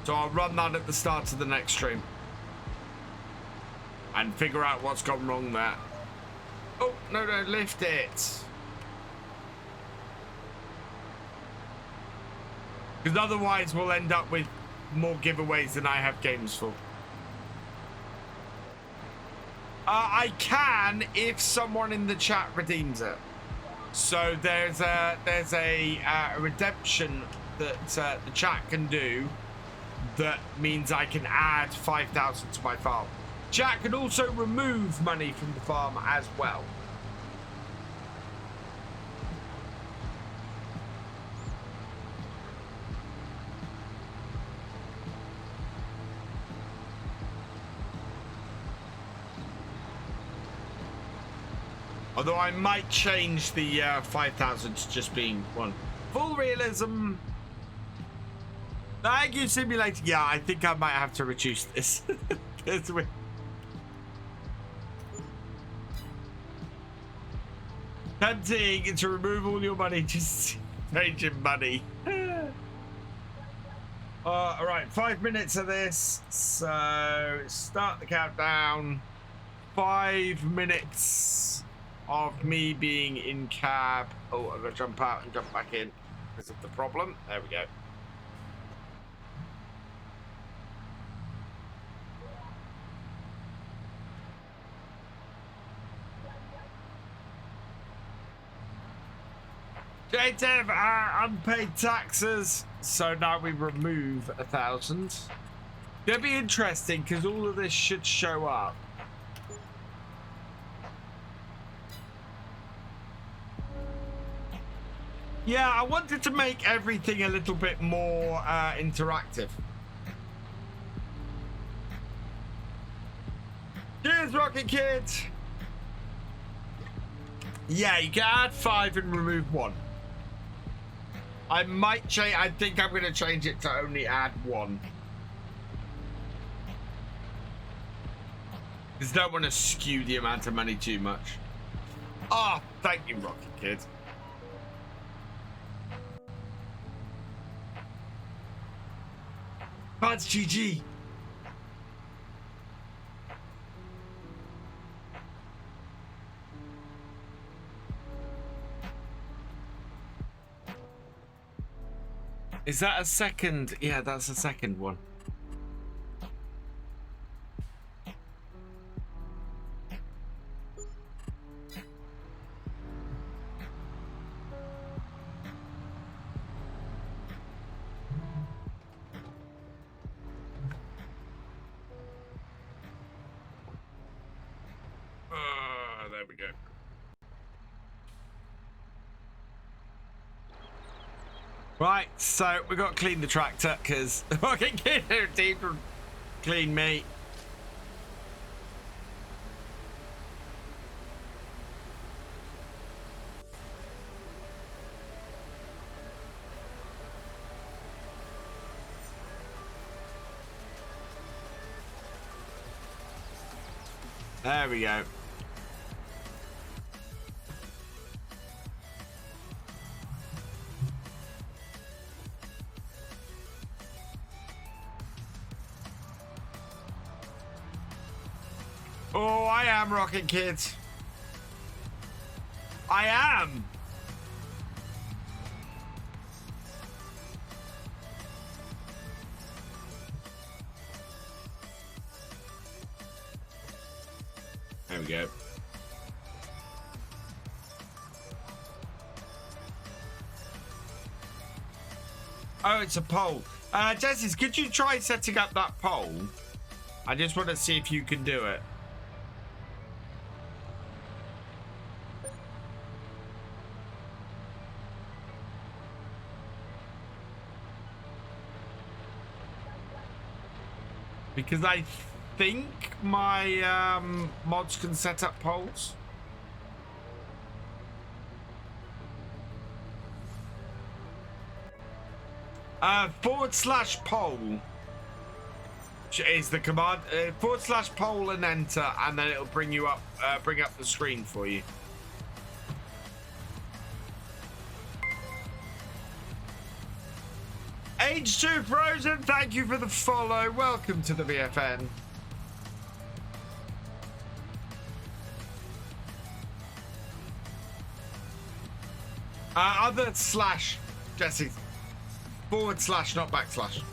So I'll run that at the start of the next stream. And figure out what's gone wrong there. Oh, no, lift it. Because otherwise we'll end up with more giveaways than I have games for. I can if someone in the chat redeems it. So there's a redemption that the chat can do that means I can add 5,000 to my farm. Chat can also remove money from the farm as well. Although I might change the 5,000 to just being one. Full realism. Thank you, Simulator. Yeah, I think I might have to reduce this. Tempting to remove all your money, just change your money. All right, 5 minutes of this. So start the countdown. 5 minutes of me being in cab. Oh, I'm gonna jump out and jump back in because of the problem. There we go. JTF, unpaid taxes. So now we remove 1,000. It'll be interesting because all of this should show up. Yeah, I wanted to make everything a little bit more interactive. Cheers, Rocket Kid. Yeah, you can add 5 and remove 1. I might change. I think I'm going to change it to only add one. Because I don't want to skew the amount of money too much. Oh, thank you, Rocket Kid. That's GG. Is that a second? Yeah, that's a second one. There we go. Right, so we got to clean the tractor because I can get her team to clean me. There we go. Oh, I am Rocket Kid. I am. There we go. Oh, it's a poll. Jesse, could you try setting up that poll? I just want to see if you can do it. Because I think my mods can set up polls. /poll is the command. /poll and enter, and then it'll bring you up, bring up the screen for you. H2 Frozen, thank you for the follow. Welcome to the VFN. Other slash, Jesse. /, not /.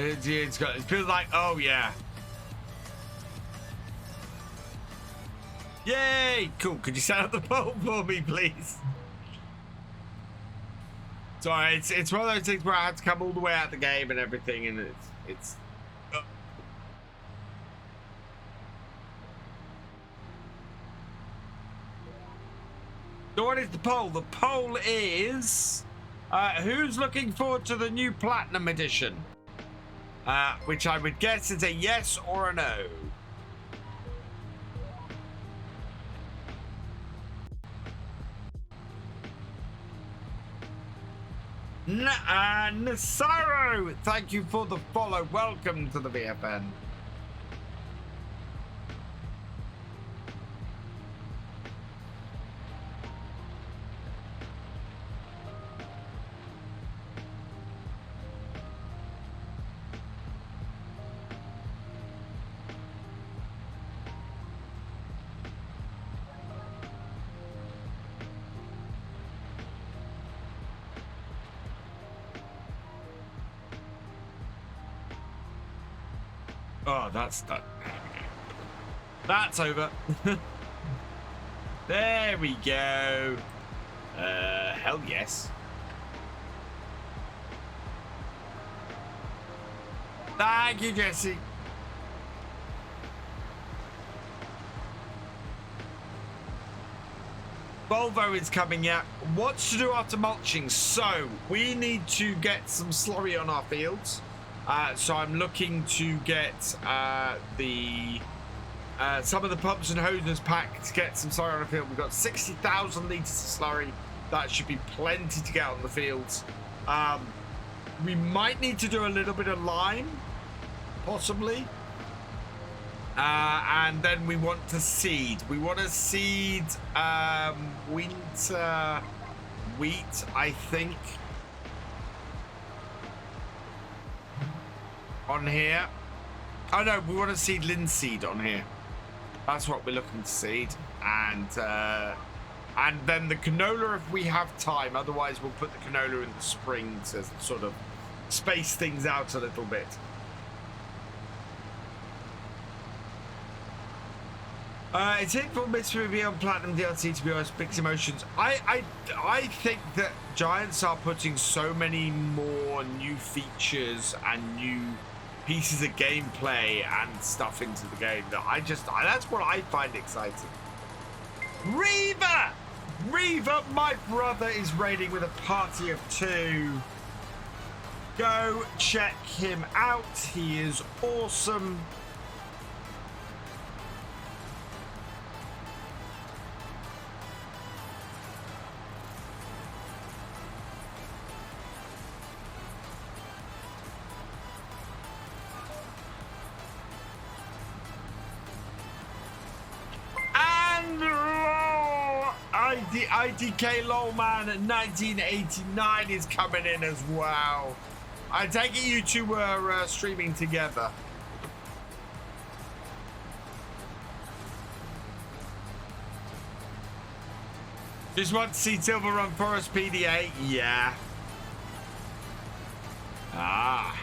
It feels like, oh yeah. Yay! Cool. Could you set up the poll for me, please? Sorry, it's one of those things where I had to come all the way out of the game and everything, and it's. So what is the poll? The poll is who's looking forward to the new Platinum Edition? Which I would guess is a yes or a no. Nasaro, thank you for the follow. Welcome to the VFN. Oh, that's done. That's over. There we go. Hell yes. Thank you, Jesse. Volvo is coming out. What's to do after mulching? So we need to get some slurry on our fields. So I'm looking to get some of the pumps and hoses packed to get some slurry on the field. We've got 60,000 litres of slurry. That should be plenty to get on the fields. We might need to do a little bit of lime, possibly. And then we want to seed. We want to seed winter wheat, I think. On here. Oh no, we want to seed linseed on here. That's what we're looking to seed. And then the canola if we have time. Otherwise, we'll put the canola in the spring to sort of space things out a little bit. It's hateful mystery on Platinum DLC, to be honest. Mixed emotions. I think that Giants are putting so many more new features and new pieces of gameplay and stuff into the game that that's what I find exciting. Reaver, my brother is raiding with a party of 2. Go check him out. He is awesome. The IDK Lolman 1989 is coming in as well. I take it you two were streaming together. Just want to see Silver Run Forest PDA? Yeah. Ah.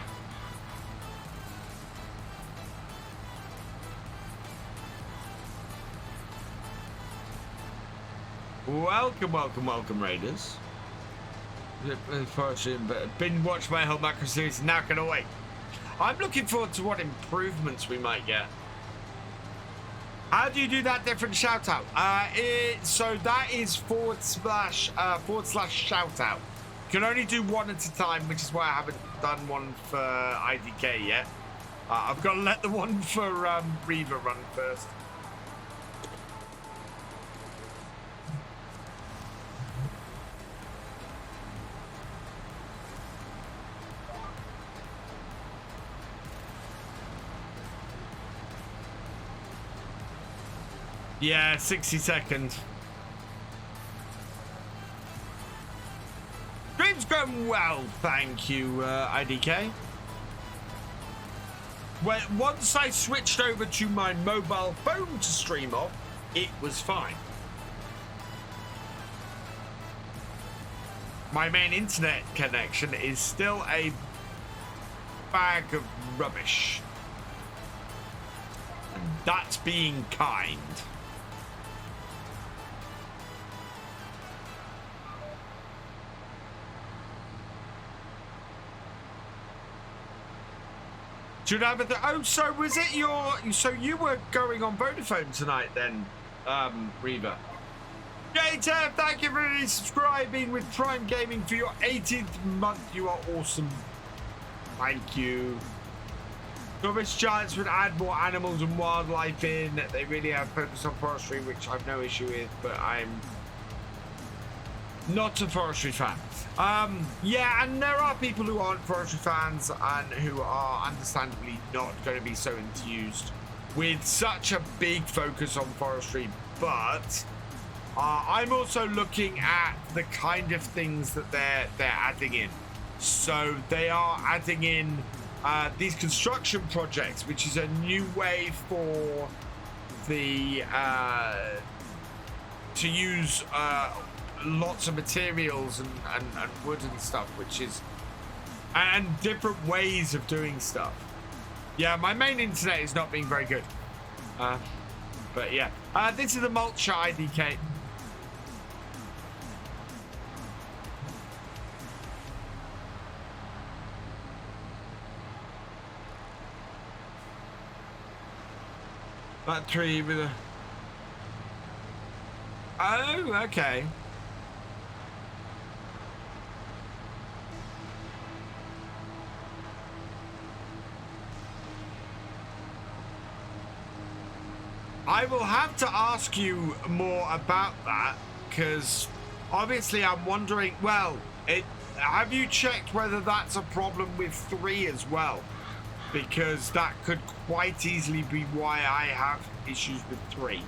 Welcome, Raiders. Been watched my whole macro series, now can I wait. I'm looking forward to what improvements we might get. How do you do that different shout out? So that is / shout out. You can only do one at a time, which is why I haven't done one for IDK yet. I've got to let the one for Reaver run first. Yeah, 60 seconds. Stream's going well, thank you, IDK. Well, once I switched over to my mobile phone to stream off, it was fine. My main internet connection is still a bag of rubbish. And that's being kind. Oh, so was it so you were going on Vodafone tonight then, Reaver? JTF, thank you for resubscribing with Prime Gaming for your 18th month. You are awesome. Thank you. Rubbish Giants would add more animals and wildlife in. They really have focused on forestry, which I've no issue with, but I'm not a forestry fan. Yeah, and there are people who aren't forestry fans and who are understandably not going to be so enthused with such a big focus on forestry, but I'm also looking at the kind of things that they're adding in. So they are adding in these construction projects, which is a new way for the to use lots of materials and wood and stuff, which is and different ways of doing stuff. Yeah, my main internet is not being very good, but yeah, this is the mulch IDK. That tree with a Oh, okay. I will have to ask you more about that, because obviously I'm wondering, well, have you checked whether that's a problem with 3 as well? Because that could quite easily be why I have issues with 3.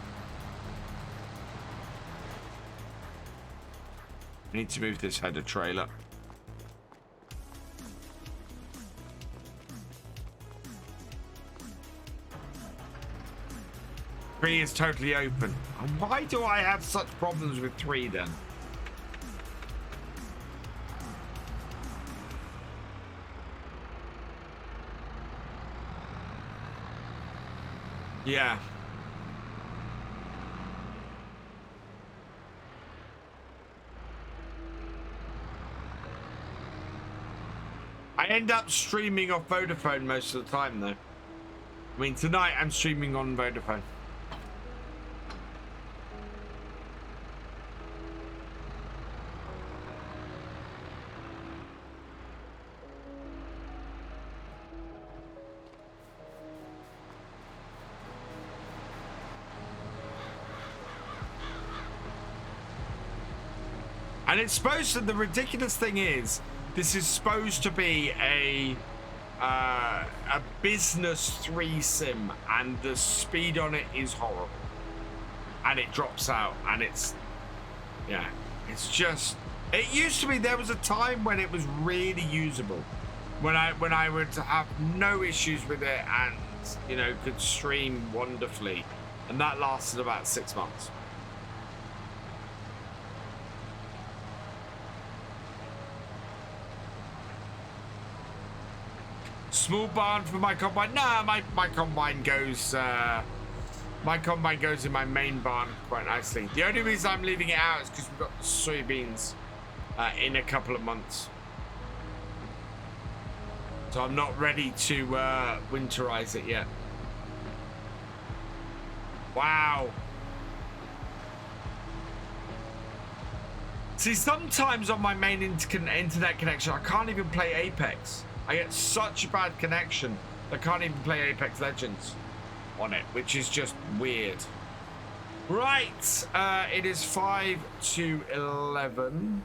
I need to move this header trailer. Three is totally open. And why do I have such problems with 3 then? Yeah. I end up streaming off Vodafone most of the time, though. I mean, tonight I'm streaming on Vodafone. And it's supposed to, the ridiculous thing is, this is supposed to be a business 3 sim, and the speed on it is horrible. And it drops out, and it's, yeah, it's just, it used to be, there was a time when it was really usable. When I would have no issues with it and, you know, could stream wonderfully. And that lasted about 6 months. Small barn for my combine. Nah, my combine goes in my main barn quite nicely. The only reason I'm leaving it out is because we've got the soybeans in a couple of months, so I'm not ready to winterize it yet. Wow. See, sometimes on my main internet connection, I can't even play Apex. I get such a bad connection I can't even play Apex Legends on it, which is just weird. Right, it is 5 to 11.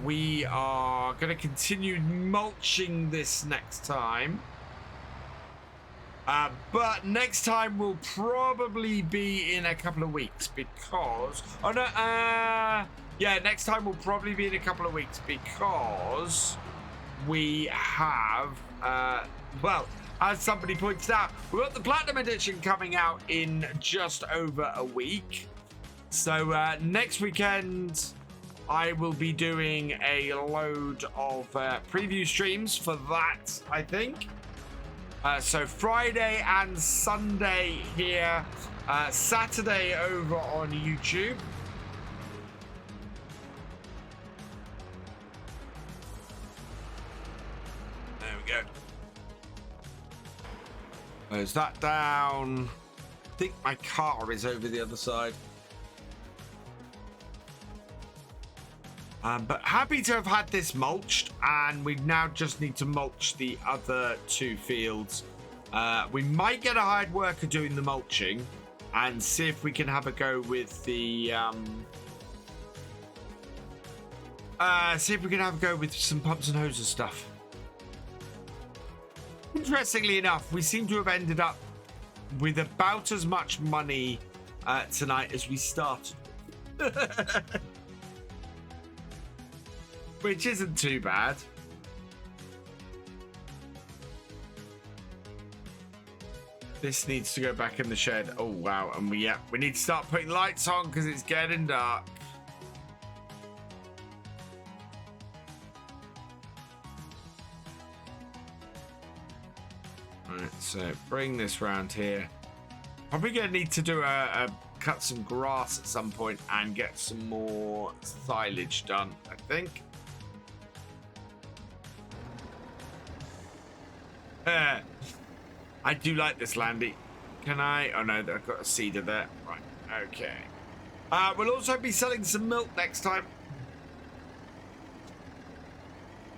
We are going to continue mulching this next time. But next time will probably be in a couple of weeks because... Oh, no, yeah, next time will probably be in a couple of weeks because we have, well, as somebody pointed out, we've got the Platinum Edition coming out in just over a week. So next weekend, I will be doing a load of preview streams for that, I think. So Friday and Sunday here, Saturday over on YouTube. There we go. Close that down. I think my car is over the other side. But happy to have had this mulched, and we now just need to mulch the other 2 fields. We might get a hired worker doing the mulching and see if we can have a go with the see if we can have a go with some pumps and hoses stuff. Interestingly enough, we seem to have ended up with about as much money tonight as we started. Which isn't too bad. This needs to go back in the shed. Oh wow, and we need to start putting lights on because it's getting dark. Alright, so bring this round here. Probably gonna need to do cut some grass at some point and get some more silage done, I think. I do like this, Landy. Can I? Oh no, I've got a cedar there. Right. Okay. We'll also be selling some milk next time.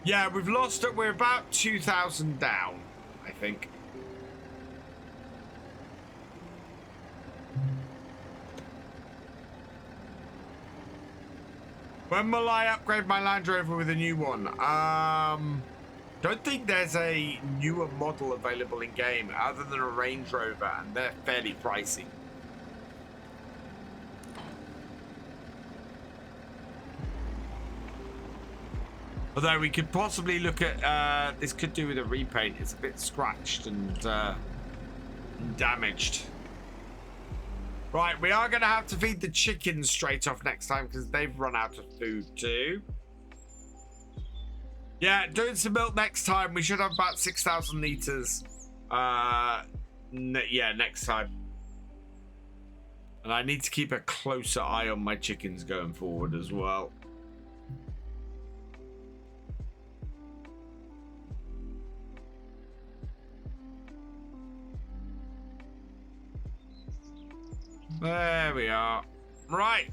Yeah, we've lost it. We're about 2,000 down, I think. When will I upgrade my Land Rover with a new one? Don't think there's a newer model available in game other than a Range Rover, and they're fairly pricey. Although we could possibly look at this could do with a repaint. It's a bit scratched and damaged. Right, we are going to have to feed the chickens straight off next time because they've run out of food too. Yeah, doing some milk next time. We should have about 6,000 litres. Yeah, next time. And I need to keep a closer eye on my chickens going forward as well. There we are. Right.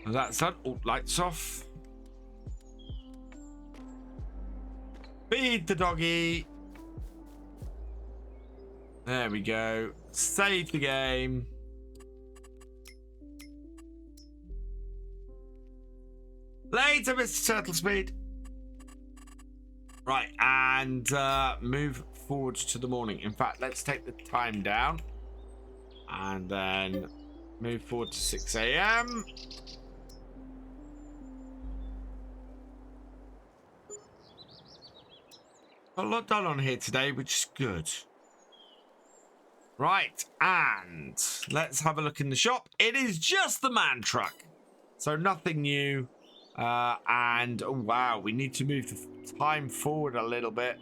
That's done. Oh, lights off. Feed the doggy. There we go. Save the game. Later, Mr. Turtle Speed. Right, and move forward to the morning. In fact, let's take the time down and then move forward to 6 a.m. A lot done on here today, which is good. Right, and let's have a look in the shop. It is just the man truck, so nothing new. And oh, wow, we need to move the time forward a little bit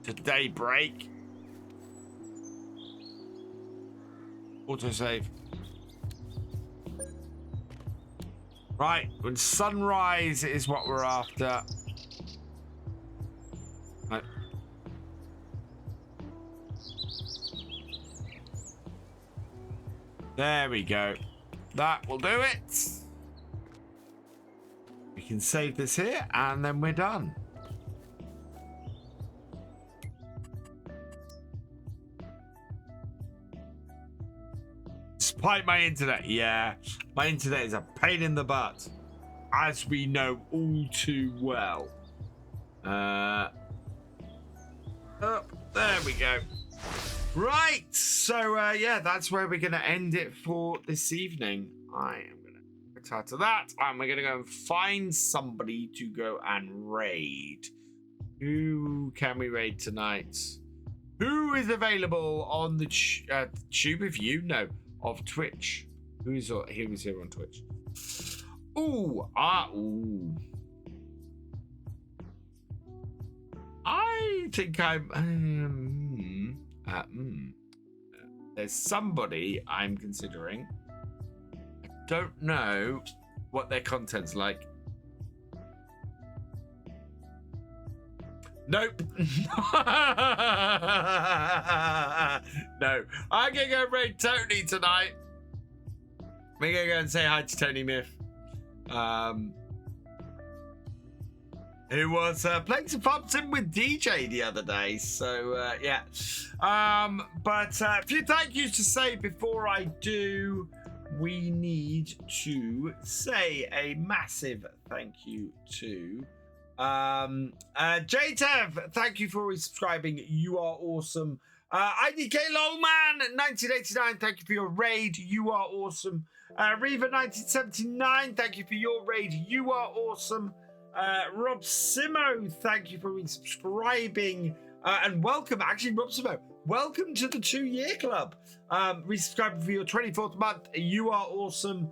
to daybreak. Autosave. Right, when sunrise is what we're after. Right. There we go. That will do it. We can save this here and then we're done. Despite my internet, yeah, my internet is a pain in the butt, as we know all too well. Up, there we go. Right, so yeah, that's where we're going to end it for this evening. I am going to retire to that, and we're going to go and find somebody to go and raid. Who can we raid tonight? Who is available on the tube of you? No, of Twitch. Who's here on Twitch? Ooh, ooh. I think there's somebody I'm considering. I don't know what their content's like. Nope. No. I'm gonna go raid Tony tonight. We're gonna go and say hi to Tony Myth. Who was playing some FarmCatGR with DJ the other day. So, yeah. But a few thank yous to say before I do. We need to say a massive thank you to JTev. Thank you for resubscribing. You are awesome. IDK Lolman 1989. Thank you for your raid. You are awesome. Reva 1979. Thank you for your raid. You are awesome. Rob Simo, thank you for resubscribing and welcome. Actually, Rob Simo, welcome to the 2-year club. Resubscribing for your 24th month. You are awesome.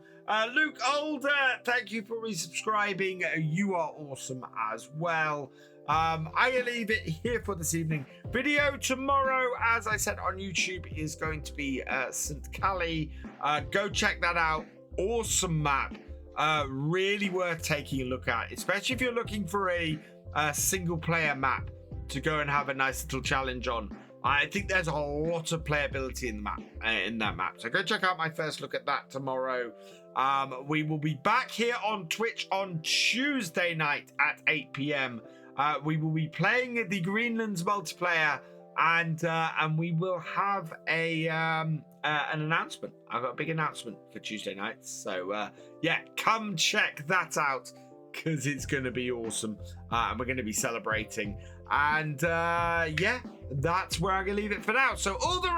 Luke Older, thank you for resubscribing. You are awesome as well. I leave it here for this evening. Video tomorrow, as I said on YouTube, is going to be St. Cali. Go check that out. Awesome map. Really worth taking a look at, especially if you're looking for a single player map to go and have a nice little challenge on. I think there's a lot of playability in the map, in that map. So go check out my first look at that tomorrow. We will be back here on Twitch on Tuesday night at 8 p.m. We will be playing the Greenlands multiplayer, and we will have an announcement. I've got a big announcement for Tuesday nights. So yeah, come check that out because it's going to be awesome, and we're going to be celebrating. And yeah, that's where I'm going to leave it for now. So all that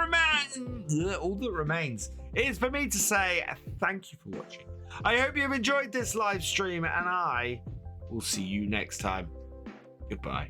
remains is for me to say thank you for watching. I hope you've enjoyed this live stream, and I will see you next time. Goodbye.